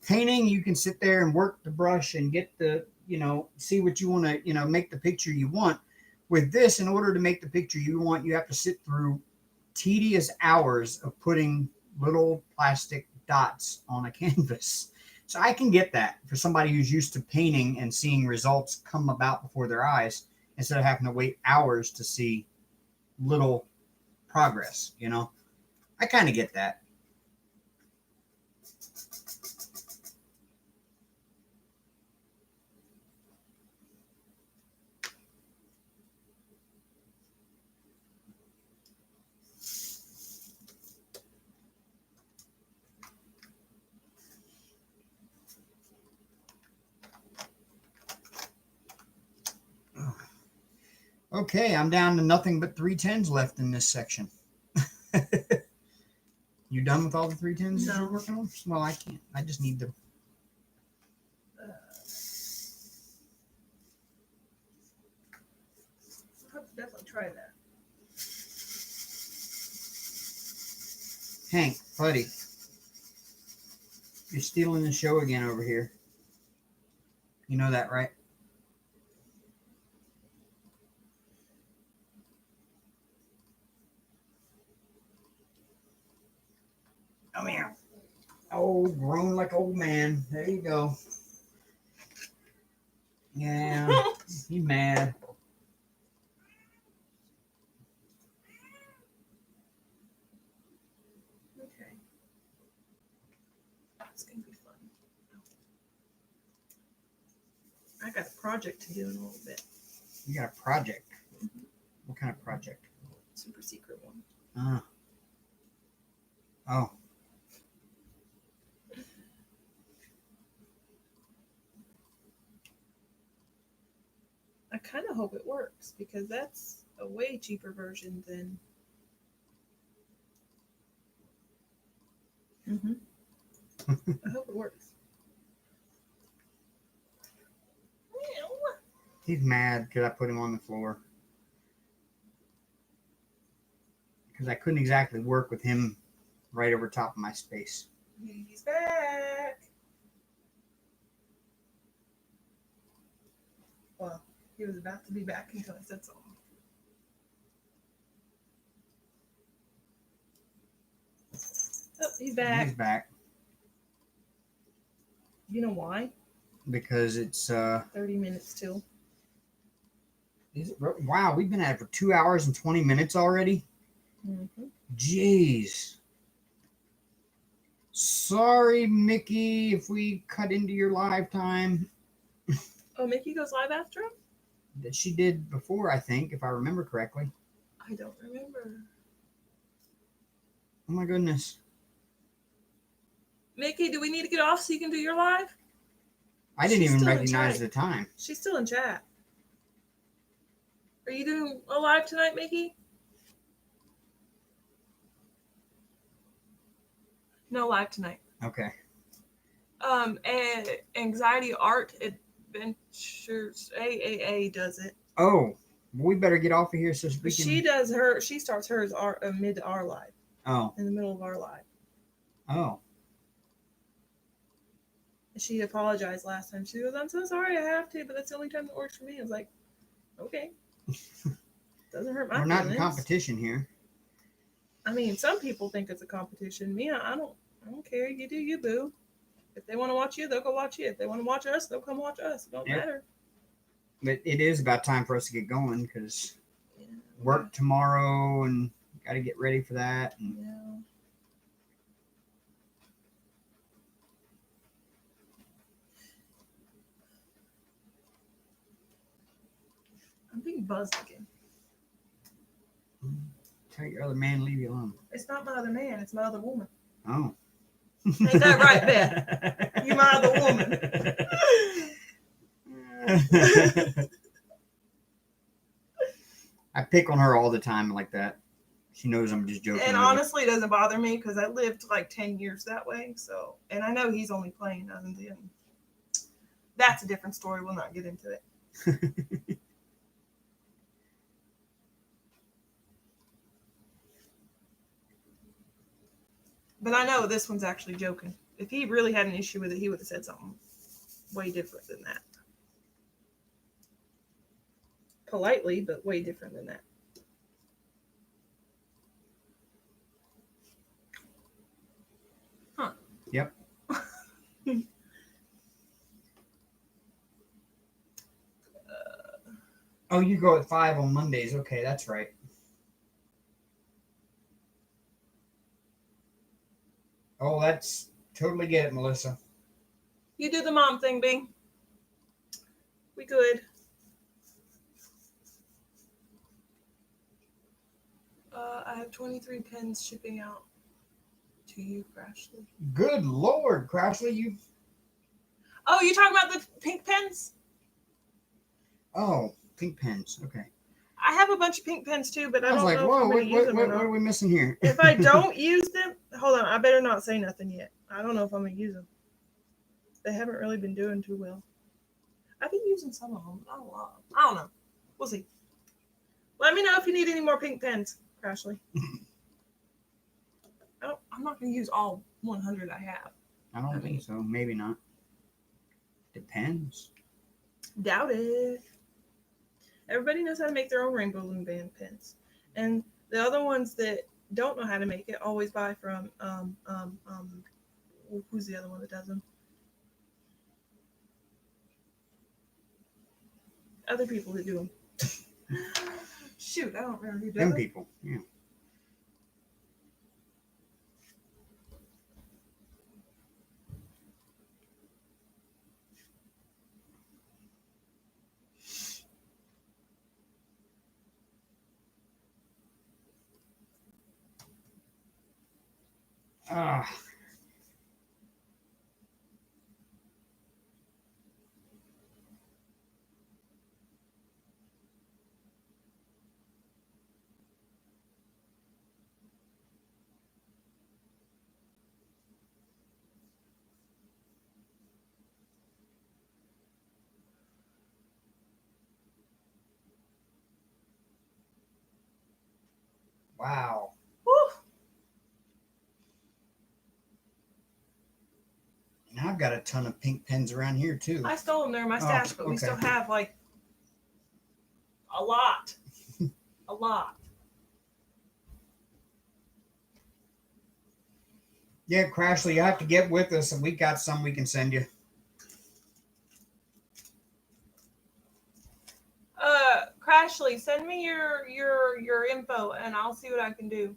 painting, you can sit there and work the brush and get the, see what you want to, make the picture you want. With this, in order to make the picture you want, you have to sit through tedious hours of putting little plastic dots on a canvas. So I can get that for somebody who's used to painting and seeing results come about before their eyes instead of having to wait hours to see little progress. I kind of get that. Okay, I'm down to nothing but 310s left in this section. You done with all the 310s No. you're working on? Well, I can't. I just need to. I'll have to definitely try that. Hank, buddy, you're stealing the show again over here. You know that, right? Come here. Oh, grown like old man. There you go. Yeah, he's mad. Okay. It's going to be fun. I got a project to do in a little bit. You got a project. What kind of project? Super secret one. Oh. I kind of hope it works because that's a way cheaper version than. I hope it works. He's mad because I put him on the floor. Because I couldn't exactly work with him right over top of my space. He's back. Well, he was about to be back until I said so. Oh, he's back. He's back. You know why? Because it's 30 minutes till. Wow, we've been at it for 2 hours and 20 minutes already. Mm-hmm. Jeez. Sorry, Mickey, if we cut into your live time. Oh, Mickey goes live after him? That she did before, I think, if I remember correctly. I don't remember. Oh my goodness. Mickey, do we need to get off so you can do your live? I didn't She's even still in recognize chat. the time. She's still in chat. Are you doing a live tonight, Mickey? No live tonight. Okay. And Anxiety Art Adventures AAA does it. Oh, we better get off of here so we can. She starts hers mid our live. Oh. In the middle of our live. Oh. She apologized last time. She goes, "I'm so sorry, I have to, but that's the only time that works for me." I was like, "Okay." Doesn't hurt my We're feelings. not in competition here. I mean, some people think it's a competition. Me, I don't care. You do you, boo. If they want to watch you, they'll go watch you. If they want to watch us, they'll come watch us. It don't matter. But it is about time for us to get going because work tomorrow and got to get ready for that. And yeah. I'm being buzzed again. Tell your other man to leave you alone. It's not my other man. It's my other woman. Oh. Ain't that right, Beth? You my other woman. I pick on her all the time like that. She knows I'm just joking. And honestly, it doesn't bother me because I lived like 10 years that way. So, and I know he's only playing other than. That's a different story. We'll not get into it. But I know this one's actually joking. If he really had an issue with it, he would have said something way different than that. Politely, but way different than that. Huh. Yep. Oh, you go at 5 on Mondays. Okay, that's right. Oh, that's totally get it, Melissa. You do the mom thing, Bing. We good. I have 23 pens shipping out to you, Crashly. Good Lord, Crashly, you. Oh, you talking about the pink pens? Oh, pink pens. Okay. I have a bunch of pink pens too, but I don't know whoa, if I'm going to use them or what not. are we missing here? If I don't use them, hold on, I better not say nothing yet. I don't know if I'm going to use them. They haven't really been doing too well. I've been using some of them, but not a lot. I don't know. We'll see. Let me know if you need any more pink pens, Crashly. I'm not going to use all 100 I have. I don't think so. Maybe not. Depends. Doubt it. Everybody knows how to make their own rainbow loom band pens. And the other ones that don't know how to make it always buy from who's the other one that does them? Other people that do them. Shoot, I don't remember who does Them them. people, yeah. Ah. Wow. Woo. And I've got a ton of pink pens around here too. I stole them. They're in my stash, but we still have like a lot. A lot. Yeah, Crashly, you have to get with us, and we got some we can send you. Crashly, send me your info, and I'll see what I can do.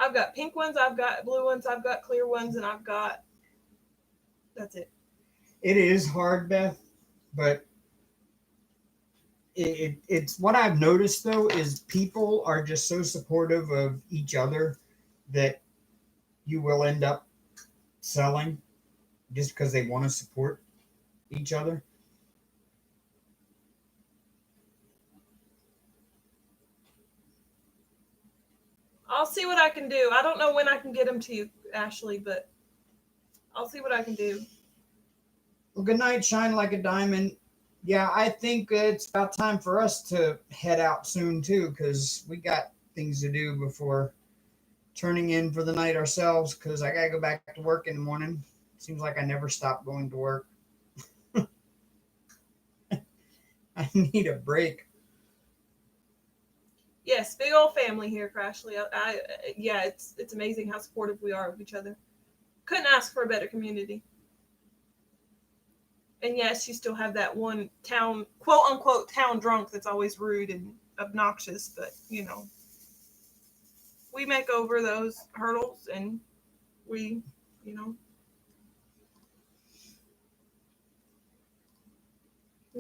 I've got pink ones, I've got blue ones, I've got clear ones, and that's it. It is hard, Beth, but it's what I've noticed though is people are just so supportive of each other that you will end up selling just because they want to support each other. I'll see what I can do. I don't know when I can get them to you, Ashley, but I'll see what I can do. Well, good night, shine like a diamond. Yeah, I think it's about time for us to head out soon too, because we got things to do before turning in for the night ourselves. Because I gotta go back to work in the morning. Seems like I never stop going to work. I need a break. Yes, big old family here, Crashly. Yeah, it's amazing how supportive we are of each other. Couldn't ask for a better community. And yes, you still have that one town, quote unquote, town drunk that's always rude and obnoxious, but we make over those hurdles and we, we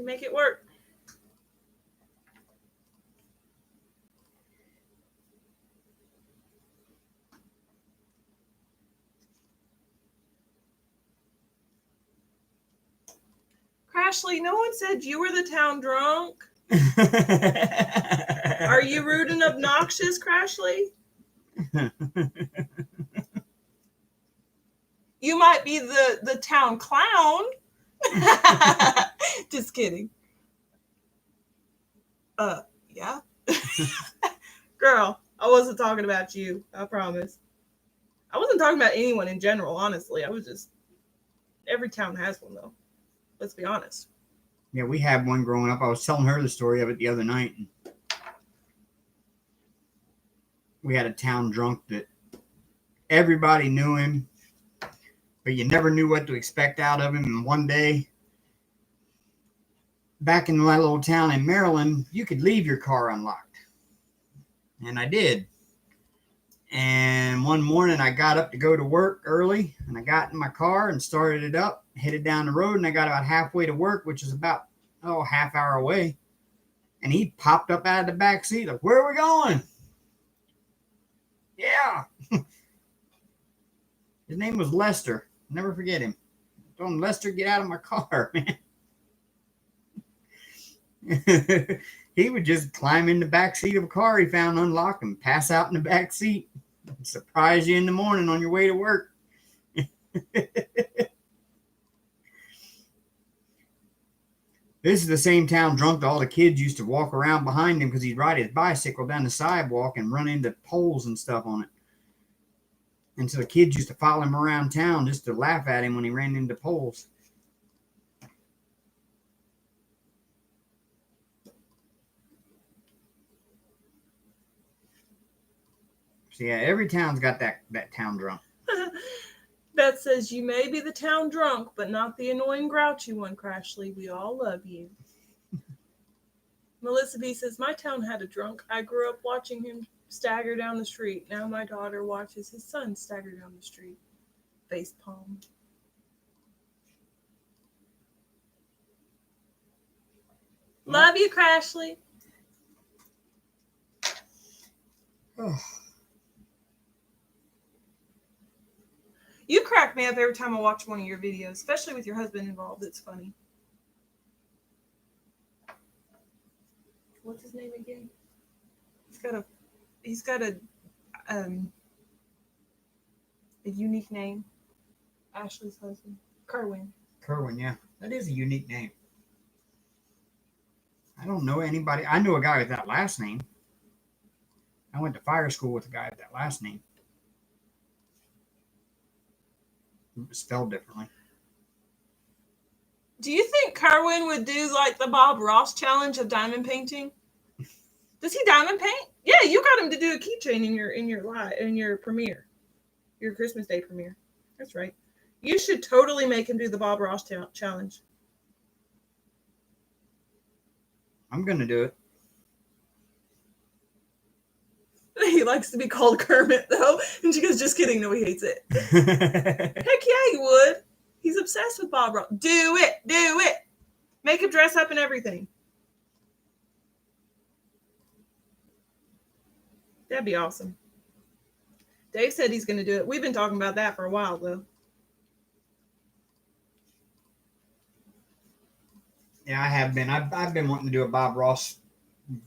make it work. Crashly, no one said you were the town drunk. Are you rude and obnoxious, Crashly? You might be the town clown. Just kidding. Yeah. Girl, I wasn't talking about you. I promise. I wasn't talking about anyone in general, honestly. I was just... Every town has one, though. Let's be honest. Yeah, we had one growing up. I was telling her the story of it the other night. We had a town drunk that everybody knew him, but you never knew what to expect out of him. And one day, back in my little town in Maryland, you could leave your car unlocked. And I did. And one morning I got up to go to work early, and I got in my car and started it up, headed down the road, and I got about halfway to work, which is about, half hour away. And he popped up out of the back seat, like, "Where are we going?" Yeah. His name was Lester. I'll never forget him. I told him, "Lester, get out of my car, man." He would just climb in the back seat of a car he found unlocked and pass out in the back seat. Surprise you in the morning on your way to work. This is the same town drunk that all the kids used to walk around behind him because he'd ride his bicycle down the sidewalk and run into poles and stuff on it. And so the kids used to follow him around town just to laugh at him when he ran into poles. So yeah, every town's got that town drunk. Beth says, you may be the town drunk, but not the annoying grouchy one, Crashly. We all love you. Melissa B says, my town had a drunk. I grew up watching him stagger down the street. Now my daughter watches his son stagger down the street. Face palm. Love you, Crashly. You crack me up every time I watch one of your videos, especially with your husband involved. It's funny. What's his name again? He's got a unique name. Ashley's husband. Kerwin. Kerwin, yeah. That is a unique name. I don't know anybody. I know a guy with that last name. I went to fire school with a guy with that last name. It was spelled differently. Do you think Kerwin would do like the Bob Ross challenge of diamond painting? Does he diamond paint? Yeah, you got him to do a keychain in your premiere, your Christmas Day premiere. That's right. You should totally make him do the Bob Ross challenge. I'm gonna do it. He likes to be called Kermit, though. And she goes, just kidding. No, he hates it. Heck yeah, he would. He's obsessed with Bob Ross. Do it. Do it. Make him dress up and everything. That'd be awesome. Dave said he's going to do it. We've been talking about that for a while, though. Yeah, I have been. I've been wanting to do a Bob Ross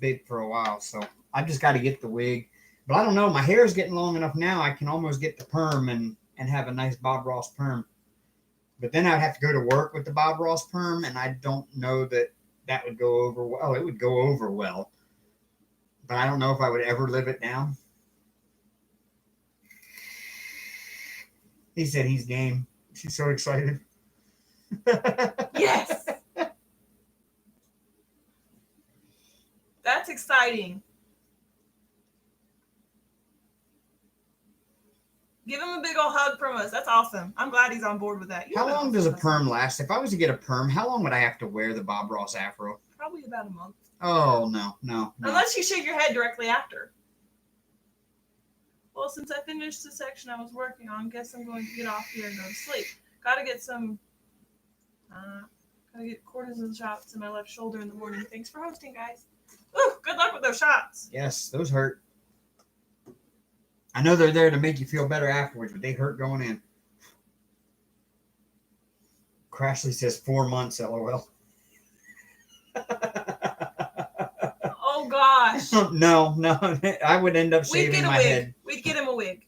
bit for a while, so I just got to get the wig. But I don't know. My hair is getting long enough now. I can almost get the perm and have a nice Bob Ross perm. But then I'd have to go to work with the Bob Ross perm, and I don't know that would go over well. It would go over well, but I don't know if I would ever live it down. He said he's game. She's so excited. Yes. That's exciting. Give him a big old hug from us. That's awesome. I'm glad he's on board with that. How long does a perm last? If I was to get a perm, how long would I have to wear the Bob Ross afro? Probably about a month. Oh, no. Unless you shave your head directly after. Well, since I finished the section I was working on, guess I'm going to get off here and go to sleep. Gotta get cortisone shots in my left shoulder in the morning. Thanks for hosting, guys. Ooh, good luck with those shots. Yes, those hurt. I know they're there to make you feel better afterwards, but they hurt going in. Crashly says 4 months, LOL. Oh, gosh. No. I would end up shaving my head. We'd get him a wig.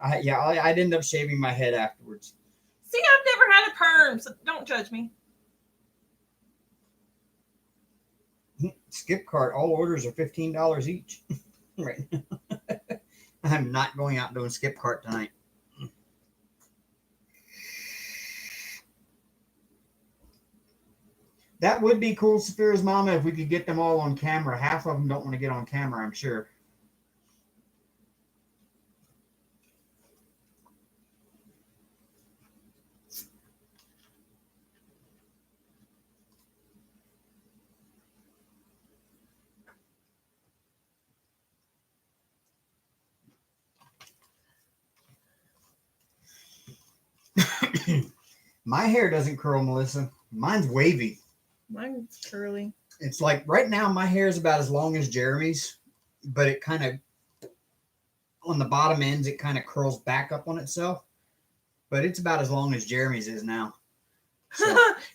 I'd end up shaving my head afterwards. See, I've never had a perm, so don't judge me. Skip cart. All orders are $15 each. Right. I'm not going out doing skip cart tonight. That would be cool, Saphira's mama, if we could get them all on camera. Half of them don't want to get on camera, I'm sure. My hair doesn't curl, Melissa. Mine's wavy. Mine's curly. It's like right now my hair is about as long as Jeremy's, but it kind of, on the bottom ends, it kind of curls back up on itself. But it's about as long as Jeremy's is now. So.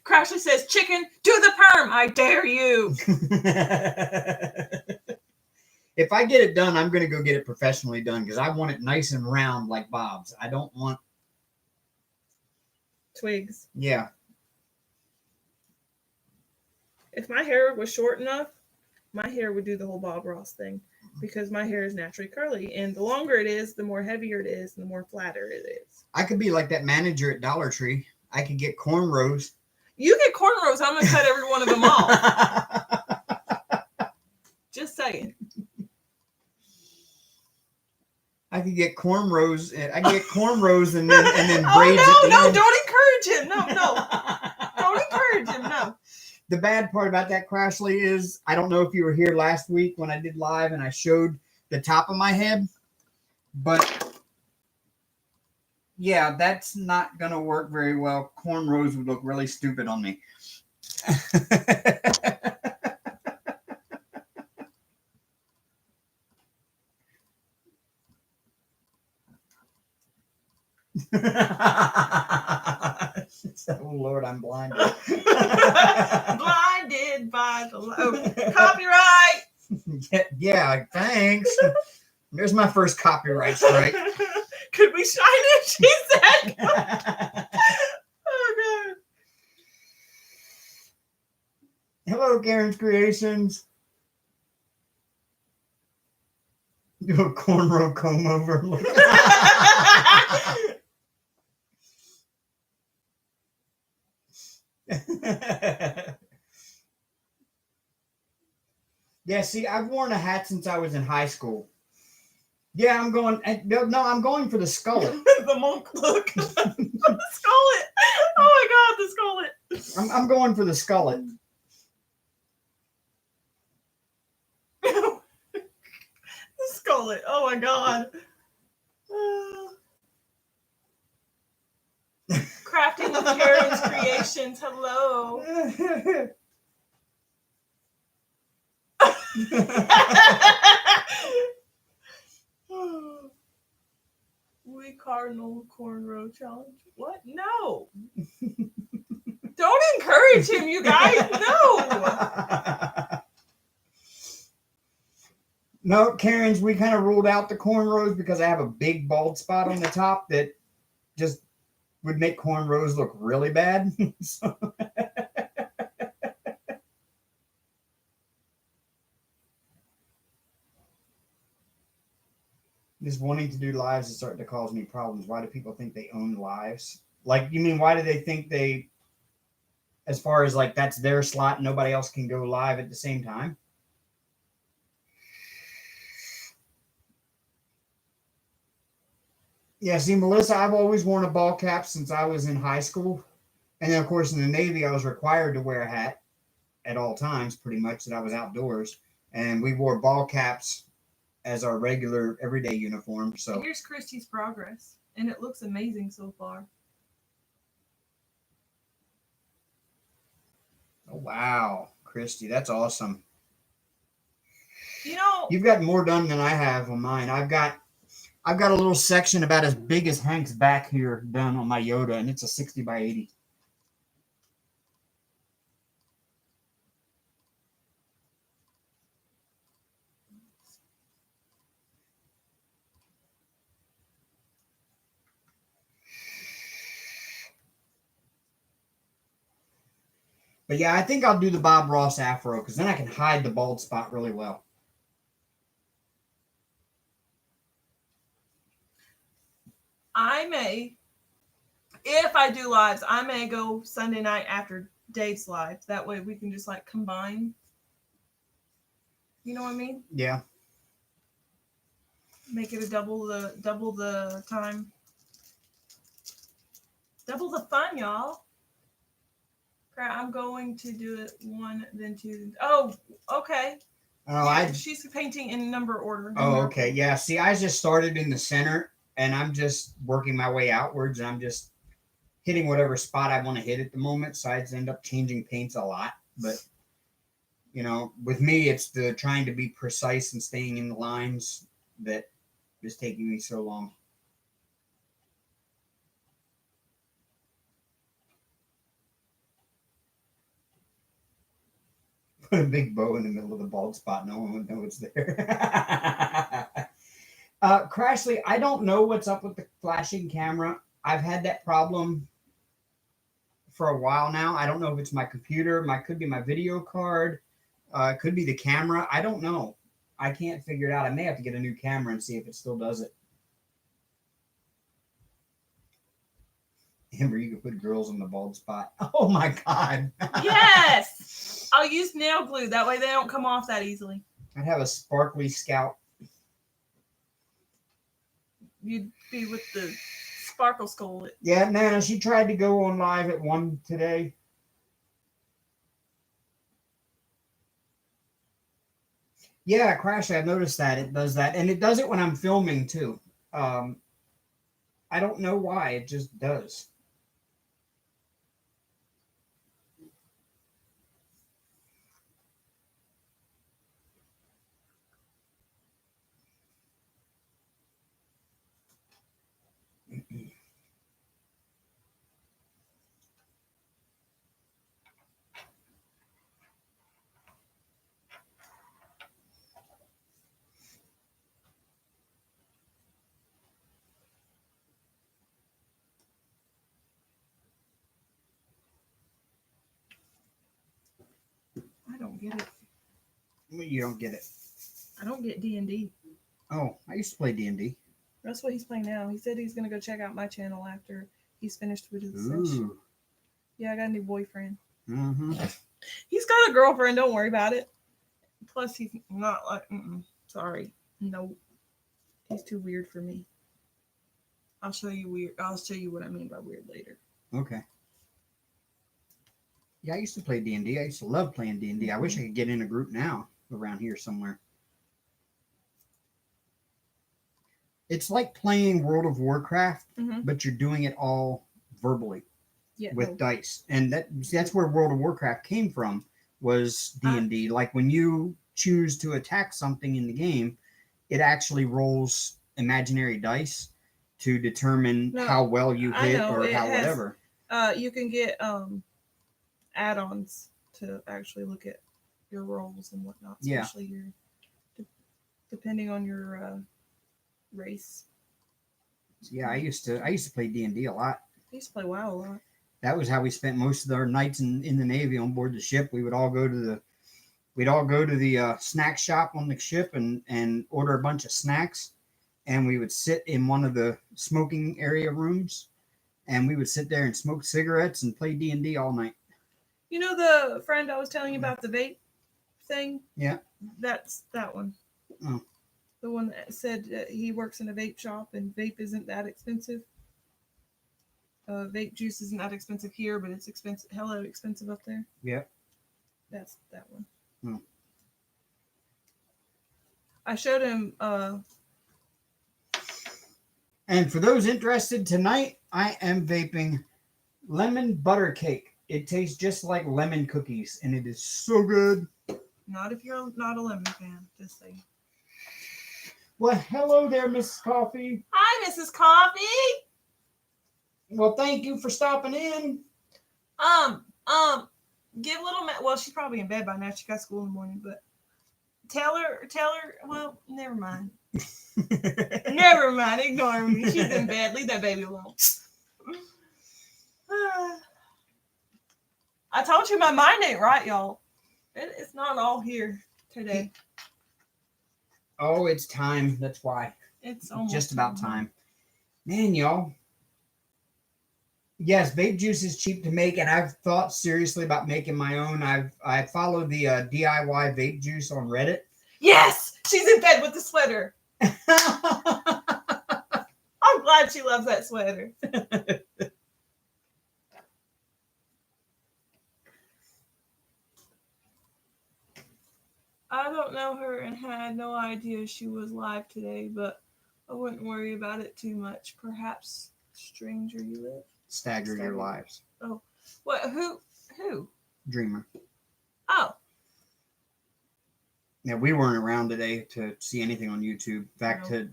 Crashly says, chicken, do the perm. I dare you. If I get it done, I'm going to go get it professionally done because I want it nice and round like Bob's. I don't want twigs. Yeah. If my hair was short enough, my hair would do the whole Bob Ross thing because my hair is naturally curly. And the longer it is, the more heavier it is, and the more flatter it is. I could be like that manager at Dollar Tree. I could get cornrows. You get cornrows, I'm going to cut every one of them off. Just saying. I could get cornrows. I get cornrows and then braids. Oh no! Don't encourage him. No. Don't encourage him. No. The bad part about that, Crashly, is I don't know if you were here last week when I did live and I showed the top of my head, but yeah, that's not gonna work very well. Cornrows would look really stupid on me. Oh Lord, I'm blinded. Blinded by the light. Copyright. Yeah, thanks. There's my first copyright strike. Could we shine it? She said. Oh God. Hello, Karen's Creations. Do a cornrow comb over. Yeah, see, I've worn a hat since I was in high school. Yeah, I'm going. No, I'm going for the skullet. The monk look. The skullet. Oh my God, the skullet. I'm going for the skullet. The skull it. Oh my god. Crafting with Karen's Creations. Hello. We Cardinal Cornrow Challenge. What? No. Don't encourage him, you guys. No. No, Karen's, we kind of ruled out the cornrows because I have a big bald spot on the top that just would make cornrows look really bad. So. Just wanting to do lives is starting to cause me problems. Why do people think they own lives? Like, you mean, why do they think they, as far as like that's their slot, nobody else can go live at the same time? Yeah, see, Melissa, I've always worn a ball cap since I was in high school. And then, of course, in the Navy, I was required to wear a hat at all times, pretty much, that I was outdoors. And we wore ball caps as our regular everyday uniform. So here's Christy's progress, and it looks amazing so far. Oh, wow, Christy, that's awesome. You know, You've got more done than I have on mine. I've got a little section about as big as Hank's back here done on my Yoda, and it's a 60 by 80. But yeah, I think I'll do the Bob Ross afro because then I can hide the bald spot really well. I may, if I do lives, I may go Sunday night after Dave's live. That way we can just like combine. You know what I mean? Yeah. Make it a double the time. Double the fun, y'all. I'm going to do it one, then two. Oh, okay. Oh, she's painting in number order. Oh, okay. Yeah. See, I just started in the center, and I'm just working my way outwards, and I'm just hitting whatever spot I want to hit at the moment. So I end up changing paints a lot. But, you know, with me, it's the trying to be precise and staying in the lines that is taking me so long. Put a big bow in the middle of the bald spot. No one would know it's there. Crashly, I don't know what's up with the flashing camera. I've had that problem for a while now. I don't know if it's my computer. Could be my video card. It could be the camera. I don't know. I can't figure it out. I may have to get a new camera and see if it still does it. Amber, you can put girls on the bald spot. Oh my God. Yes. I'll use nail glue. That way they don't come off that easily. I'd have a sparkly scalp. You'd be with the sparkle skull. Yeah, Nana, she tried to go on live at 1 today. Yeah, Crash, I've noticed that. It does that. And it does it when I'm filming, too. I don't know why. It just does. I don't get it. You don't get it. I don't get D&D. Oh, I used to play D&D. That's what he's playing now. He said he's going to go check out my channel after he's finished with his session. Yeah, I got a new boyfriend. Mm-hmm. He's got a girlfriend. Don't worry about it. Plus, he's not like, sorry. No. He's too weird for me. I'll show you what I mean by weird later. Okay. Yeah, I used to play D&D. I used to love playing D&D. I wish I could get in a group now around here somewhere. It's like playing World of Warcraft, Mm-hmm. but you're doing it all verbally Yeah. with No. dice, and that's where World of Warcraft came from. Was D&D. Like when you choose to attack something in the game, it actually rolls imaginary dice to determine No, how well you I hit know, or it how has- whatever. You can get add-ons to actually look at your rolls and whatnot, Yeah. especially your depending on your race. Yeah, I used to play D&D a lot. I used to play WoW a lot. That was how we spent most of our nights in the Navy on board the ship. We would all go to the snack shop on the ship and order a bunch of snacks, and we would sit in one of the smoking area rooms, and we would sit there and smoke cigarettes and play D&D all night. You know the friend I was telling you about the vape thing? Yeah. That's that one. Oh. The one that said he works in a vape shop and vape isn't that expensive. Vape juice isn't that expensive here, but it's expensive, hella expensive up there. Yep. That's that one. Hmm. I showed him. And for those interested, tonight I am vaping lemon butter cake. It tastes just like lemon cookies, and it is so good. Not if you're not a lemon fan, just saying. Well, hello there, Mrs. Coffee. Hi, Mrs. Coffee. Well, thank you for stopping in. Give little well, she's probably in bed by now. She got school in the morning, but tell her. Well, never mind. Never mind. Ignore me. She's in bed. Leave that baby alone. I told you my mind ain't right, y'all. It's not all here today. Oh, it's time. That's why. It's almost Just about time. Man, y'all. Yes, vape juice is cheap to make, and I've thought seriously about making my own. I follow the DIY vape juice on Reddit. Yes, she's in bed with the sweater. I'm glad she loves that sweater. I don't know her and had no idea she was live today, but I wouldn't worry about it too much. Perhaps stranger you live. Stagger your lives. Oh, what? Who? Dreamer. Oh, Yeah, we weren't around today to see anything on YouTube. In fact, No.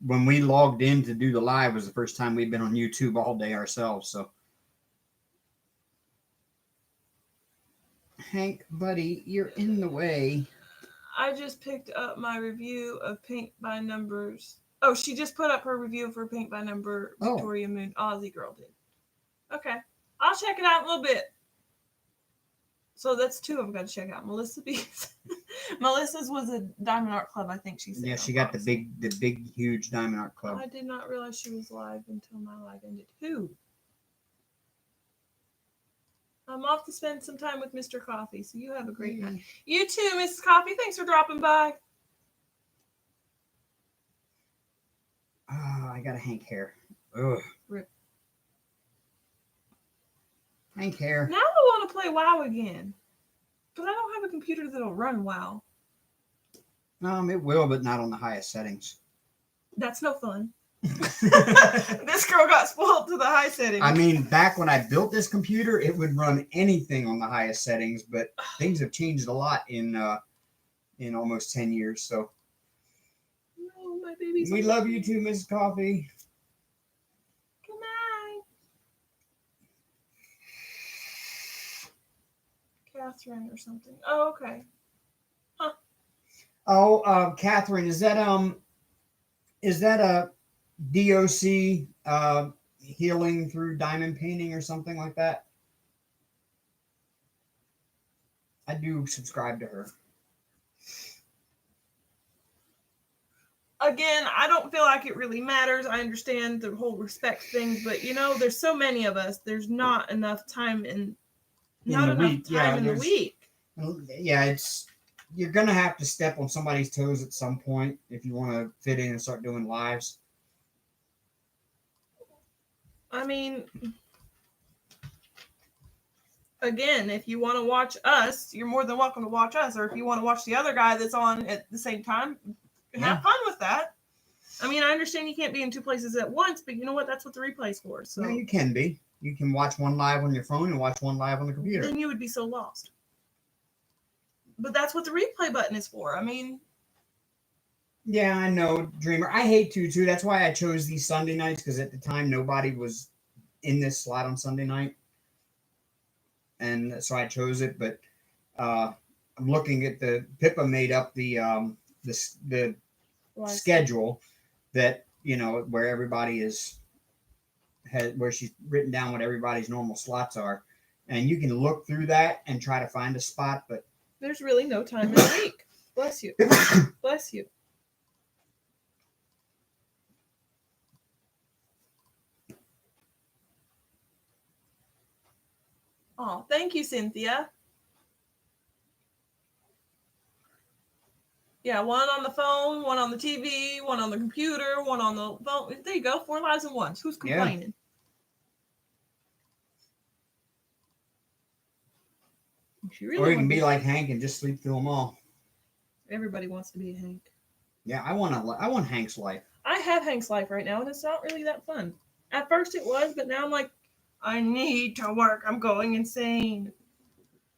when we logged in to do the live was the first time we'd been on YouTube all day ourselves. So, Hank, buddy, you're in the way. I just picked up my review of Paint by Numbers. Oh, she just put up her review for Paint by Number. Oh. Victoria Moon Aussie girl did. Okay, I'll check it out in a little bit. So that's two I've got to check out. Melissa B's. Melissa's was a Diamond Art Club, I think she said. Yeah, she got the big, huge Diamond Art Club. I did not realize she was live until my live ended. Who? I'm off to spend some time with Mr. Coffee, so you have a great night. You too, Mrs. Coffee. Thanks for dropping by. Oh, I got a Hank hair. Ugh. Rip. Hank hair. Now I want to play WoW again. But I don't have a computer that'll run WoW. It will, but not on the highest settings. That's no fun. This girl got spoiled to the high settings. I mean, back when I built this computer, it would run anything on the highest settings, but things have changed a lot in almost 10 years. So No, my baby's. we love you too, Mrs. Coffee. Good night. Catherine or something. Oh, okay. Oh, Catherine, is that a DOC healing through diamond painting or something like that? I do subscribe to her. Again, I don't feel like it really matters. I understand the whole respect thing, but there's so many of us. There's not enough time in the week. Yeah, you're gonna have to step on somebody's toes at some point if you want to fit in and start doing lives. I mean, again, if you want to watch us, you're more than welcome to watch us. Or if you want to watch the other guy that's on at the same time, have fun with that. I mean, I understand you can't be in two places at once, but you know what? That's what the replay's for. So No, you can be. You can watch one live on your phone and watch one live on the computer. then you would be so lost. But that's what the replay button is for. I mean, yeah, I know, Dreamer. I hate to too. That's why I chose these Sunday nights, because at the time nobody was in this slot on Sunday night, and so I chose it. But I'm looking at the Pippa made up the schedule that, you know, where everybody where she's written down what everybody's normal slots are, and you can look through that and try to find a spot. But there's really no time in the week. Bless you. Bless you. Oh, thank you, Cynthia. Yeah, one on the phone, one on the TV, one on the computer, one on the phone. There you go. 4 lives at once. Who's complaining? Yeah. Really, or you can be like Hank and just sleep through them all. Everybody wants to be a Hank. Yeah, I want Hank's life. I have Hank's life right now, and it's not really that fun. At first it was, but now I'm like, I need to work. I'm going insane.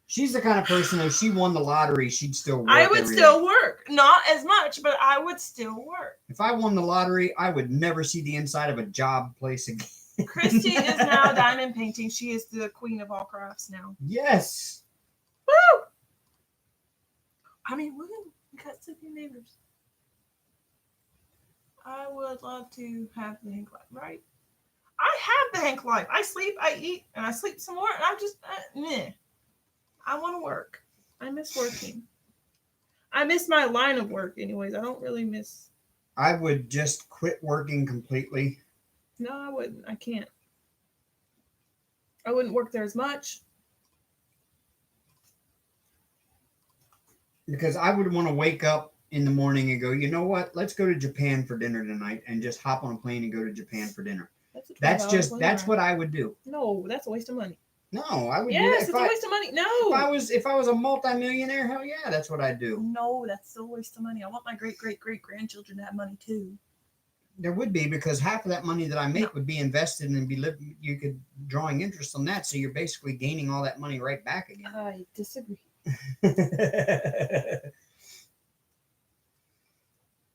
She's the kind of person, if she won the lottery, she'd still work. I would still work. Not as much, but I would still work. If I won the lottery, I would never see the inside of a job place again. Christy is now diamond painting. She is the queen of all crafts now. Yes. Woo! I mean, we got sleeping neighbors. I would love to have the Hank life, right? I have the Hank life. I sleep, I eat, and I sleep some more, and I'm just, meh. I want to work. I miss working. I miss my line of work anyways. I don't really miss. I would just quit working completely. No, I wouldn't. I can't. I wouldn't work there as much. Because I would want to wake up in the morning and go, you know what? Let's go to Japan for dinner tonight, and just hop on a plane and go to Japan for dinner. That's what I would do. No, that's a waste of money. No, I would. Yes, it's a waste of money. No. If I was a multimillionaire, hell yeah, that's what I'd do. No, that's still a waste of money. I want my great grandchildren to have money too. There would be, because half of that money that I make would be invested and be living. You could drawing interest on that, so you're basically gaining all that money right back again. I disagree.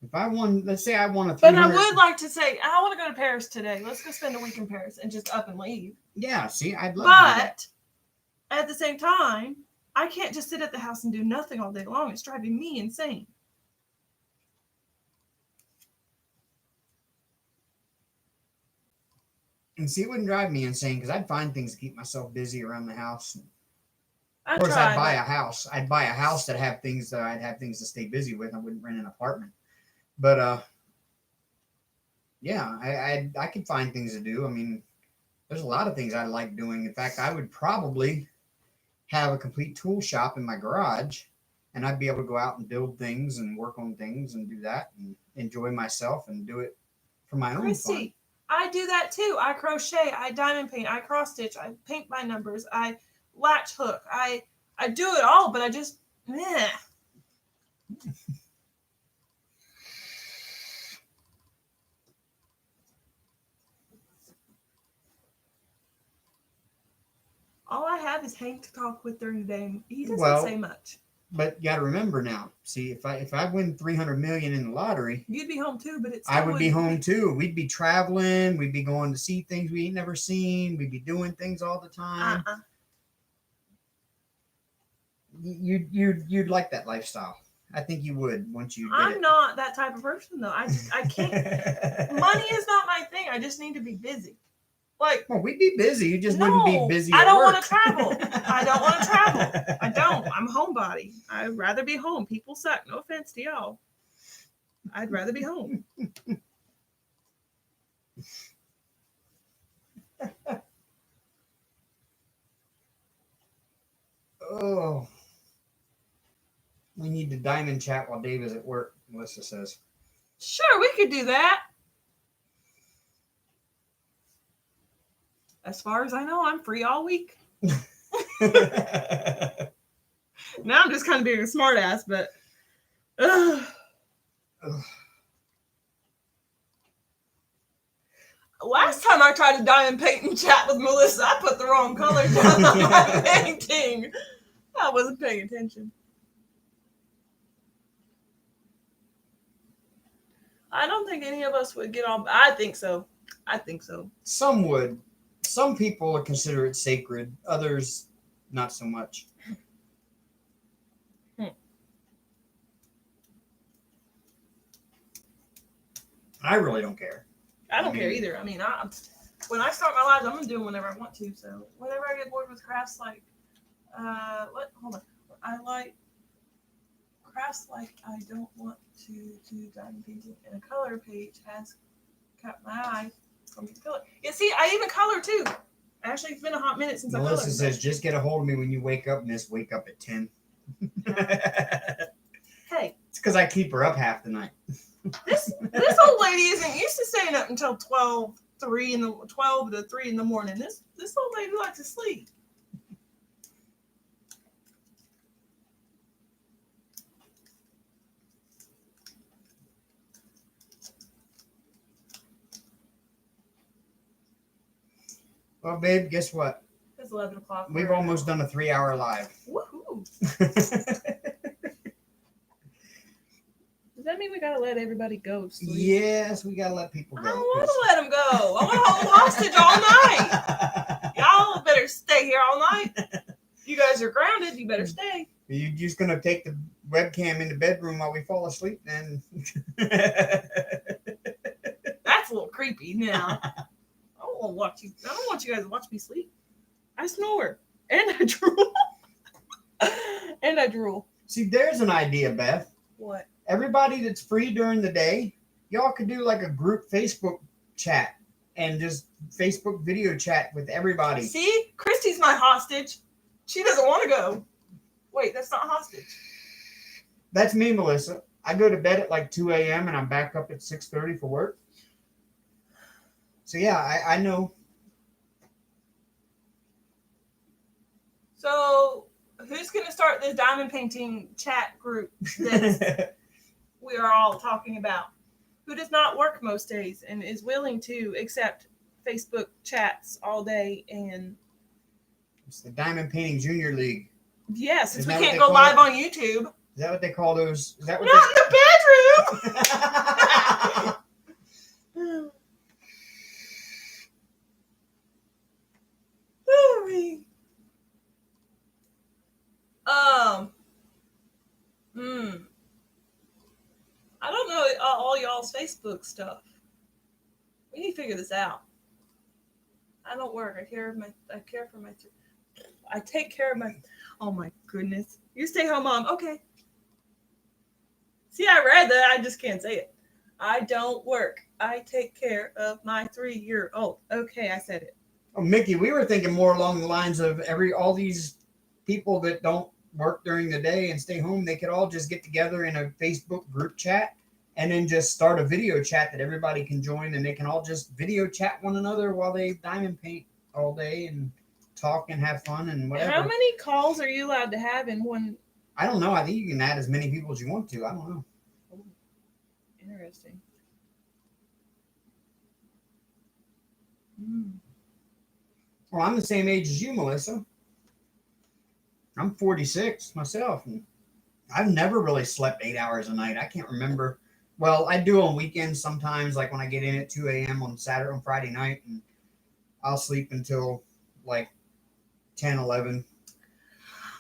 If I won, let's say I won a. But I would like to say, I want to go to Paris today. Let's go spend a week in Paris and just up and leave. Yeah, see, I'd love to do that. But at the same time, I can't just sit at the house and do nothing all day long. It's driving me insane. And see, it wouldn't drive me insane, because I'd find things to keep myself busy around the house. I'd buy a house. I'd buy a house that have things that I'd have things to stay busy with. I wouldn't rent an apartment. But yeah, I could find things to do. I mean, there's a lot of things I like doing. In fact, I would probably have a complete tool shop in my garage, and I'd be able to go out and build things and work on things and do that and enjoy myself and do it for my own fun. I do that too. I crochet, I diamond paint, I cross stitch, I paint by numbers, I latch hook. I do it all, but I just meh. All I have is Hank to talk with during the day. He doesn't say much. But you got to remember now. See, if I win $300 million in the lottery, you'd be home too. But I would be home too. We'd be traveling. We'd be going to see things we ain't never seen. We'd be doing things all the time. You'd like that lifestyle. I think you would once you. I'm not that type of person though. I can't. Money is not my thing. I just need to be busy. Like, well, we'd be busy. You just wouldn't be busy. I don't want to travel. I don't want to travel. I don't. I'm a homebody. I'd rather be home. People suck. No offense to y'all. I'd rather be home. Oh. We need to diamond chat while Dave is at work, Melissa says. Sure, we could do that. As far as I know, I'm free all week. Now I'm just kind of being a smart ass, but Last time I tried to diamond paint and chat with Melissa, I put the wrong color down on my painting. I wasn't paying attention. I don't think any of us would get on. I think so. Some would. Some people would consider it sacred. Others, not so much. I really don't care. I don't care either. I mean, when I start my lives, I'm gonna do them whenever I want to. So whenever I get bored with crafts, like hold on, I like crafts like I don't want to do diamond painting, and a color page has caught my eye from the color. Yeah, see, I even color too. Actually, it's been a hot minute since I colored. Melissa says, "Just get a hold of me when you wake up, Miss. Wake up at 10." Hey, it's because I keep her up half the night. This old lady isn't used to staying up until 12 to 3 in the morning. This old lady likes to sleep. Well, babe, guess what? It's 11 o'clock. We've almost done a 3-hour live. Woohoo! Does that mean we gotta let everybody go sleep? Yes, we gotta let people go. I don't want to let them go. I want to hold hostage all night. Y'all better stay here all night. You guys are grounded. You better stay. Are you just gonna take the webcam in the bedroom while we fall asleep? Then that's a little creepy. Now I don't want you guys to watch me sleep. I snore and I drool. See, there's an idea, Beth. What? Everybody that's free during the day, y'all could do like a group Facebook chat and just Facebook video chat with everybody. See, Christy's my hostage. She doesn't want to go. Wait, that's not hostage. That's me, Melissa. I go to bed at like 2 a.m. and I'm back up at 6:30 for work. So yeah, I know. So who's going to start this diamond painting chat group that we are all talking about? Who does not work most days and is willing to accept Facebook chats all day? And it's the Diamond Painting Junior League. Yes, since we can't go live on YouTube. Is that what they call those? Is that what not in the bedroom. Oh, me. I don't know all y'all's Facebook stuff. We need to figure this out. I don't work. I take care of my. Oh my goodness! You stay home, mom. Okay. See, I read that. I just can't say it. I don't work. I take care of my 3-year-old. Okay, I said it. Oh, Mickey, we were thinking more along the lines of all these people that don't work during the day and stay home. They could all just get together in a Facebook group chat and then just start a video chat that everybody can join, and they can all just video chat one another while they diamond paint all day and talk and have fun and whatever. How many calls are you allowed to have in one? I don't know. I think you can add as many people as you want to. I don't know. Oh, interesting. Well, I'm the same age as you, Melissa. I'm 46 myself, and I've never really slept 8 hours a night. I can't remember. Well, I do on weekends sometimes, like when I get in at 2 a.m. on Friday night, and I'll sleep until like 10, 11.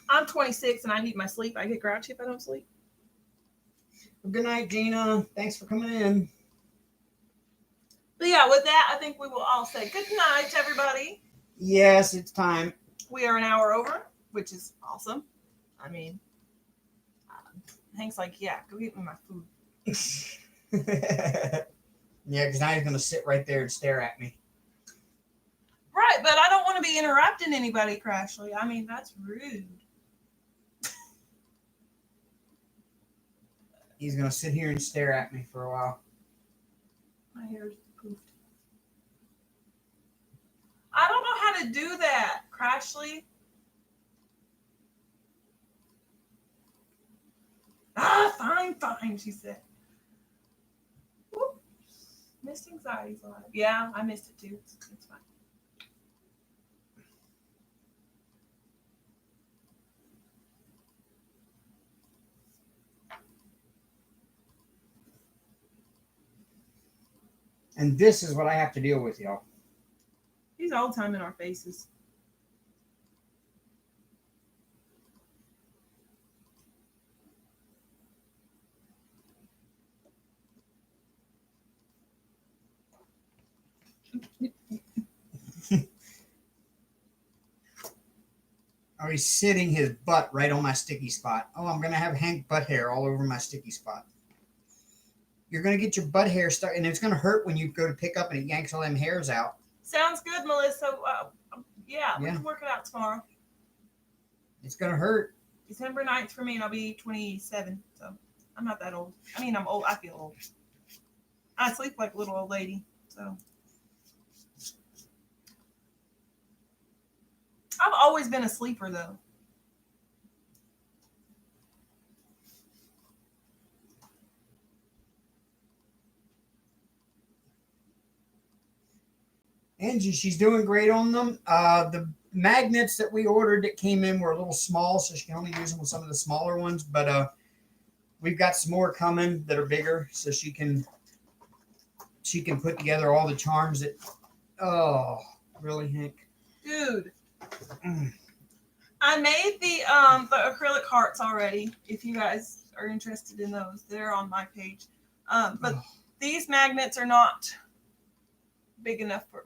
I'm 26 and I need my sleep. I get grouchy if I don't sleep. Well, good night, Gina. Thanks for coming in. But yeah, with that, I think we will all say good night to everybody. Yes, it's time. We are an hour over, which is awesome. I mean, Hank's like, yeah, go get me my food. Yeah, because now he's going to sit right there and stare at me. Right, but I don't want to be interrupting anybody, Crashly. I mean, that's rude. He's going to sit here and stare at me for a while. My hair's poofed. I don't know how to do that, Crashly. Fine, she said. Whoop. Missed anxiety's alive. Yeah, I missed it too. It's fine. And this is what I have to deal with, y'all. He's all the time in our faces. Oh, he's sitting his butt right on my sticky spot. Oh, I'm going to have Hank butt hair all over my sticky spot. You're going to get your butt hair started, and it's going to hurt when you go to pick up and it yanks all them hairs out. Sounds good, Melissa. Yeah, we can work it out tomorrow. It's going to hurt. December 9th for me, and I'll be 27. So I'm not that old. I mean, I'm old. I feel old. I sleep like a little old lady. So I've always been a sleeper, though. Angie, she's doing great on them. The magnets that we ordered that came in were a little small, so she can only use them with some of the smaller ones. But we've got some more coming that are bigger, so she can put together all the charms that. Oh, really, Hank? Dude, I made the acrylic hearts already. If you guys are interested in those, they're on my page. But these magnets are not big enough for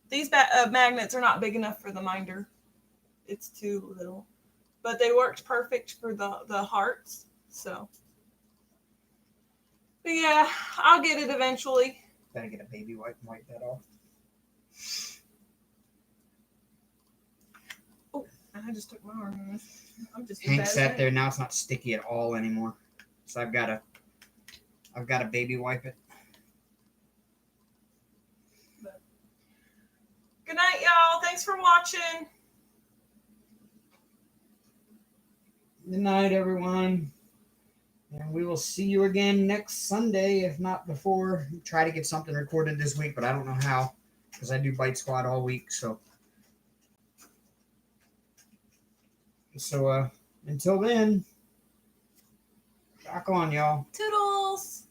these magnets are not big enough for the minder. It's too little, but they worked perfect for the hearts. So, but yeah, I'll get it eventually. Gotta get a baby wipe and wipe that off. Oh, I just took my arm on this. I'm just Hank sat there. Now it's not sticky at all anymore. So I've got to baby wipe it. Good night, y'all. Thanks for watching. Good night, everyone. And we will see you again next Sunday, if not before. Try to get something recorded this week, but I don't know how, because I do Bite Squad all week. So until then, rock on, y'all. Toodles.